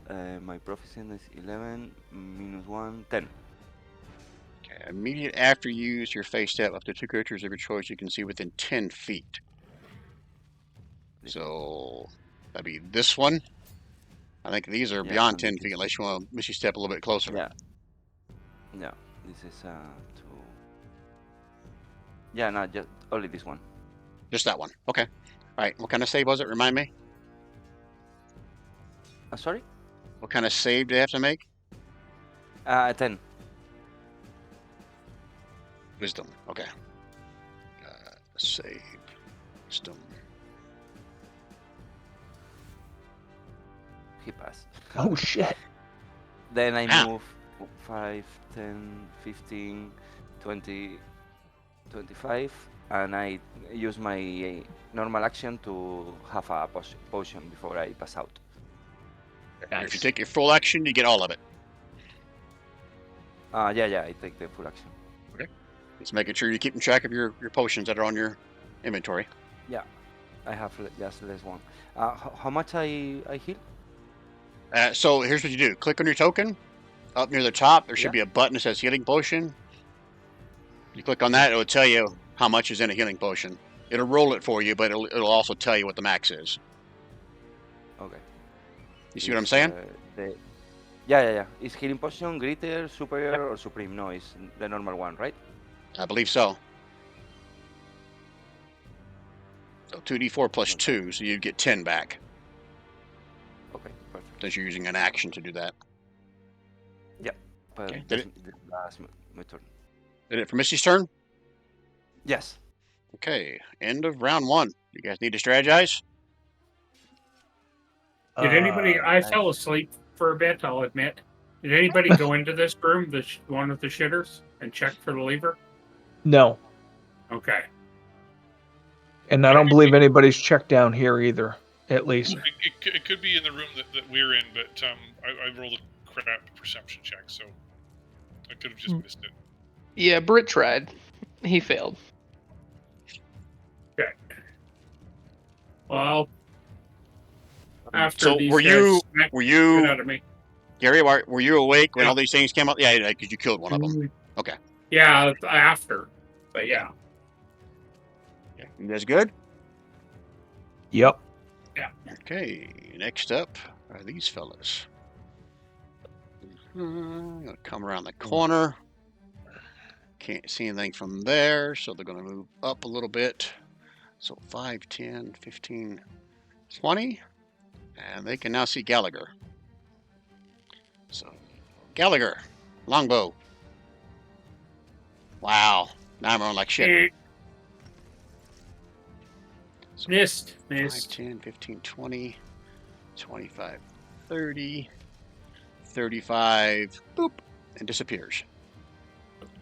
my proficiency is 11 minus 1, 10. Okay, immediate after you use your face step, up to 2 creatures of your choice you can see within 10 feet. So that'd be this one. I think these are beyond 10 feet unless you want to misty step a little bit closer. Yeah. Yeah, this is two. Yeah, no, just only this one. Just that one. Okay. All right. What kind of save was it? Remind me. Sorry? What kind of save do they have to make? 10. Wisdom. Okay. Save. Wisdom. He passed. Oh shit. Then I Ah. move 5, 10, 15, 20, 25, and I use my normal action to have a potion before I pass out. Nice. If you take your full action, you get all of it. Yeah, I take the full action. Okay. Just making sure you're keeping track of your potions that are on your inventory. Yeah, I have just less one. How much I heal? So here's what you do. Click on your token. Up near the top, there should be a button that says healing potion. You click on that, it will tell you how much is in a healing potion. It'll roll it for you, but it'll also tell you what the max is. Okay. You see what I'm saying? Yeah. Is healing potion greater, superior, or supreme? No, it's the normal one, right? I believe so. So 2d4 plus 2, so you get 10 back. Okay, perfect. Since you're using an action to do that. But Okay, did it? Last my turn. Did it for Misty's turn? Yes. Okay, end of round 1. You guys need to strategize? Did anybody? I fell asleep for a bit, I'll admit. Did anybody go into this room, the one with the shitters, and check for the lever? No. Okay. And I don't believe anybody's checked down here either, at least. It could be in the room that we're in, but I rolled a crap perception check, so I could have just missed it. Yeah, Britt tried. He failed. Okay. Well, after So these were guys you smacked were the shit you out of me. Gary, were you awake when Yeah. all these things came up? Yeah, because you killed one of them. Okay. Yeah, after. But yeah. Okay. You guys good? Yep. Okay. Next up are these fellas. Gonna come around the corner. Can't see anything from there, so they're going to move up a little bit. So 5, 10, 15, 20. And they can now see Gallagher. So, Gallagher, longbow. Wow. Now I'm on like shit. So Missed. 5, 10, 15, 20, 25, 30, 35, boop, and disappears.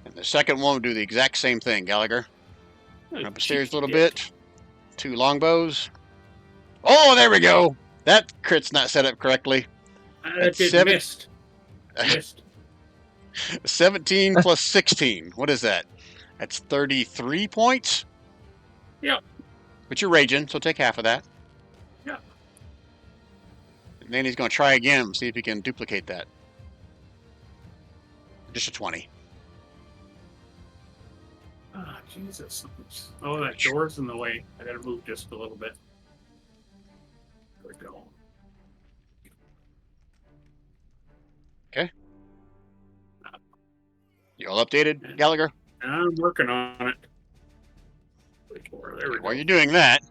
And the second one will do the exact same thing, Gallagher. Up the stairs a little bit. 2 longbows. Oh, there we go. That crit's not set up correctly. It missed. Missed. 17 plus 16. What is that? That's 33 points? Yep. But you're raging, so take half of that. Yep. And then he's going to try again, see if he can duplicate that. Just a 20. Ah, Jesus. Oh, that door's in the way. I gotta move just a little bit. There we go. You all updated, Gallagher? I'm working on it. There we go. While you're doing that,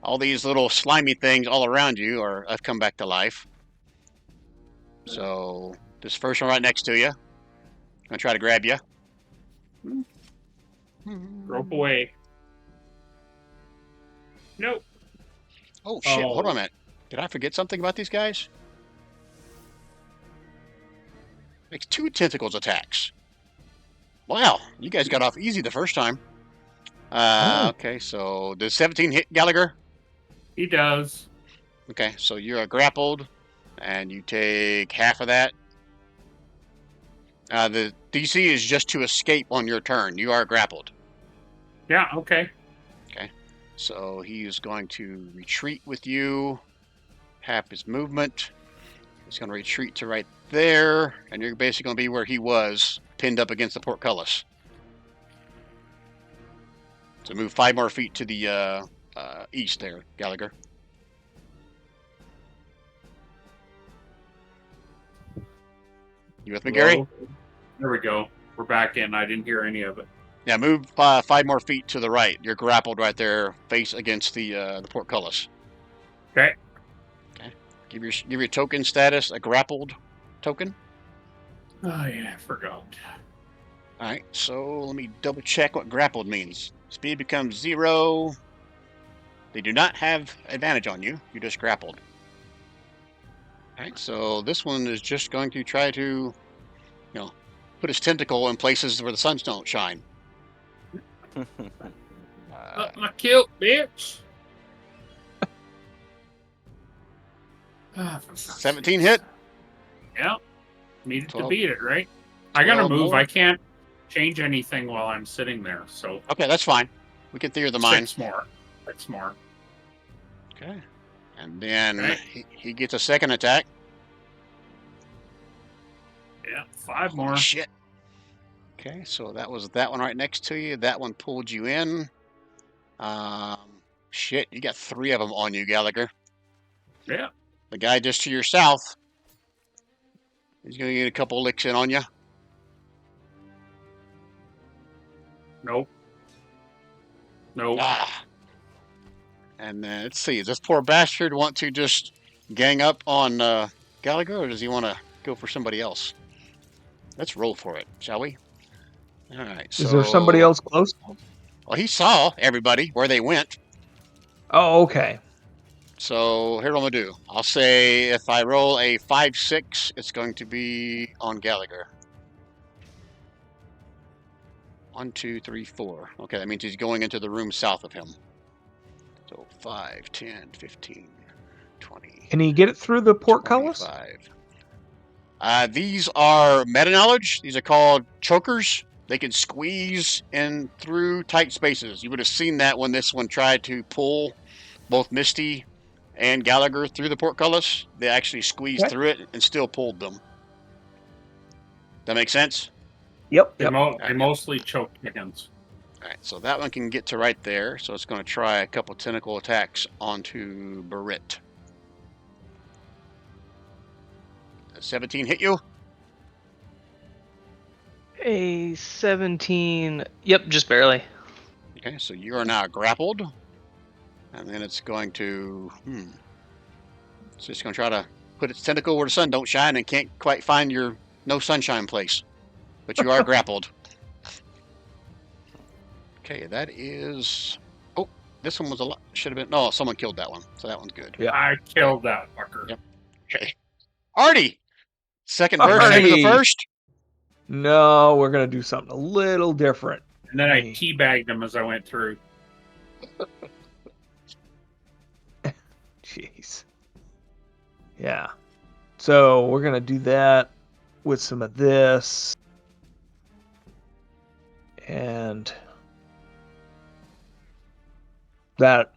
all these little slimy things all around you have come back to life. So this first one right next to you, I'm gonna try to grab you. Rope away. Nope. Oh shit! Hold on a minute. Did I forget something about these guys? Makes 2 tentacles attacks. Wow, you guys got off easy the first time. Okay, so does 17 hit Gallagher? He does. Okay, so you're grappled, and you take half of that. The DC is just to escape on your turn. You are grappled. Yeah, okay. Okay, so he is going to retreat with you. Half his movement. He's going to retreat to right there, and you're basically going to be where he was, pinned up against the portcullis. So move 5 more feet to the east there, Gallagher. You with me, Gary? There we go. We're back in. I didn't hear any of it. Yeah, move 5 more feet to the right. You're grappled right there, face against the portcullis. Okay. Okay. Give your token status a grappled token. Oh yeah, I forgot. All right. So let me double check what grappled means. Speed becomes 0. They do not have advantage on you. You just grappled. All right. So this one is just going to try to, put his tentacle in places where the suns don't shine. My kilt, bitch. 17 hit. Yeah. Needed 12. to beat it, right? I gotta 12 move. more. I can't change anything while I'm sitting there. So Okay, that's fine. We can theory the mind. 6 more. 6 more. Okay. And then Right. he gets a second attack. Yeah, 5 Holy more. shit. Okay, so that was that one right next to you. That one pulled you in. Shit, you got 3 of them on you, Gallagher. Yeah. The guy just to your south, he's going to get a couple licks in on you. Nope. Nope. Ah. And then, let's see, does this poor bastard want to just gang up on Gallagher, or does he want to go for somebody else? Let's roll for it, shall we? All right. Is there somebody else close? Well, he saw everybody where they went. Oh, okay. So here's what I'm gonna do. I'll say if I roll a 5-6, it's going to be on Gallagher. 1, 2, 3, 4. Okay, that means he's going into the room south of him. So 5, 10, 15, 20. Can he get it through the portcullis? 25. These are meta knowledge. These are called chokers. They can squeeze in through tight spaces. You would have seen that when this one tried to pull both Misty and Gallagher through the portcullis. They actually squeezed Okay. through it and still pulled them. That make sense? Yep. They, Yep. they mostly choke chickens. All right, so that one can get to right there. So it's going to try a couple tentacle attacks onto Barrett. 17 hit you? A 17. Yep, just barely. Okay, so you are now grappled. And then it's going to... It's just going to try to put its tentacle where the sun don't shine and can't quite find your no sunshine place. But you are grappled. Okay, that is... Oh, this one was a lot... Should have been... No, someone killed that one. So that one's good. Yeah. I killed that fucker. Yep. Okay. Artie! Second verse, same as the Artie! first? No, we're gonna do something a little different. And then I teabagged him as I went through. Jeez. Yeah. So we're gonna do that with some of this. And that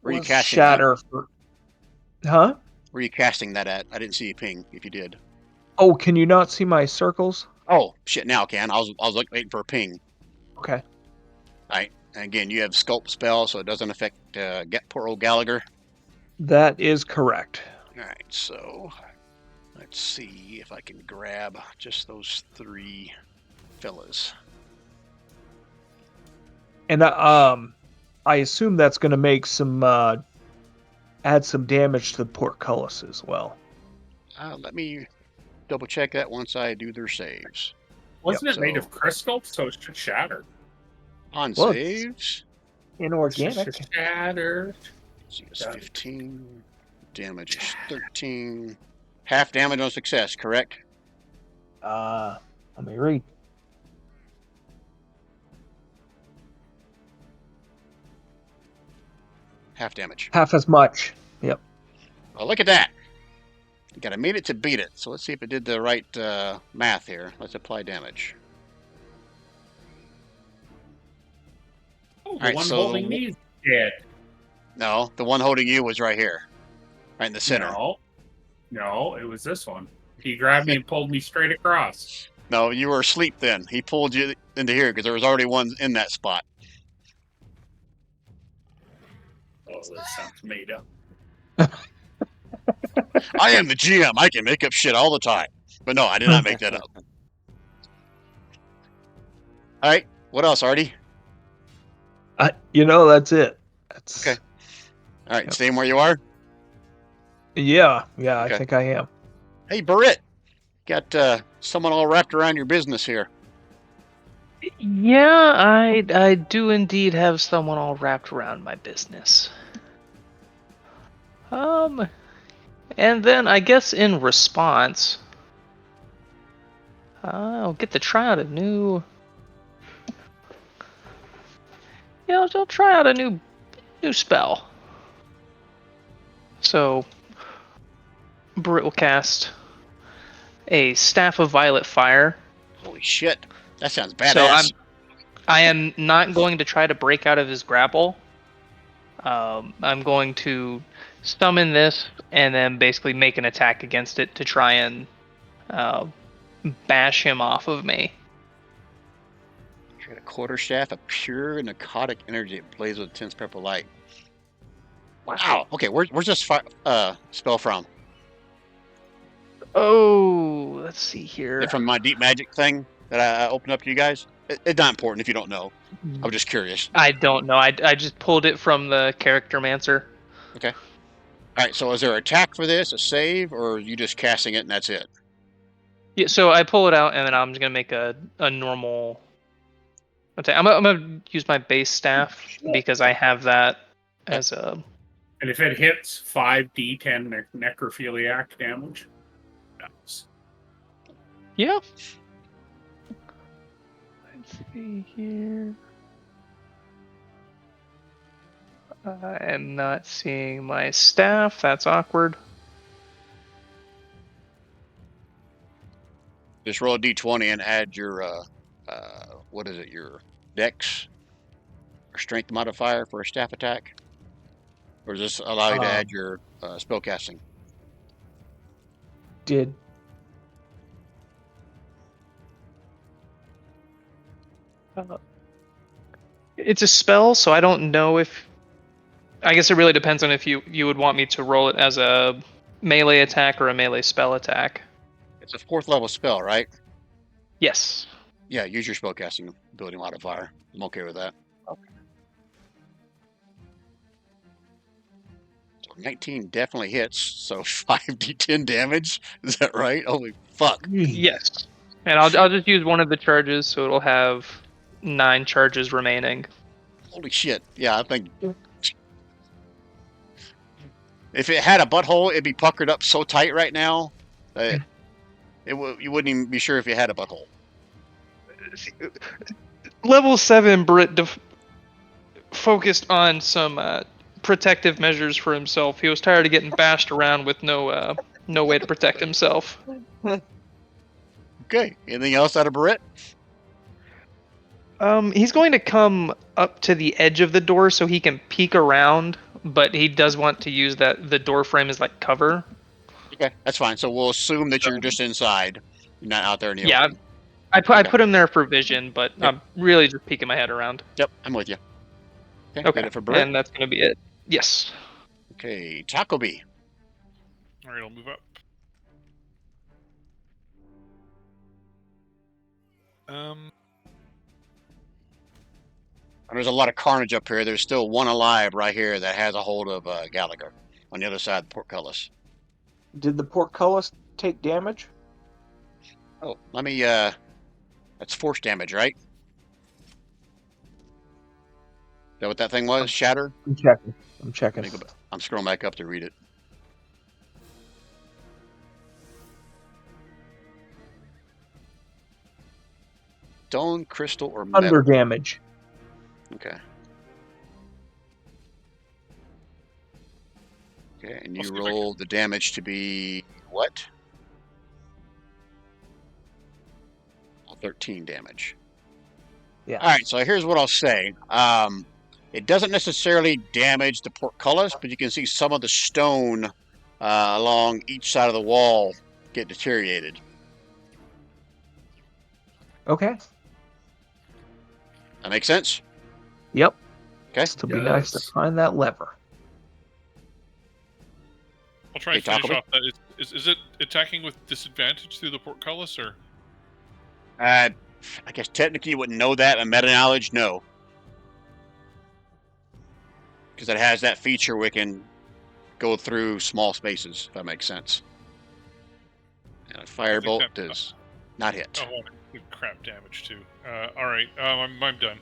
Where are you was casting that? shatter for... Huh? Where are you casting that at? I didn't see a ping if you did. Oh, can you not see my circles? Oh, shit, now I can. I was waiting for a ping. Okay. Alright, and again, you have sculpt spell, so it doesn't affect poor old Gallagher. That is correct. Alright, so let's see if I can grab just those 3 fellas. And I assume that's going to make some add some damage to the portcullis as well. Let me double check that once I do their saves. Wasn't Yep, it made so- of crystal? So it should shatter. On Well, saves, Inorganic. Shatter. see, it's 15. Damage is 13. Half damage on success, correct? Let me read. Half damage. Half as much. Yep. Well, look at that. You gotta made it to beat it. So let's see if it did the right math here. Let's apply damage. Oh, the Alright, one so- holding me is dead. No, the one holding you was right here. Right in the center. No, it was this one. He grabbed me and pulled me straight across. No, you were asleep then. He pulled you into here because there was already one in that spot. Oh, this sounds made up. I am the GM. I can make up shit all the time. But no, I did not make that up. Alright, what else, Artie? That's it. That's Okay. Alright, Yep. staying where you are? Yeah, Okay. I think I am. Hey, Barrett. Got someone all wrapped around your business here. Yeah, I do indeed have someone all wrapped around my business. And then I guess in response, I'll get to try out a new. Yeah, I'll try out a new spell. So, Britt will cast a Staff of Violet Fire. Holy shit. That sounds badass. So I am not going to try to break out of his grapple. I'm going to summon this and then basically make an attack against it to try and bash him off of me. Got a quarterstaff of pure narcotic energy. It blazes with intense purple light. Wow. Okay, where's this spell from? Oh, let's see Is here. it from my deep magic thing that I opened up to you guys? It's not important if you don't know. I'm just curious. I don't know. I just pulled it from the Character Mancer. All right, so is there an attack for this, a save, or are you just casting it and that's it? Yeah, so I pull it out and then I'm just gonna make a normal attack. I'm gonna use my base staff because I have that as a. And if it hits 5d10 necrophiliac damage, nice. Yeah. Let's see here. I am not seeing my staff. That's awkward. Just roll a d20 and add your, what is it, your dex or strength modifier for a staff attack. Or does this allow you to add your spell casting? Did It's a spell, so I don't know if. I guess it really depends on if you would want me to roll it as a melee attack or a melee spell attack. It's a 4th level spell, right? Yes. Yeah, use your spell casting ability modifier. I'm okay with that. Okay. So 19 definitely hits, so 5d10 damage. Is that right? Holy fuck. Yes. And I'll just use one of the charges, so it'll have 9 charges remaining. Holy shit. Yeah, I think if it had a butthole, it'd be puckered up so tight right now that you wouldn't even be sure if it had a butthole. Level 7 Brit focused on some protective measures for himself. He was tired of getting bashed around with no way to protect himself. Okay. Anything else out of Barrett? He's going to come up to the edge of the door so he can peek around, but he does want to use the door frame as like cover. Okay, that's fine. So we'll assume that you're just inside. You're not out there in the Yeah, open. I Okay. put him there for vision, but Yep. I'm really just peeking my head around. Yep, I'm with you. Okay, Okay, got it for Barrett. and that's going to be it. Yes. Okay, Taco B. All right, I'll move up. And there's a lot of carnage up here. There's still one alive right here that has a hold of Gallagher on the other side of the portcullis. Did the portcullis take damage? Oh, let me, that's force damage, right? Is that what that thing was? Shatter? I'm checking. I'm checking. Let me go back. I'm scrolling back up to read it. Stone, crystal, or metal? Thunder damage. Okay. Okay, and I'll you see if I can- roll the damage to be what? 13 damage. Yeah. All right, so here's what I'll say. It doesn't necessarily damage the portcullis, but you can see some of the stone along each side of the wall get deteriorated. Okay. That makes sense? Yep. Okay. Still be nice to Yes. find that lever. I'll try and Hey, Taco finish off that. Is it attacking with disadvantage through the portcullis, or? I guess technically you wouldn't know that, and meta knowledge, no. Because it has that feature where it can go through small spaces, if that makes sense. And a firebolt that- does not hit. Oh, good crap damage too. All right, I'm done.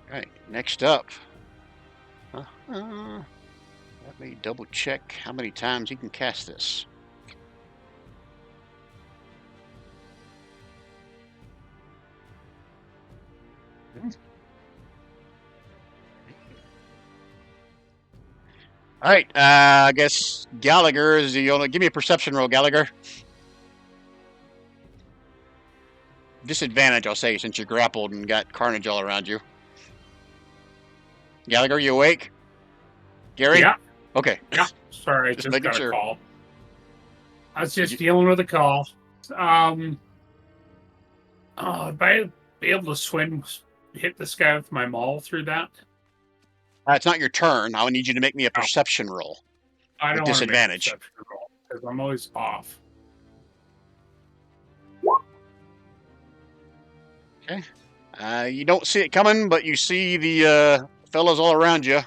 Alright, next up. Let me double check how many times you can cast this. Alright, I guess Gallagher is the only. Give me a perception roll, Gallagher. Disadvantage, I'll say, since you're grappled and got carnage all around you. Gallagher, you awake? Gary? Yeah. Okay. Yeah. Sorry, I Just just making got sure. a call. I was just dealing with a call. If I be able to swim, hit this guy with my maul through that? It's not your turn. I would need you to make me a perception roll. I With don't want to make a disadvantage. perception roll because I'm always off. You don't see it coming, but you see the fellas all around you.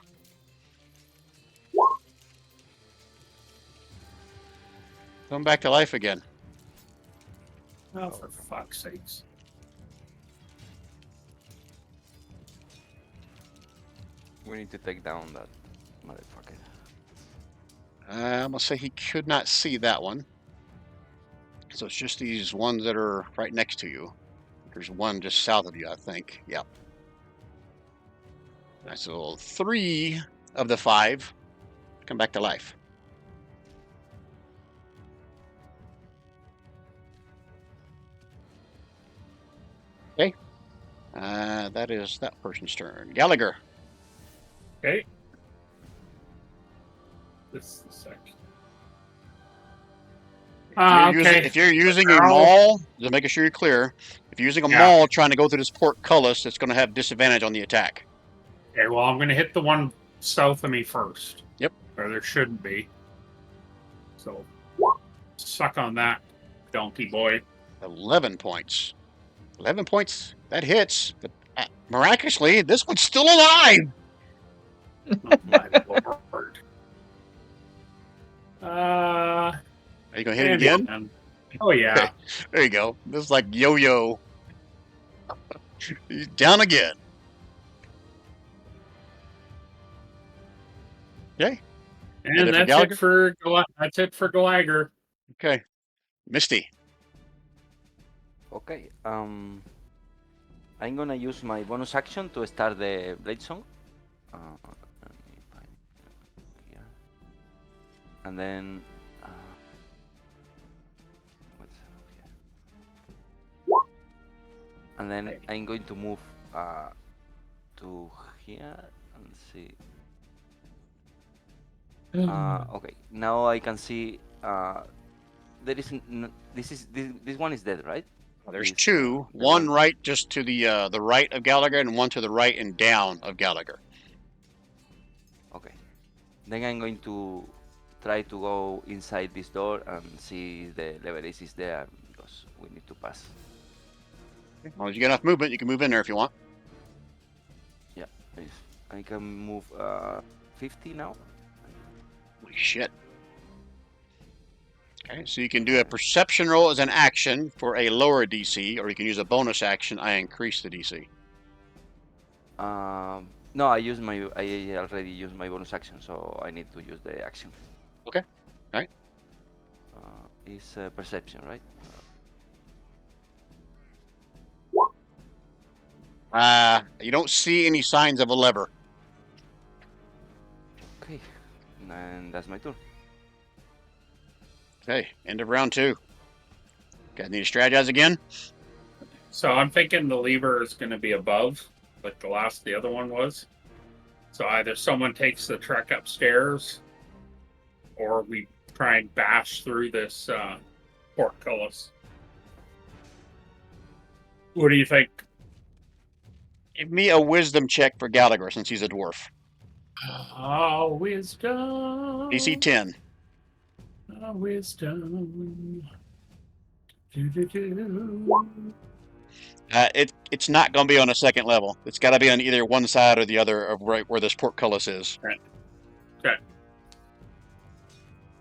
Come back to life again. Oh, for fuck's sakes. We need to take down that motherfucker. I'm going to say he could not see that one. So it's just these ones that are right next to you. There's one just south of you, I think. Yep. So 3 of the 5 come back to life. Okay. That is that person's turn. Gallagher. Okay. This is the sec. If you're using a Barrel. maul, just making sure you're clear. If you're using a Yeah. maul trying to go through this portcullis, it's going to have disadvantage on the attack. Okay, well, I'm going to hit the one south of me first. Yep. Or there shouldn't be. So, suck on that, donkey boy. 11 points. 11 points. That hits. But miraculously, this one's still alive. Oh, my lord. Are you going to hit it and again? Oh, yeah. There you go. This is like yo-yo. He's down again. Okay. And that's it for Gallagher. Okay. Misty. Okay. I'm gonna use my bonus action to start the blade song. Let me find it here. And then what's here? And then I'm going to move to here and see. Okay. Now I can see. There is this one is dead, right? There's This, two. the One right just to the right of Gallagher, and one to the right and down of Gallagher. Okay. Then I'm going to try to go inside this door and see if the level ace is there because we need to pass. As long as you get enough movement, you can move in there if you want. Yeah. If I can move 50 now. Holy shit. Okay, so you can do a perception roll as an action for a lower DC, or you can use a bonus action. I increase the DC. No, I already used my bonus action, so I need to use the action. Okay. Alright. It's perception, right? You don't see any signs of a lever. Okay. And that's my turn. Okay, end of round 2. Guys need to strategize again? So I'm thinking the lever is going to be above, like the other one was. So either someone takes the trek upstairs, or we try and bash through this portcullis. What do you think? Give me a wisdom check for Gallagher since he's a dwarf. Oh, wisdom. DC 10. Oh, wisdom. It's not going to be on a second level. It's got to be on either one side or the other of right where this portcullis is. Right. Okay.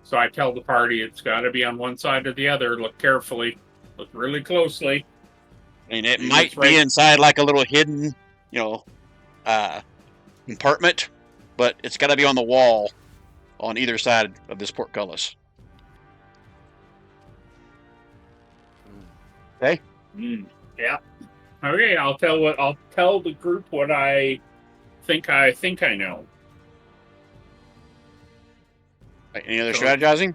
So I tell the party it's got to be on one side or the other. Look carefully. Look really closely. I mean, it Maybe might it's be right. inside like a little hidden, compartment, but it's got to be on the wall on either side of this portcullis. Okay. Yeah. Okay. I'll tell the group what I think. I know. Right, any other So- strategizing?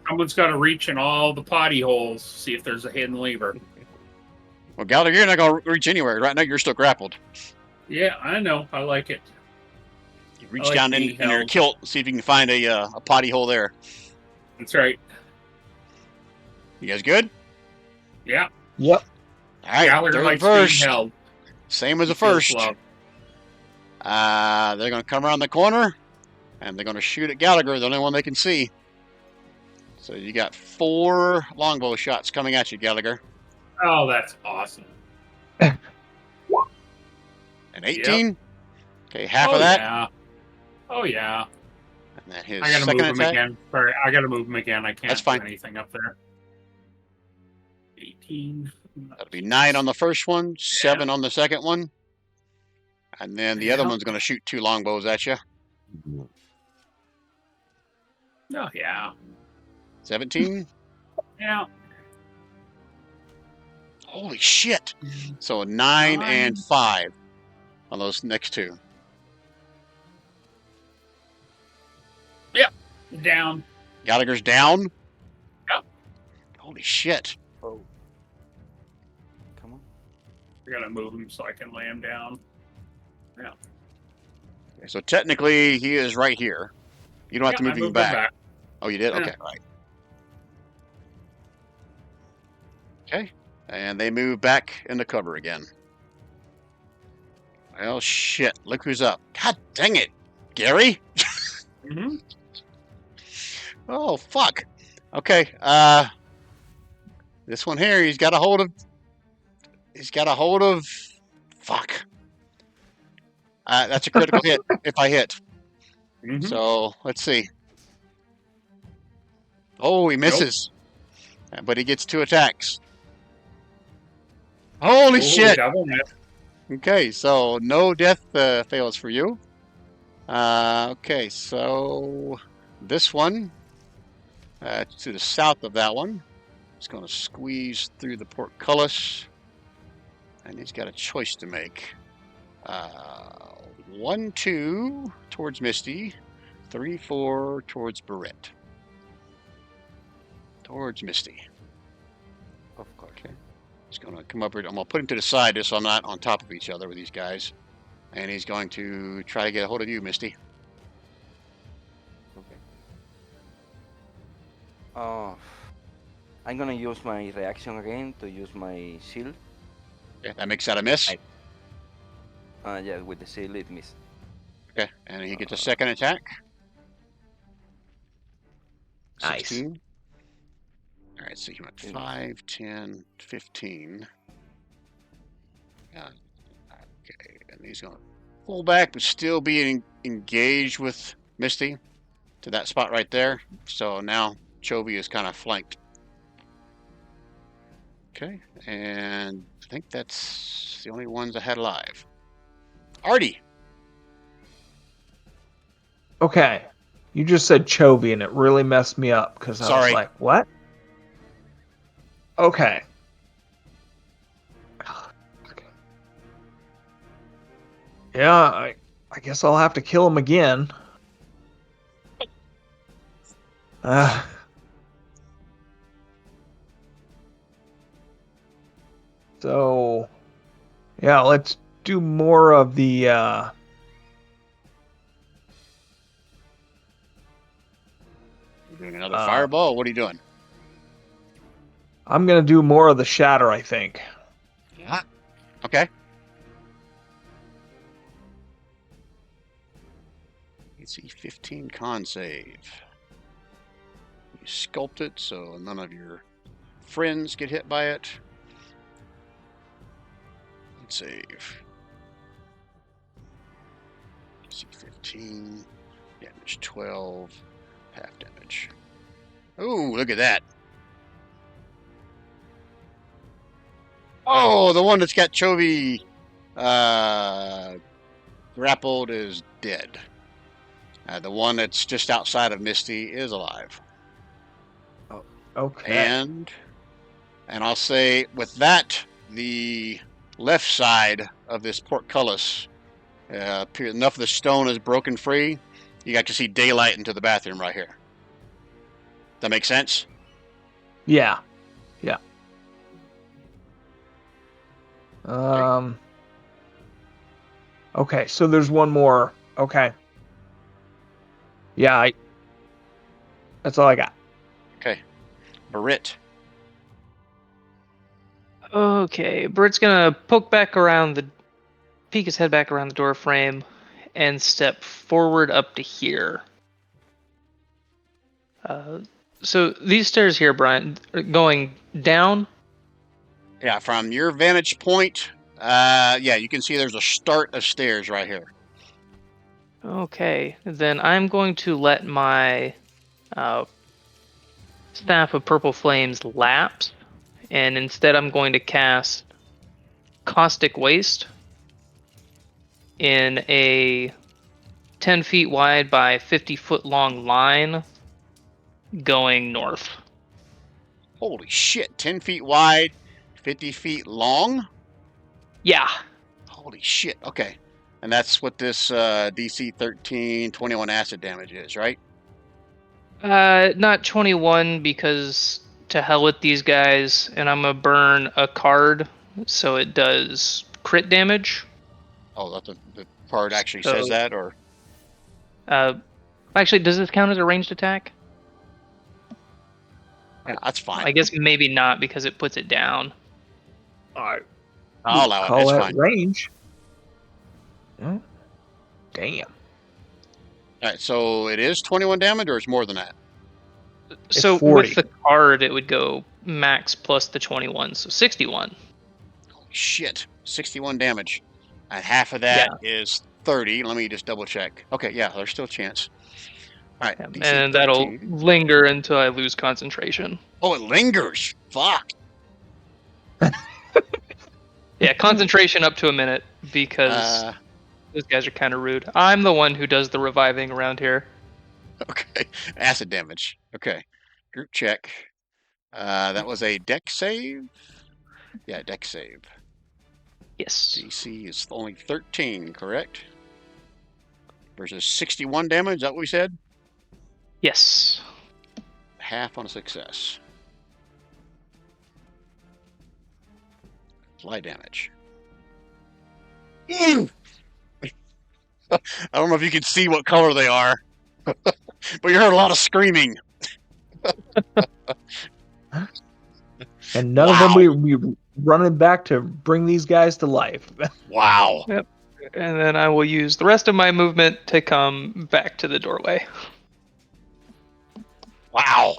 Someone's got to reach in all the potty holes, see if there's a hidden lever. Well, Gallagher, you're not going to reach anywhere. Right now, you're still grappled. Yeah, I know. I like it. You reach I like down being in your held. kilt, see if you can find a potty hole there. That's right. You guys good? Yeah. Yep. All right, Gallagher they're likes first. being held. Same as the He feels first. loved. They're going to come around the corner, and they're going to shoot at Gallagher, the only one they can see. So you got 4 longbow shots coming at you, Gallagher. Oh, that's awesome. An 18. Okay, half oh, of that. Yeah. Oh yeah. And then his I gotta second move him attack. again. Sorry, I gotta move him again. I can't That's fine. do anything up there. 18. That'll be 9 on the first one, 7 on the second one. And then the other Yeah. one's going to shoot 2 longbows at you. Oh yeah. 17. Yeah. Holy shit. So 9 and 5 on those next 2. Down. Gallagher's down? Yep. Holy shit. Oh. Come on. I gotta move him so I can lay him down. Yeah. Okay, so technically, he is right here. You don't have to I move him moved him back. Oh, you did? Yeah. Okay, right. Okay, and they move back into cover again. Well, shit. Look who's up. God dang it, Gary. Mm-hmm. Oh, fuck. Okay, this one here, he's got a hold of... Fuck. That's a critical hit if I hit. Mm-hmm. So, let's see. Oh, he misses. But he gets 2 attacks. Holy shit! Double miss. Okay, so no death fails for you. Okay, so this one, to the south of that one, is going to squeeze through the portcullis, and he's got a choice to make. 1, 2 towards Misty, 3, 4 towards Barrett. Towards Misty. Of course. Okay. He's going to come up here. I'm going to put him to the side just so I'm not on top of each other with these guys. And he's going to try to get a hold of you, Misty. Okay. I'm gonna use my reaction again to use my shield. Okay, that makes that a miss. Yeah, with the shield it missed. Okay, and he gets a second attack. Nice. 16. All right, so he went 5, 10, 15. Yeah. Okay, and he's going to pull back, but still be engaged with Misty to that spot right there. So now Chovy is kind of flanked. Okay, and I think that's the only ones I had alive. Artie. Okay. You just said Chovy, and it really messed me up because I was Sorry. like, what? Okay. Yeah, I guess I'll have to kill him again. So, yeah, let's do more of the, You're doing another fireball? What are you doing? I'm going to do more of the shatter, I think. Yeah. Okay. AC 15 con save. You sculpt it so none of your friends get hit by it. Let's save. AC 15. Damage 12. Half damage. Ooh, look at that. Oh, the one that's got Chovy grappled is dead. The one that's just outside of Misty is alive. Oh, okay. And I'll say with that, the left side of this portcullis, enough of the stone is broken free. You got to see daylight into the bathroom right here. That make sense? Yeah. Okay, so there's one more. Okay. Yeah, that's all I got. Okay. Barrett. Okay, Bert's gonna peek his head back around the door frame, and step forward up to here. So these stairs here, Brian, are going down. Yeah, from your vantage point, yeah, you can see there's a start of stairs right here. Okay, then I'm going to let my Staff of Purple Flames lapse, and instead I'm going to cast Caustic Waste in a 10 feet wide by 50-foot long line going north. Holy shit, 10 feet wide, 50 feet long? Yeah. Holy shit, okay. And that's what this DC 13, 21 acid damage is, right? Not 21 because to hell with these guys, and I'm gonna burn a card so it does crit damage. Oh, the card actually says that, or? Actually, does this count as a ranged attack? Yeah, that's fine. I guess maybe not because it puts it down. I I'll allow it. call It's that fine. range. Hmm? Damn. All right, so it is 21 damage, or it's more than that? So 40. with the card, it would go max plus the 21, so 61. Holy shit, 61 damage. And half of that is 30. Let me just double check. Okay, yeah, there's still a chance. All right, Yeah, DC and that'll 13. linger until I lose concentration. Oh, it lingers. Fuck. Yeah, concentration up to a minute because those guys are kind of rude. I'm the one who does the reviving around here. Okay, acid damage. Okay, group check. That was a deck save. Yeah, deck save. Yes. DC is only 13, correct? Versus 61 damage. Is that what we said? Yes. Half on a success. Fly damage. I don't know if you can see what color they are, but you heard a lot of screaming. And none of them we running back to bring these guys to life. Wow. Yep. And then I will use the rest of my movement to come back to the doorway. Wow.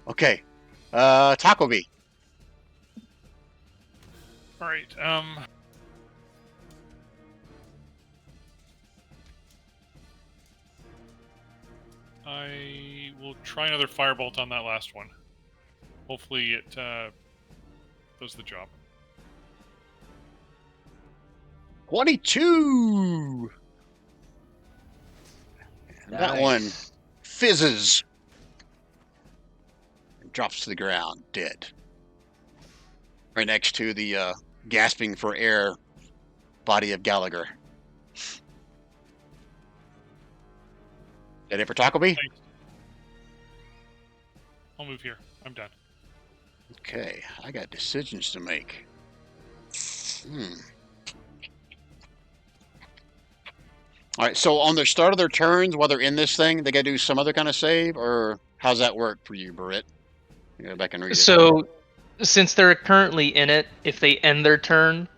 Okay. Taco B. All right. I will try another firebolt on that last one. Hopefully it does the job. 22. And that Nice. one fizzes and drops to the ground, dead. Right next to the gasping for air body of Gallagher. That it for Taco B? Thanks. I'll move here. I'm done. Okay, I got decisions to make. All right, so on the start of their turns, while they're in this thing, they got to do some other kind of save, or how's that work for you, Britt? You go back and read it. So, since they're currently in it, if they end their turn,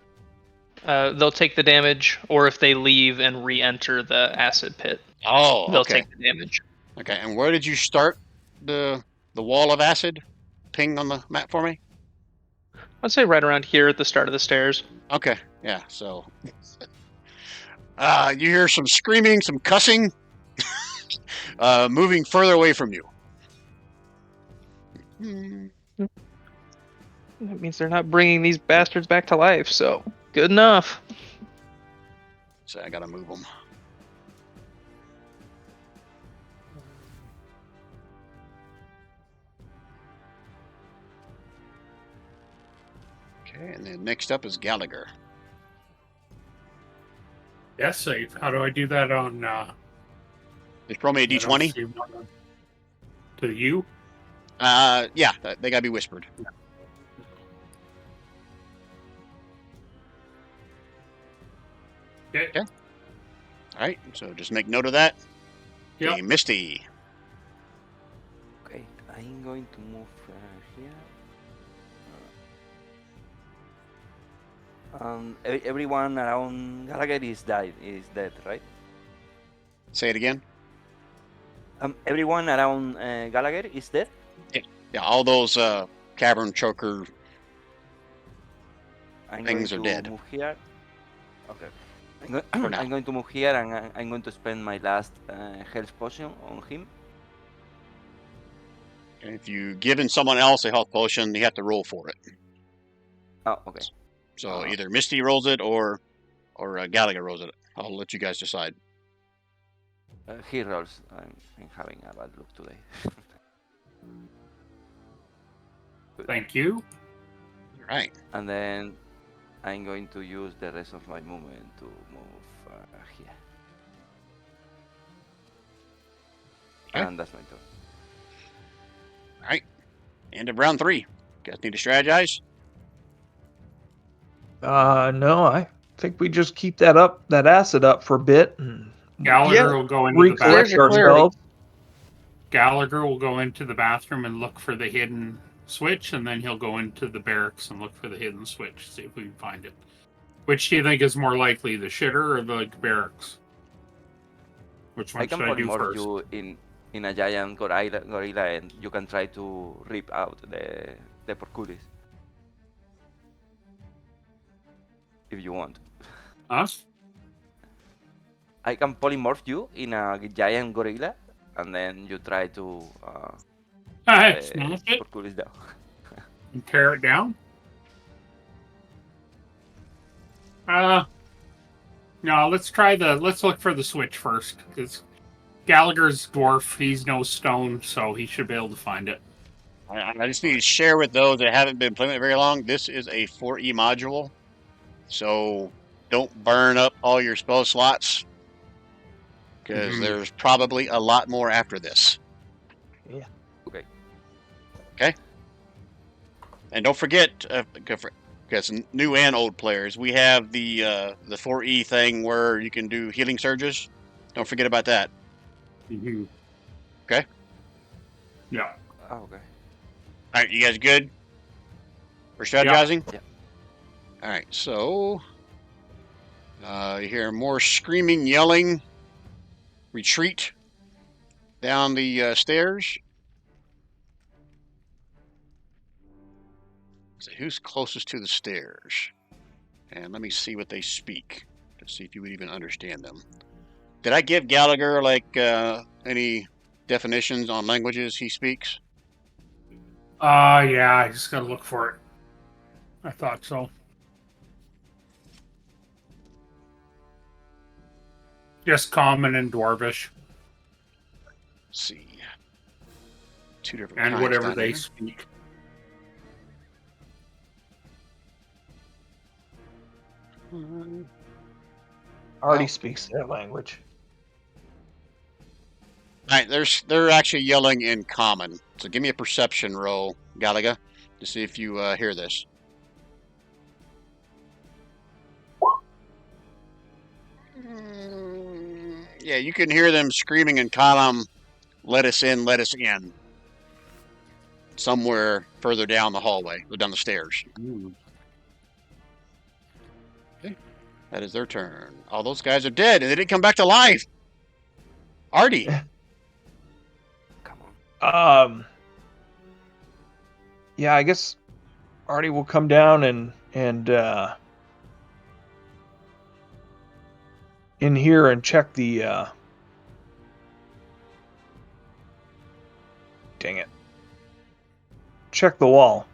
they'll take the damage, or if they leave and re-enter the acid pit, Oh, they'll okay. take the damage. Okay, and where did you start the wall of acid? Ping on the map for me. I'd say right around here at the start of the stairs. Okay, yeah. So, you hear some screaming, some cussing, moving further away from you. That means they're not bringing these bastards back to life, so good enough. So I gotta move them. Okay, and then next up is Gallagher. Yes, save. How do I do that on? Just roll me a I don't d20. see one on- To you? Yeah, they gotta be whispered. Okay. All right, so just make note of that. Yep. Okay, Misty. Okay, I'm going to move here. Everyone around Gallagher is dead, right? Say it again. Everyone around Gallagher is dead. Yeah, all those cavern choker. I'm Things going are to dead. move here. Okay. For now. I'm going to move here, and I'm going to spend my last health potion on him. And if you given someone else a health potion, you have to roll for it. Oh, okay. So either Misty rolls it or Gallagher rolls it. I'll let you guys decide. He rolls. I'm having a bad look today. Thank you. All right. And then I'm going to use the rest of my movement to move here. Okay. And that's my turn. All right. End of round 3. You guys need to strategize? No, I think we just keep that acid up for a bit, and Gallagher Yeah. will go into the Recollect There's your bathroom. clarity. ourselves. Gallagher will go into the bathroom and look for the hidden switch, and then he'll go into the barracks and look for the hidden switch, see if we can find it. Which do you think is more likely, the shitter or the barracks? Which I one can should I do polymorph first? you in a giant gorilla, and you can try to rip out the porculis if you want. Huh? I can polymorph you in a giant gorilla, and then you try to Smash it porculis down. and tear it down? No, let's look for the switch first, because Gallagher's dwarf, he's no stone, so he should be able to find it. I just need to share with those that haven't been playing it very long. This is a 4E module, so don't burn up all your spell slots, because there's probably a lot more after this. Yeah. Okay. Okay. And don't forget, because new and old players, we have the 4E thing where you can do healing surges. Don't forget about that. Mm-hmm. Okay. Yeah. Oh, okay. All right, you guys good for strategizing? Yeah. All right, so you hear more screaming, yelling, retreat down the stairs. So who's closest to the stairs? And let me see what they speak to see if you would even understand them. Did I give Gallagher like any definitions on languages he speaks? Yeah, I just gotta look for it. I thought so. Just common and dwarvish, Let's see. Two different and kinds whatever down they here. speak. Already Well. speaks their language. All right, they're actually yelling in common. So give me a perception roll, Gallagher, to see if you hear this. Yeah, you can hear them screaming in column, let us in, let us in. Somewhere further down the hallway, or down the stairs. Okay, that is their turn. All those guys are dead, and they didn't come back to life. Artie. Come on. Yeah, I guess Artie will come down and in here and check the dang it. Check the wall.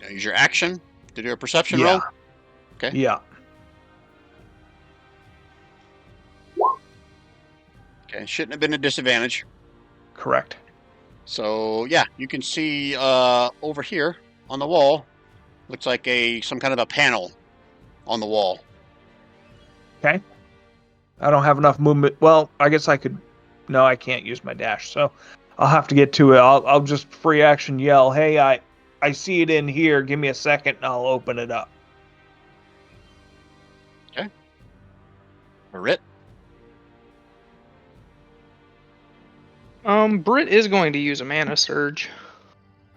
Now use your action to do a perception Yeah. roll. Okay. Yeah. Okay, shouldn't have been a disadvantage. Correct. So yeah, you can see over here on the wall, looks like some kind of a panel on the wall. Okay. I don't have enough movement. Well, I guess I could. No, I can't use my dash, so I'll have to get to it. I'll just free action yell, "Hey, I see it in here. Give me a second, and I'll open it up." Okay. Marit. Britt is going to use a mana surge,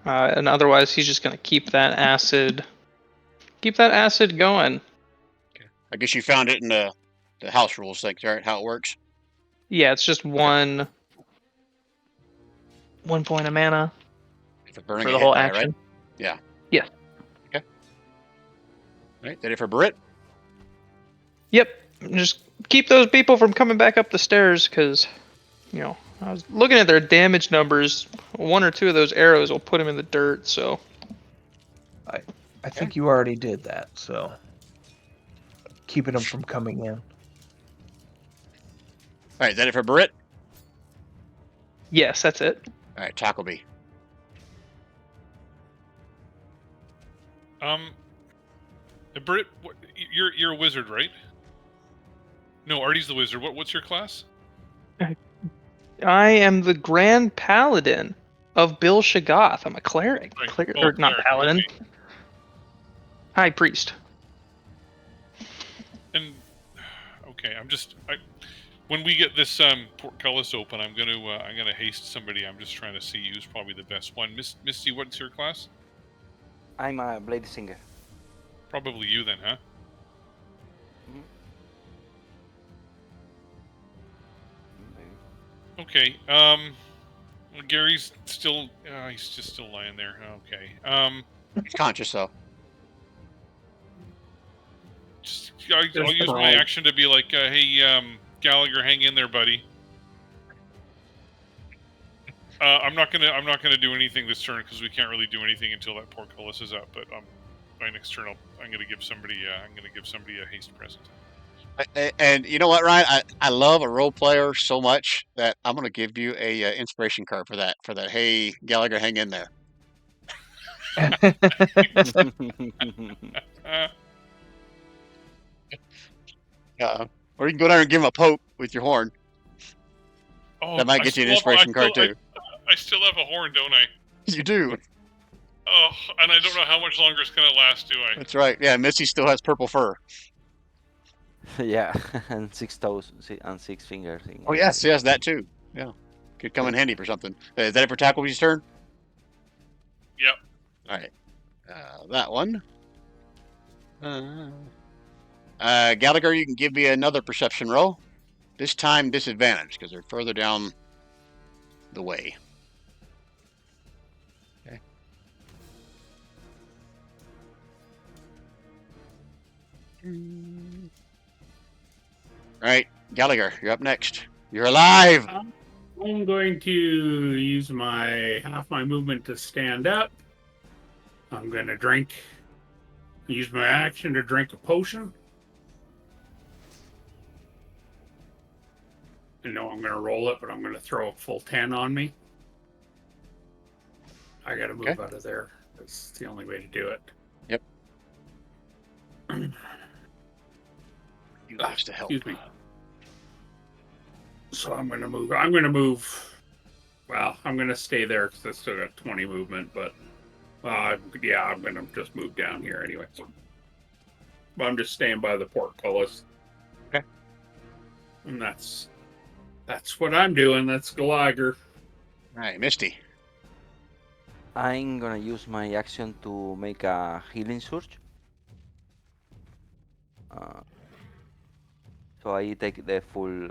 and otherwise he's just going to keep that acid going. I guess you found it in the house rules thing, right? How it works. Yeah, it's just one point of mana For burning for a the hit whole die, action. right? Yeah. Yeah. Okay. All right. Did it for Brit? Yep. Just keep those people from coming back up the stairs, because, I was looking at their damage numbers. One or two of those arrows will put them in the dirt. So I think you already did that, so keeping them from coming in. All right. Is that it for Brit? yes, that's it. All right. Tacoby. Britt, you're a wizard, right? No, Artie's the wizard. What's your class? I am the Grand Paladin of Bil Shagath. I'm a cleric. Right. Or not Cleric, paladin. okay. High priest. And okay, when we get this portcullis open, I'm gonna haste somebody. I'm just trying to see who's probably the best one. Misty, what's your class? I'm a blade singer. Probably you then, huh? Mhm. Maybe. Okay. Well, Gary's still. He's just still lying there. Okay. He's conscious though. I'll use my action to be like, hey, Gallagher, hang in there, buddy. I'm not gonna do anything this turn because we can't really do anything until that portcullis is up. But by next turn, I'm gonna give somebody a haste present. And you know what, Ryan? I love a role player so much that I'm gonna give you a inspiration card for that. Hey, Gallagher, hang in there. Or you can go down and give him a poke with your horn. Oh, That might get you an inspiration card too. I still have a horn, don't I? You do. Oh, and I don't know how much longer it's gonna last, do I? That's right. Yeah, Missy still has purple fur. Yeah, and 6 toes and 6 fingers. Oh yes, that too. Yeah, could come in handy for something. Is that it for Tackleby's turn? Yep. All right. That one. Gallagher, you can give me another perception roll. This time disadvantage because they're further down the way. Okay. All right, Gallagher, you're up next. You're alive. I'm going to use half my movement to stand up. I'm going to use my action to drink a potion. I know I'm going to roll it, but I'm going to throw a full 10 on me. I got to move out of there. That's the only way to do it. Yep. You have to help. Excuse me. So I'm going to move. Well, I'm going to stay there because I still got 20 movement, but yeah, I'm going to just move down here anyway. But I'm just staying by the portcullis. Okay. And that's what I'm doing. That's Gallagher. All right, Misty. I'm gonna use my action to make a healing surge. So I take the full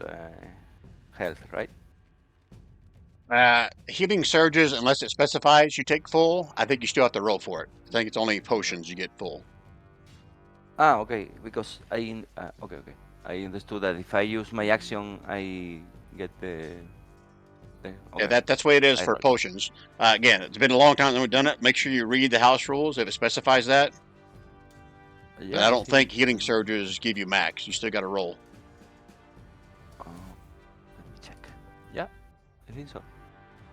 health, right? Healing surges, unless it specifies you take full, I think you still have to roll for it. I think it's only potions you get full. Ah, okay. Because okay. I understood that if I use my action, I get the okay. Yeah, that's the way it is I for got it. potions. Again, it's been a long time that we've done it. Make sure you read the house rules if it specifies that. But Yeah, I don't think healing surges give you max. You still got to roll. Let me check. Yeah, I think so.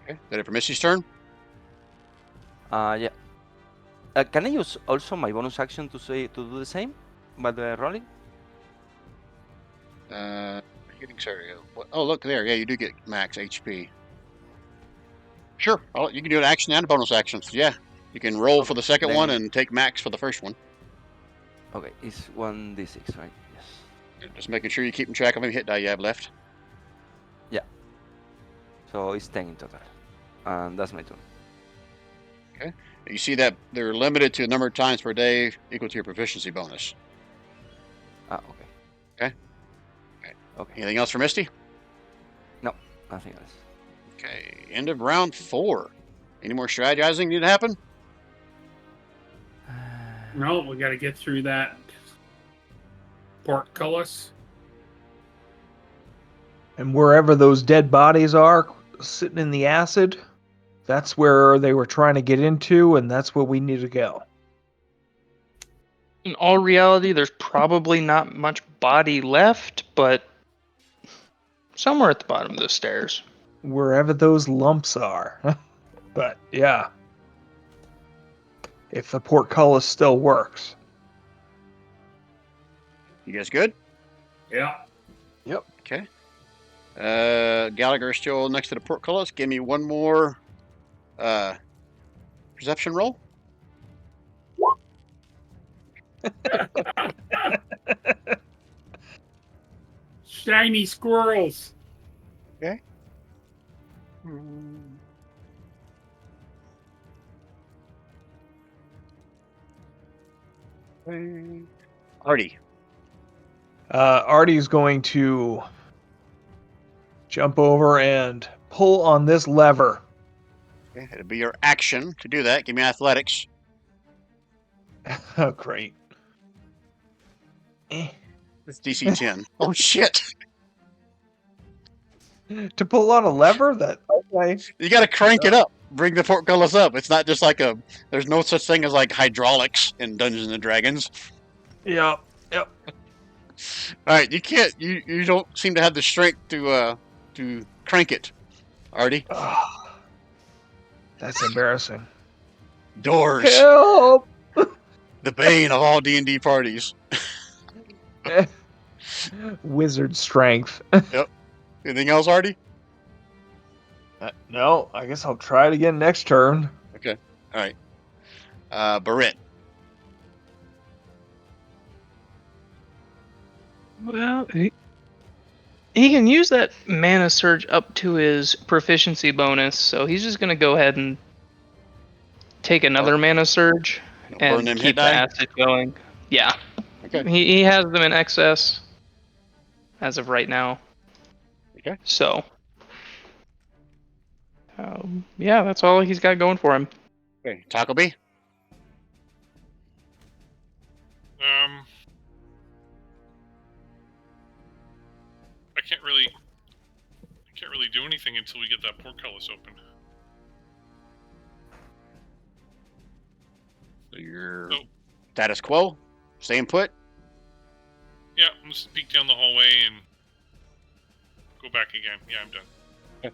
Okay. Is that it for Misty's turn? Yeah. Can I use also my bonus action to do the same, but rolling? Healing surge. Oh, look there. Yeah, you do get max HP. Sure. You can do an action and a bonus action. So yeah, you can roll for the second one and take max for the first one. Okay, it's 1d6, right? Yes. Just making sure you're keeping track of how many hit die you have left. Yeah. So it's 10 in total. And that's my turn. Okay. You see that they're limited to a number of times per day equal to your proficiency bonus. Ah, okay. Okay. Okay. Anything else for Misty? No, nothing else. Okay. End of round 4. Any more strategizing need to happen? No, we got to get through that portcullis. And wherever those dead bodies are sitting in the acid, that's where they were trying to get into, and that's where we need to go. In all reality, there's probably not much body left, but somewhere at the bottom of the stairs. Wherever those lumps are. But yeah. If the portcullis still works. You guys good? Yeah. Yep. Okay. Gallagher still next to the portcullis. Give me one more perception roll. Shiny squirrels. Artie. Artie's going to jump over and pull on this lever. Okay, it'll be your action to do that. Give me athletics. Oh, great. It's DC 10. Oh, shit. To pull on a lever? That okay. You got to crank it up. Bring the portcullis up. It's not just like there's no such thing as like hydraulics in Dungeons and Dragons. Yep. All right, you can't. You don't seem to have the strength to crank it, Artie. Oh, that's embarrassing. Doors, Help! the bane of all D&D parties. Wizard strength. Anything else, Artie? No, I guess I'll try it again next turn. Okay. All right. Barrett. Well, he can use that mana surge up to his proficiency bonus, so he's just gonna go ahead and take another mana surge Burn and them hit keep the die. acid going. Yeah, Okay. he has them in excess as of right now. Okay. So, yeah, that's all he's got going for him. Okay. Taco B. I can't really do anything until we get that portcullis open. So you're So, status quo. Staying put. yeah, I'm just peek down the hallway and go back again. Yeah, I'm done.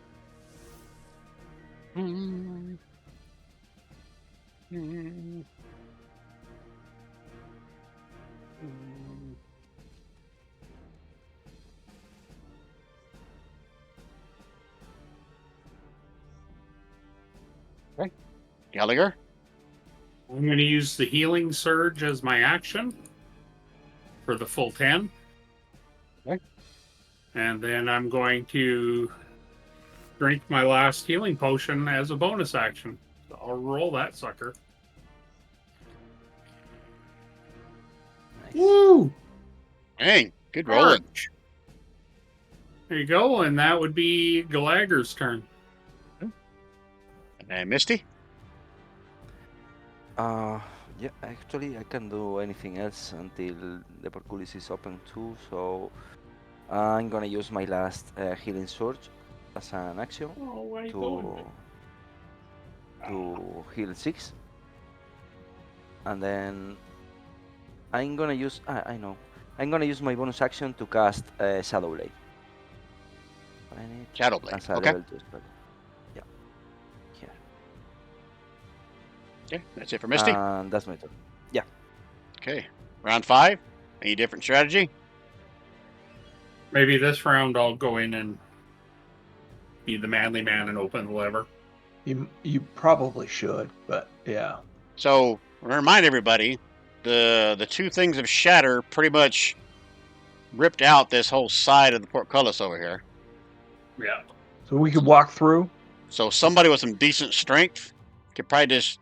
Okay. Gallagher. I'm going to use the healing surge as my action for the full 10. Okay. And then I'm going to drink my last healing potion as a bonus action. So I'll roll that sucker. Nice. Woo! Dang. Good rolling. March. There you go, and that would be Gallagher's turn. And Misty. Yeah, actually, I can do anything else until the portcullis is open too. So I'm gonna use my last healing surge as an action Oh, where are you going? to heal 6, and then I'm gonna use. I know. I'm gonna use my bonus action to cast Shadow Blade. I need Shadow Blade. as a Okay. level 2 spell. Yeah. Here. Okay. That's it for Misty. And that's my turn. Okay. Round 5. Any different strategy? Maybe this round I'll go in and be the manly man and open the lever. You probably should, but yeah. So, remind everybody, the two things of shatter pretty much ripped out this whole side of the portcullis over here. Yeah. So we could walk through. So somebody with some decent strength could probably just,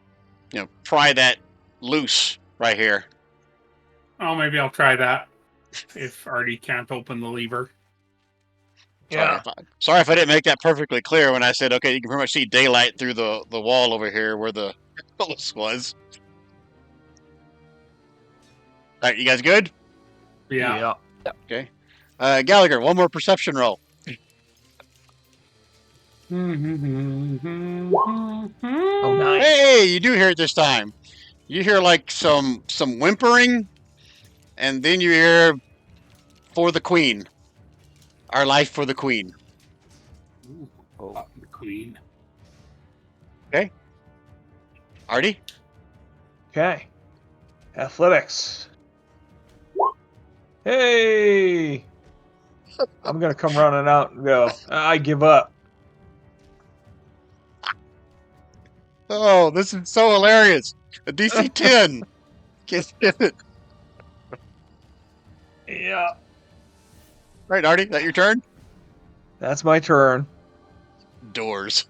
pry that loose right here. Oh, maybe I'll try that if Artie can't open the lever. Sorry if I didn't make that perfectly clear when I said, okay, you can pretty much see daylight through the wall over here where the portcullis was. All right, you guys good? Yeah. Okay. Gallagher, one more perception roll. Oh, nice. Hey, you do hear it this time. You hear like some whimpering, and then you hear "For the Queen." Our life for the Queen. Oh, The Queen. Artie? Okay. Athletics. Hey! I'm gonna come running out and go. I give up. Oh, this is so hilarious. A DC 10. Can't get it. Yeah. Right, Artie, that your turn? That's my turn. Doors.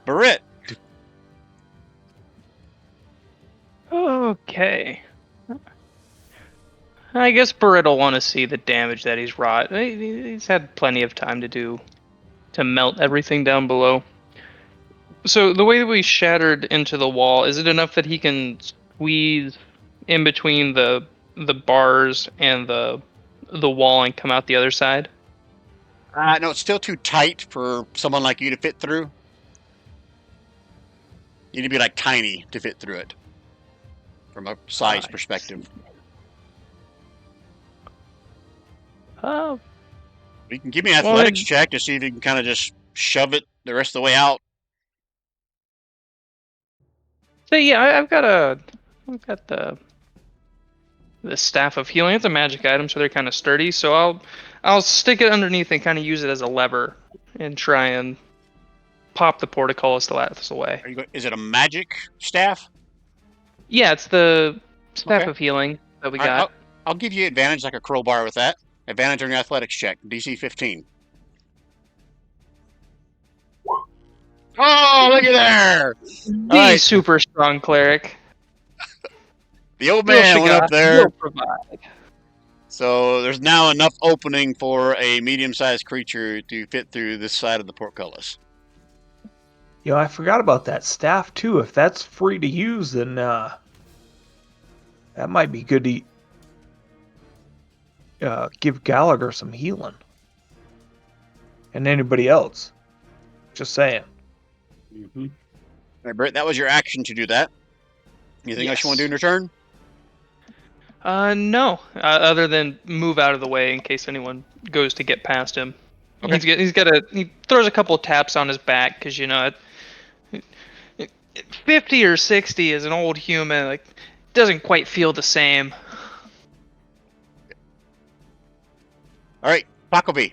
Barrett. Okay. I guess Barrett will want to see the damage that he's wrought. He's had plenty of time to melt everything down below. So the way that we shattered into the wall, is it enough that he can squeeze in between the bars and the wall and come out the other side? No, it's still too tight for someone like you to fit through. You need to be like tiny to fit through it. From a size perspective. You can give me an athletics check to see if you can kind of just shove it the rest of the way out. So yeah, I've got the staff of healing. It's a magic item, so they're kind of sturdy. So I'll stick it underneath and kind of use it as a lever and try and pop the portcullis away. Is it a magic staff? Yeah, it's the staff of healing that we got. I'll give you advantage like a crowbar with that. Advantage on your athletics check. DC 15. Oh, look at there! The super strong cleric. The old man went up there. So there's now enough opening for a medium-sized creature to fit through this side of the portcullis. I forgot about that staff too. If that's free to use, then that might be good to give Gallagher some healing. And anybody else. Just saying. Mm-hmm. All right, Britt, that was your action to do that. Anything else you want to do in your turn? No. Other than move out of the way in case anyone goes to get past him. Okay. He throws a couple taps on his back because 50 or 60 as an old human doesn't quite feel the same. All right, Bakovi.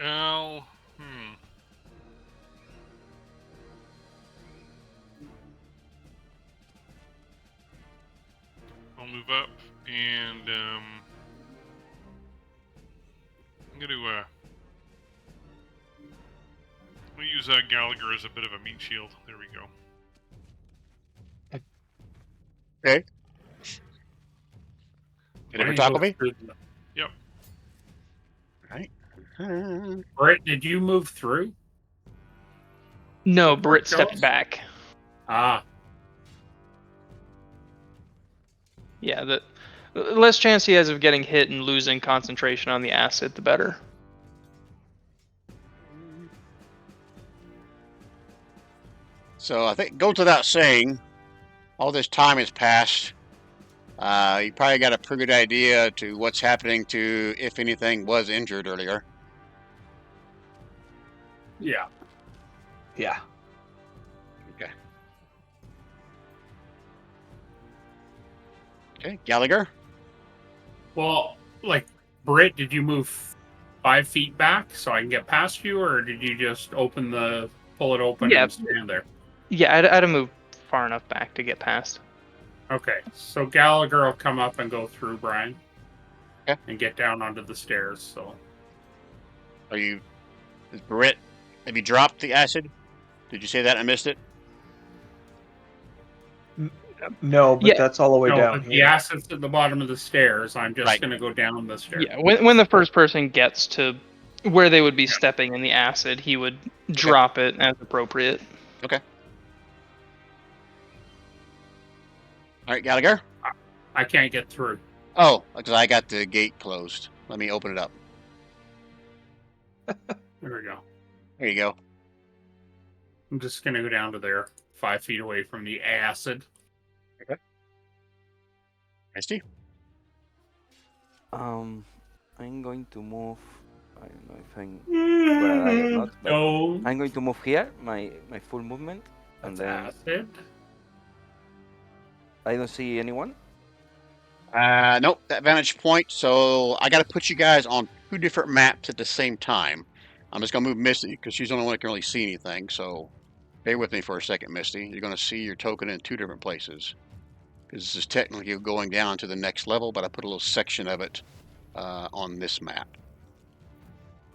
I'll move up and I'm gonna we'll use Gallagher as a bit of a meat shield. There we go. Okay. Bakovi? Yep. All right. Britt, did you move through? No, Britt stepped back. Ah. Yeah, the less chance he has of getting hit and losing concentration on the acid, the better. So I think, goes without saying, all this time has passed. You probably got a pretty good idea to what's happening to if anything was injured earlier. Yeah. Yeah. Okay. Okay, Gallagher? Well, Britt, did you move 5 feet back so I can get past you, or did you just pull it open and stand there? Yeah, I'd have moved far enough back to get past. Okay, so Gallagher will come up and go through Brian. Okay. And get down onto the stairs, so. Is Britt, have you dropped the acid? Did you say that? I missed it? No, but that's all the way down here. The acid's at the bottom of the stairs. I'm just going to go down the stairs. Yeah, when the first person gets to where they would be stepping in the acid, he would drop it as appropriate. Okay. All right, Gallagher? I can't get through. Oh, because I got the gate closed. Let me open it up. There we go. There you go. I'm just going to go down to there, 5 feet away from the acid. Okay. Misty? I'm going to move. I don't know if I'm gonna die or not, but No. I'm going to move here, my full movement, and then Acid. I don't see anyone. Nope, that vantage point. So I got to put you guys on 2 different maps at the same time. I'm just going to move Misty because she's the only one that can really see anything. So bear with me for a second, Misty. You're going to see your token in 2 different places. because this is technically going down to the next level, but I put a little section of it on this map.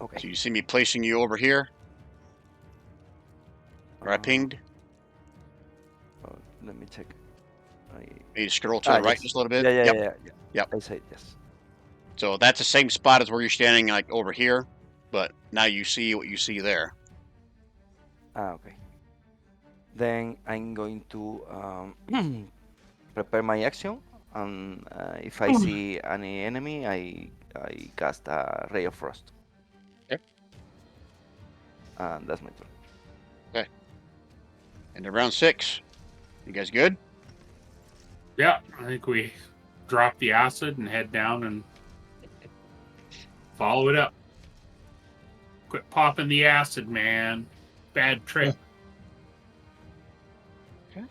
Okay. So you see me placing you over here, where I pinged. Oh, let me check. You scroll to the right Yes. just a little bit. Yeah. Yep. Yep. I say yes. So that's the same spot as where you're standing, like over here, but now you see what you see there. Okay. Then I'm going to prepare my action, and if I see any enemy, I cast a Ray of Frost. Okay. And that's my turn. And then round 6. You guys good? Yeah, I think we drop the acid and head down and follow it up. Quit popping the acid, man. Bad trick. Okay.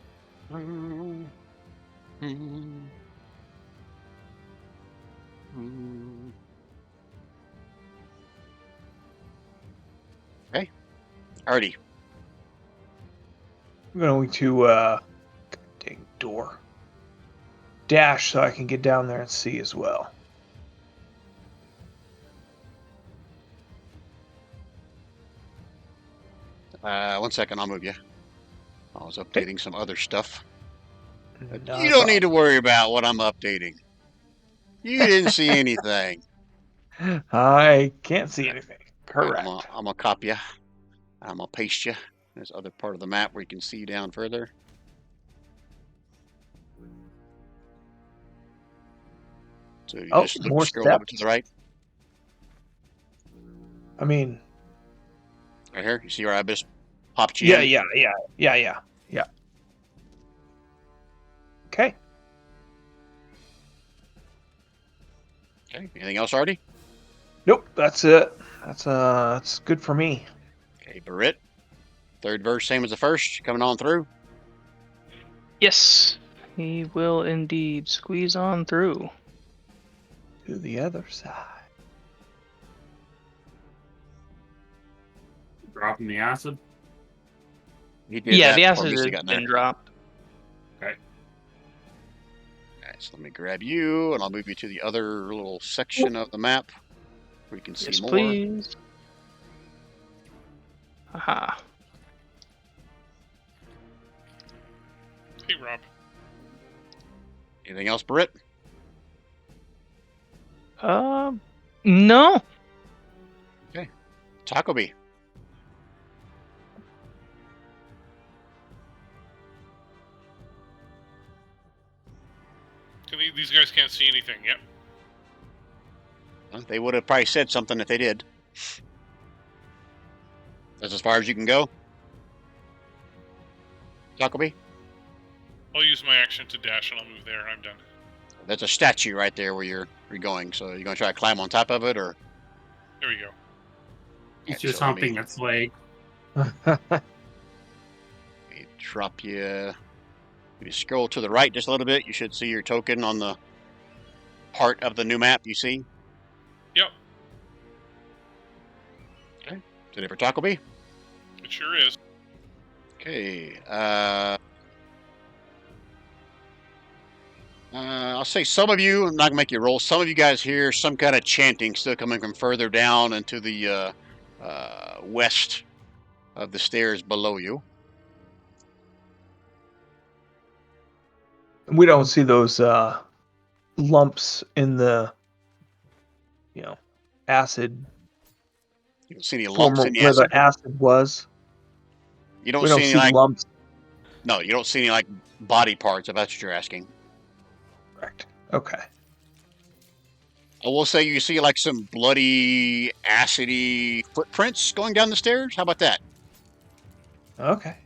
Okay. Alrighty. I'm going to dang door. Dash so I can get down there and see as well. One second, I'll move you. I was updating some other stuff. Not You a don't need to worry about what I'm updating. You didn't see anything. problem. I can't see anything. Correct. I'm gonna copy you. I'm gonna paste you. There's other part of the map where you can see down further. So you Oh, just more scroll over to steps. the right. I mean, Right here. You see where I just popped you in? yeah. Okay. Okay. Anything else, Artie? Nope, that's it. That's good for me. Okay, Barit. Third verse, same as the first. Coming on through. Yes, he will indeed squeeze on through. To the other side. Dropping the acid. He did Yeah, that the before acid Missy has got in there. been dropped. Okay. Alright, so let me grab you, and I'll move you to the other little section of the map where you can see Yes, more. please. Aha. Hey, Rob. Anything else, Barit? No. Taco Bee. These guys can't see anything. Yep. They would have probably said something if they did. That's as far as you can go. Taco Bee? I'll use my action to dash, and I'll move there. I'm done. That's a statue right there where you're going. So you're gonna try to climb on top of it, or There we go. He's Okay, just so let humping me- its leg. let me drop you. If you scroll to the right just a little bit, you should see your token on the part of the new map you see. Yep. Is it for Taco Bee? It sure is. Okay. I'll say some of you, I'm not gonna make you roll. Some of you guys hear some kind of chanting still coming from further down into the west of the stairs below you. We don't see those lumps in the acid You don't see any lumps former in the where acid. the acid was. You don't We see don't any see like lumps. no. You don't see any like body parts. If that's what you're asking. Correct. Okay. I will say you see like some bloody, acidy footprints going down the stairs. How about that? Okay.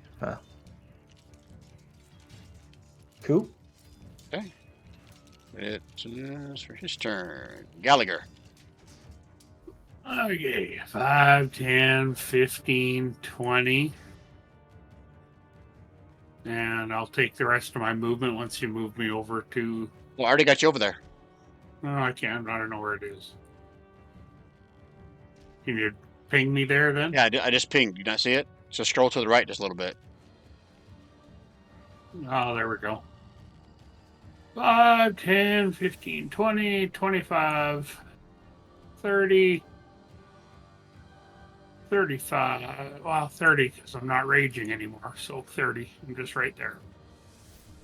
Cool. It's for his turn. Gallagher. Okay, 5, 10, 15, 20. And I'll take the rest of my movement once you move me over to... Well, I already got you over there. No, I can't. I don't know where it is. Can you ping me there then? Yeah, I just pinged. You not see it? So scroll to the right just a little bit. Oh, there we go. 5, 10, 15, 20, 25, 30, 35. Well, 30 because I'm not raging anymore. So 30. I'm just right there.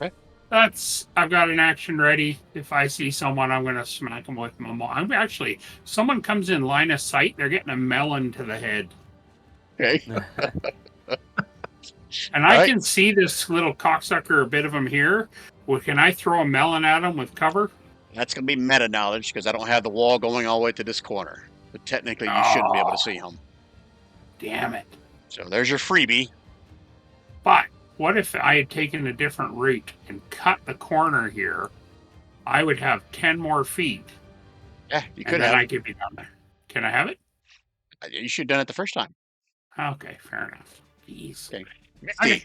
Okay. I've got an action ready. If I see someone, I'm going to smack them with my maul. I'm actually, someone comes in line of sight, they're getting a melon to the head. Okay. And All I right. can see this little cocksucker, a bit of him here. Well, can I throw a melon at him with cover? That's going to be meta knowledge because I don't have the wall going all the way to this corner. But technically, you shouldn't be able to see him. Damn it. So there's your freebie. But what if I had taken a different route and cut the corner here? I would have 10 more feet. Yeah, you And could then have. I could be down there. Can I have it? You should have done it the first time. Okay, fair enough. Jeez. Okay. Okay.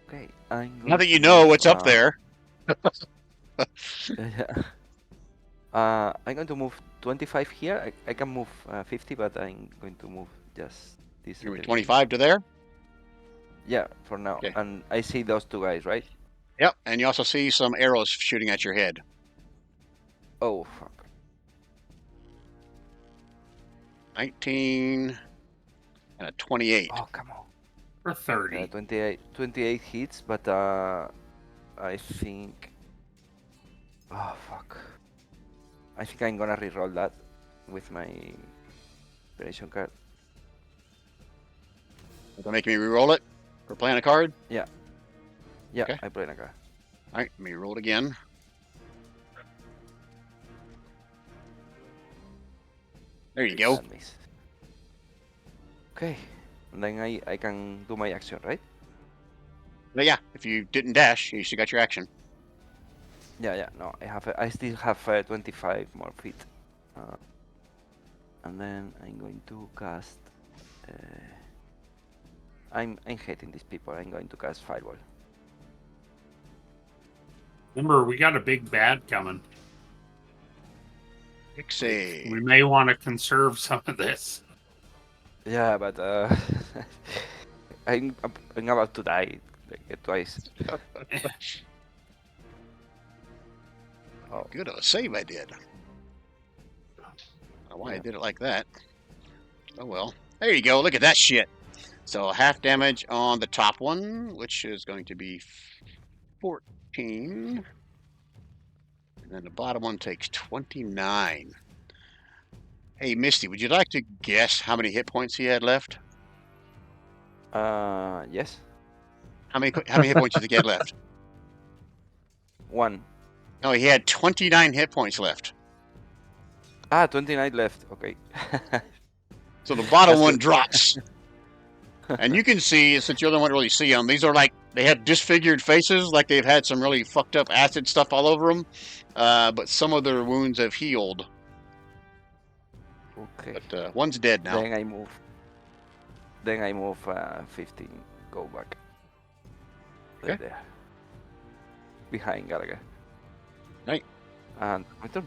Okay, I'm Now going that you to know move, what's up there. I'm going to move 25 here. I can move 50, but I'm going to move just this. You're little bit. 25 to there. Yeah, for now. Okay. And I see those two guys, right? Yep. And you also see some arrows shooting at your head. Oh, fuck. 19 and a 28. Oh, come on. For 30. 28 hits, but I think. Oh, fuck. I think I'm gonna reroll that with my inspiration card. Gonna make me re-roll it for playing a card. Yeah, Okay. I play in a card. All right, let me roll it again. There you go. That miss. Okay, and then I can do my action, right? But yeah, if you didn't dash, you still got your action. Yeah. No, I still have 25 more feet. And then I'm going to cast. I'm hating these people. I'm going to cast Fireball. Remember, we got a big bad coming. Quick save. We may want to conserve some of this. Yeah, but I'm about to die like, twice. Oh, Good of a save I did. I don't know why I did it like that. Oh well. There you go. Look at that shit. So half damage on the top one, which is going to be 14. And then the bottom one takes 29. Hey, Misty, would you like to guess how many hit points he had left? yes. How many hit points do you think he had left? 1. No, he had 29 hit points left. 29 left. Okay. So the bottom That's one good. drops. And you can see, since you're the one to really see them, these are like, they have disfigured faces, like they've had some really fucked up acid stuff all over them. But some of their wounds have healed. Okay. But one's dead now. Then I move 15. Go back. Right Okay. there. Behind Gallagher. Right. And my turn.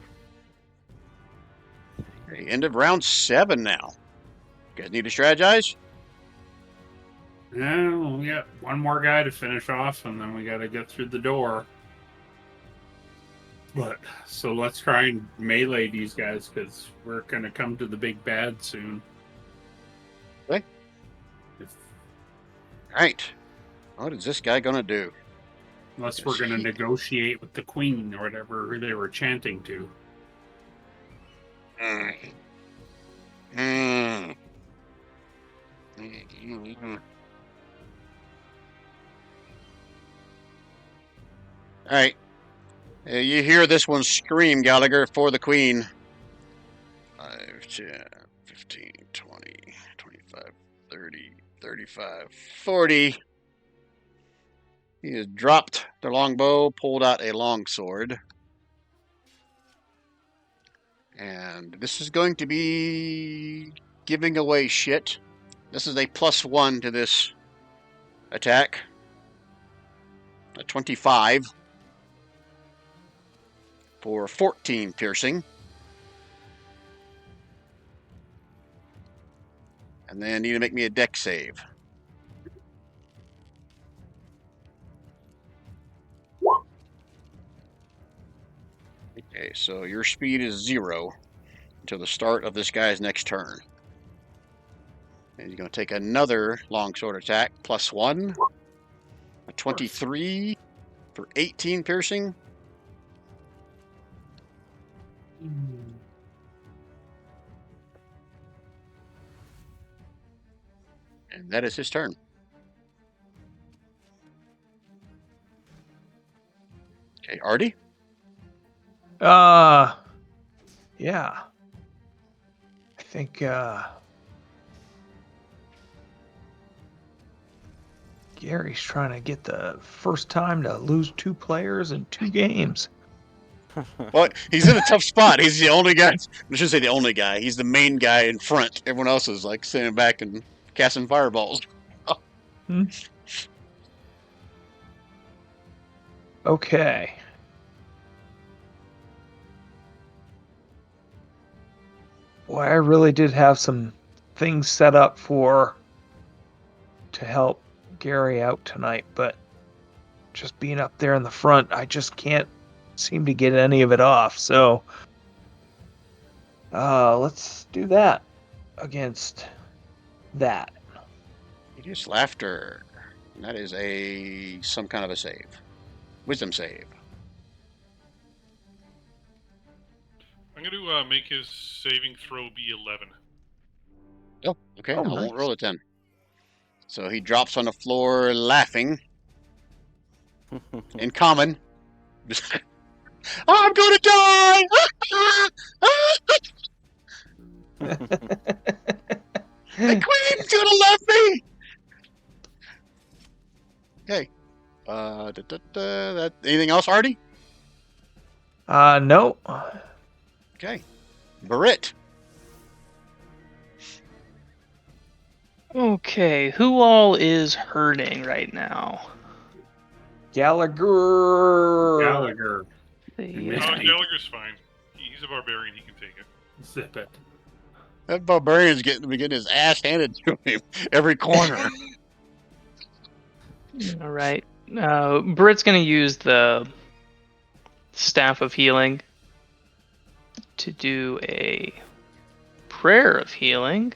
Okay, end of round 7 now. You guys need to strategize? Yeah, we got one more guy to finish off, and then we got to get through the door. But so let's try and melee these guys because we're going to come to the big bad soon. Okay. Right. What is this guy gonna do? Unless we're going to negotiate with the queen or whatever they were chanting to. All right. You hear this one scream, Gallagher, for the queen. 5, 10, 15, 20, 25, 30, 35, 40. He has dropped the longbow, pulled out a longsword. And this is going to be giving away shit. This is a +1 to this attack. A 25 for 14 piercing. And then need to make me a dex save. Okay, so your speed is 0 until the start of this guy's next turn. And he's going to take another longsword attack, +1, a 23 for 18 piercing. And that is his turn. Okay, Artie? Yeah. I think Gary's trying to get the first time to lose 2 players in 2 games. Well, he's in a tough spot. He's the only guy. I shouldn't say the only guy. He's the main guy in front. Everyone else is like standing back and casting fireballs. Okay. Boy, I really did have some things set up to help Gary out tonight, but just being up there in the front, I just can't seem to get any of it off. So let's do that against that. Hideous laughter. And that is some kind of a save. Wisdom save. I'm going to make his saving throw be 11. Oh, okay. Oh, I won't nice. roll it then. So he drops on the floor laughing in common. I'm gonna die! The queen's gonna love me! Okay. Anything else, Artie? No. Okay. Barit. Okay, who all is hurting right now? Gallagher. Gallagher. The, Gallagher's fine. He's a barbarian. He can take it. Zip it. That barbarian's getting his ass handed to him every corner. all right. Britt's gonna use the staff of healing to do a prayer of healing.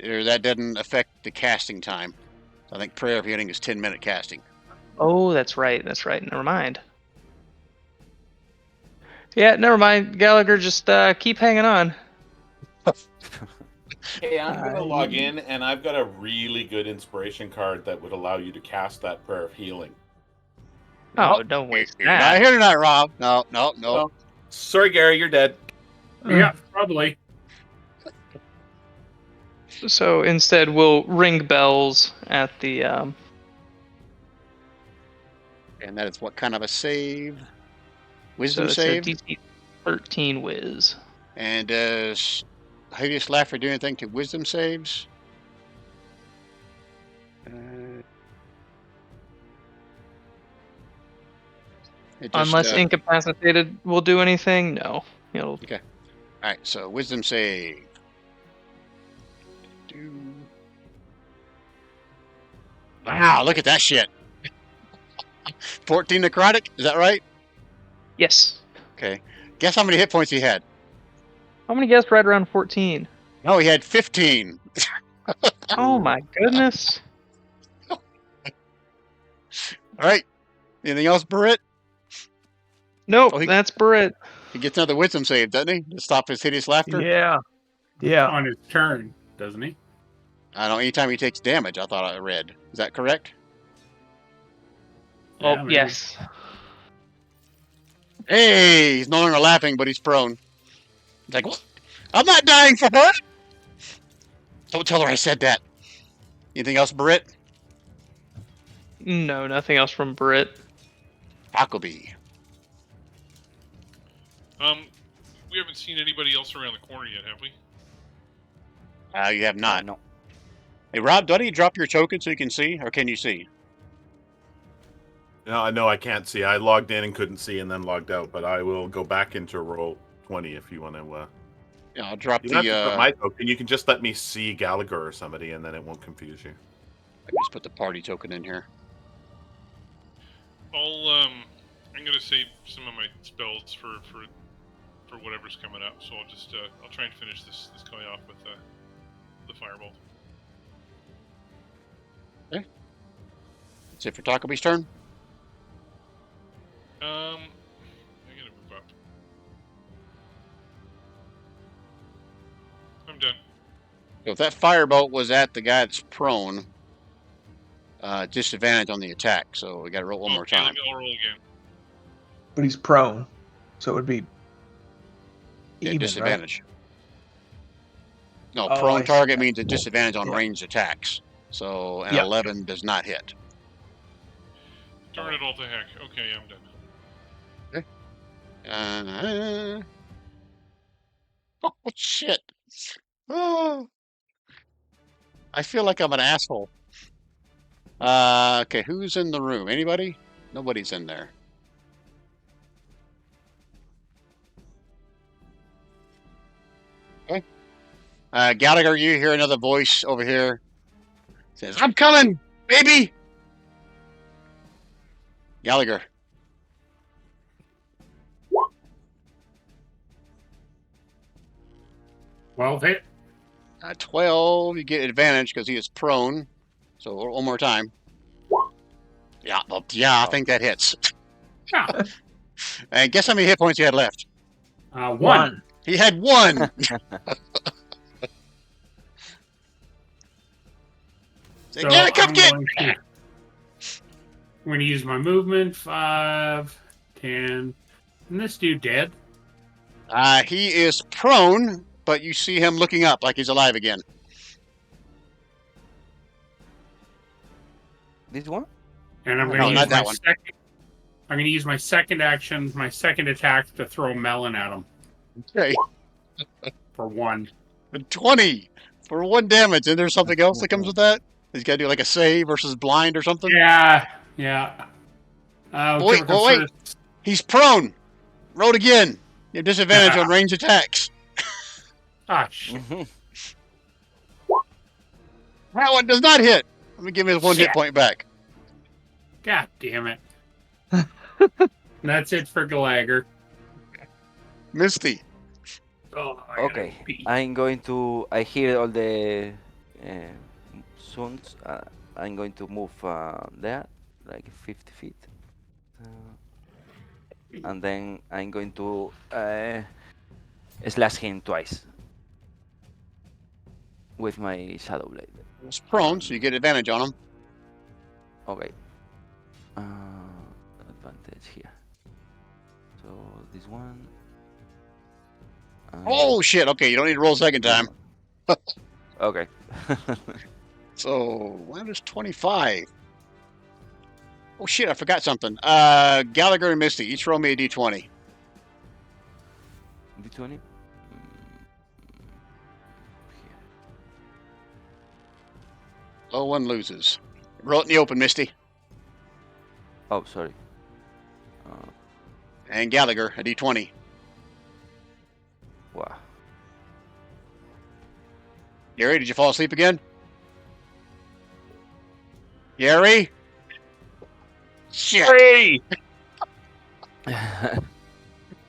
That doesn't affect the casting time. I think prayer of healing is 10-minute casting. Oh, that's right. That's right. Never mind. Yeah, never mind. Gallagher, just keep hanging on. Hey, I'm going to log in, and I've got a really good inspiration card that would allow you to cast that prayer of healing. Oh, don't waste You're not that. here tonight, Rob. No. Oh, sorry, Gary, you're dead. Yeah, probably. So instead, we'll ring bells at the. And that is what kind of a save? Wisdom so save? it's a DC 13 whiz. And does Hideous Laughter do anything to wisdom saves? Unless incapacitated will do anything, no. Okay. All right, so wisdom save. Wow, look at that shit. 14 necrotic, is that right? Yes. Okay. Guess how many hit points he had? How many guessed right around 14? No, he had 15. Oh my goodness. All right. Anything else, Barit? Nope, Oh, that's Britt. He gets another wisdom save, doesn't he? To stop his hideous laughter? Yeah. On his turn, doesn't he? I don't know. Anytime he takes damage, I thought I read. Is that correct? Oh, Yeah, maybe. yes. Hey, he's no longer laughing, but he's prone. He's like, what? I'm not dying for her. Don't tell her I said that. Anything else, Barit? No, nothing else from Britt. Huckabee. We haven't seen anybody else around the corner yet, have we? You have not. No. Hey, Rob, do I need to drop your token so you can see, or can you see? No, I can't see. I logged in and couldn't see and then logged out, but I will go back into roll 20 if you want to. Yeah, I'll drop You don't have to put the. my token. You can just let me see Gallagher or somebody, and then it won't confuse you. I just put the party token in here. I'll I'm gonna save some of my spells for whatever's coming up. So I'll just I'll try and finish this guy off with the firebolt. Okay. That's it for Takabi's turn. I'm gonna move up. I'm done. So if that firebolt was at the guy that's prone, disadvantage on the attack. So we got to roll one more time. I'll roll again. But he's prone, so it would be Yeah, even, disadvantage. No, Oh, I prone see. target means a disadvantage on Yeah. ranged attacks. So an Yeah. 11 does not hit. Darn it all to heck. Okay, I'm done. Oh shit! Oh, I feel like I'm an asshole. Okay, who's in the room? Anybody? Nobody's in there. Okay. Gallagher, you hear another voice over here. Says, "I'm coming, baby." Gallagher. Well, hit. 12, you get advantage because he is prone. So one more time. Yeah, well, yeah, I think that hits. Yeah. And guess how many hit points he had left? One. He had 1. So Yeah, come I'm get. going to use my movement. 5, 10. And this dude dead? He is prone, but you see him looking up like he's alive again. This one? And I'm going No, to not use that my one. second. I'm going to use my second action, my second attack to throw melon at him Okay, for 1. 20 for 1 damage. And there's something else that comes with that? He's got to do like a save versus blind or something? Yeah. Wait. He's prone. Roll it again. You have disadvantage on range attacks. Ah, shit. That one does not hit. Let me give him his 1 hit Shit. point back. God damn it. That's it for Gallagher. Misty. Oh, I gotta Okay, pee. I'm going to. I hear all the sounds. I'm going to move there, like 50 feet. And then I'm going to slash him twice with my shadow blade. He's prone, so you get advantage on him. Okay. Advantage here. So this one. Oh shit! Okay, you don't need to roll a second time. Okay. So that is 25. Oh shit! I forgot something. Gallagher and Misty, each roll me a d20. D20. Low one loses. Roll it in the open, Misty. Oh, sorry. And Gallagher, a d20. Wow. Gary, did you fall asleep again? Gary? Shit. Hey!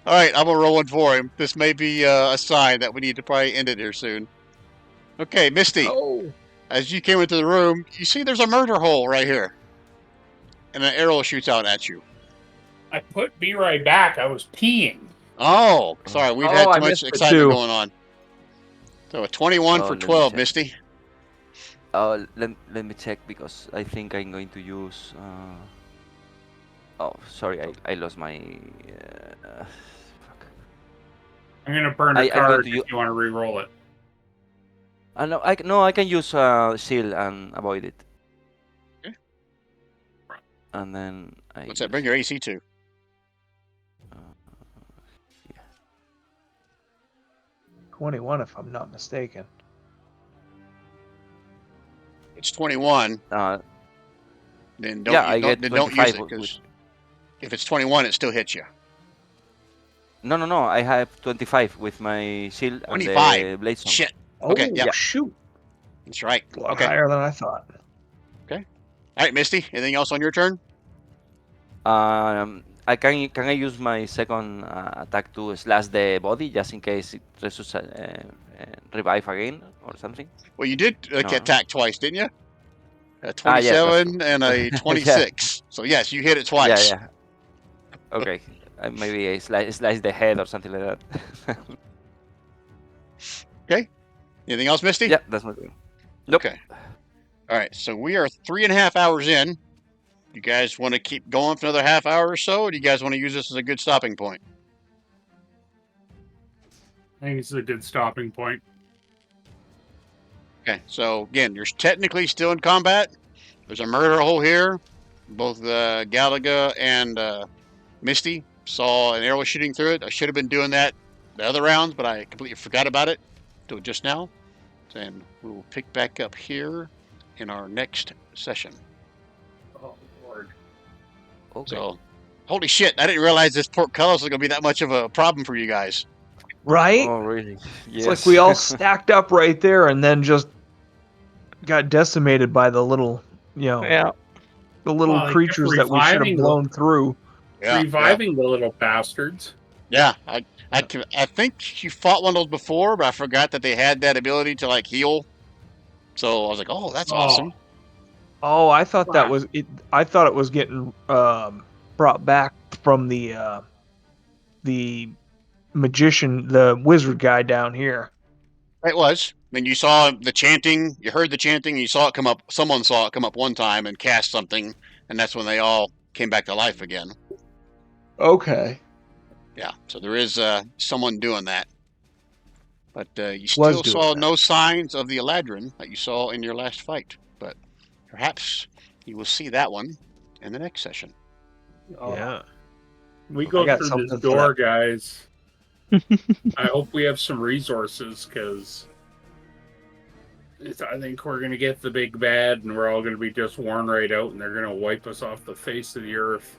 All right, I'm gonna roll one for him. This may be a sign that we need to probably end it here soon. Okay, Misty. Oh. As you came into the room, you see there's a murder hole right here, and an arrow shoots out at you. I put B right back. I was peeing. Oh, sorry, we've had I too much missed it excitement too. going on. So a 21 Oh, for let me 12, check. Misty. Let me check because I think I'm going to use. Oh, sorry, I lost my. Fuck. I'm gonna burn a I'm going card to if u- you want to re-roll it. No, I can use shield and avoid it. Okay. And then I. What's that? Bring your AC to. Yeah. 21, if I'm not mistaken. It's 21. Then don't, Yeah, I get then don't use 25 it with- because if it's 21, it still hits you. No. I have 25 with my shield and 25. the blade song. Shit. Oh, Okay, yeah. shoot. That's right. A lot Okay. higher than I thought. All right, Misty. Anything else on your turn? Can I use my second attack to slash the body just in case it revive again or something? Well, you did No, no? attack twice, didn't you? A Yes, that's true. 27 and a Yeah, 26. So yes, you hit it yeah, twice. yeah. Okay, maybe I slice the head or something like that. Okay. Anything else, Misty? Yeah, that's my thing. Nope. Okay. All right. So we are 3.5 hours in. You guys want to keep going for another half hour or so, or do you guys want to use this as a good stopping point? I think it's a good stopping point. Okay. So again, you're technically still in combat. There's a murder hole here. Both Galaga and Misty saw an arrow shooting through it. I should have been doing that the other rounds, but I completely forgot about it until just now. And we will pick back up here in our next session. Oh, Lord. Okay. So, holy shit, I didn't realize this portcullis was going to be that much of a problem for you guys. Right? Oh, really? It's like we all stacked up right there and then just got decimated by the little, Yeah. the little Well, they kept creatures that we should have reviving blown through. Reviving the little bastards. Yeah, I think you fought one of those before, but I forgot that they had that ability to like heal. So I was like, oh, that's awesome. Oh, I thought that Wow. was it. I thought it was getting brought back from the magician, the wizard guy down here. It was. I mean, you saw the chanting, you heard the chanting, and you saw it come up. Someone saw it come up one time and cast something, and that's when they all came back to life again. Okay. Yeah, so there is someone doing that. But you Was still doing saw that. no signs of the Eladrin that you saw in your last fight. But perhaps you will see that one in the next session. Oh, Yeah. We I go got through something this for door, guys. I hope we have some resources, because I think we're going to get the big bad, and we're all going to be just worn right out, and they're going to wipe us off the face of the earth.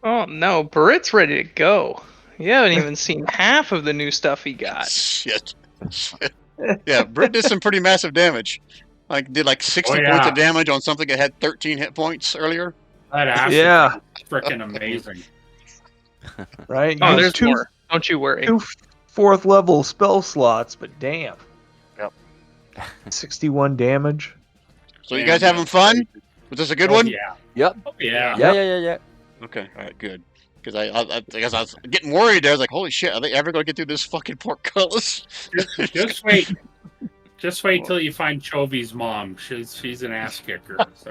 Oh no, Barrett's ready to go. You haven't even seen half of the new stuff he got. Shit. Yeah, Britt did some pretty massive damage. Like did like 60 points of damage on something that had 13 hit points earlier. That acid Yeah. is freaking amazing. Right? Oh, Use there's two, more. Don't you worry. 2 4th level spell slots, but damn. Yep. 61 damage. So you guys having fun? Was this a good one? Yeah. Yep. Oh, yeah. Yeah. Okay, all right, good. Because I guess I was getting worried there. I was like, holy shit, are they ever going to get through this fucking portcullis? Just wait. Just wait till you find Chovi's mom. She's an ass kicker. So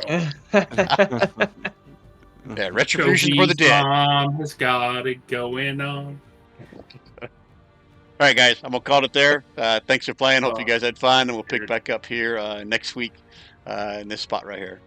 Yeah, retribution for the Chovi's dead. mom has got it going on. All right, guys, I'm gonna call it there. Thanks for playing. Hope you guys had fun, and we'll pick back up here next week in this spot right here.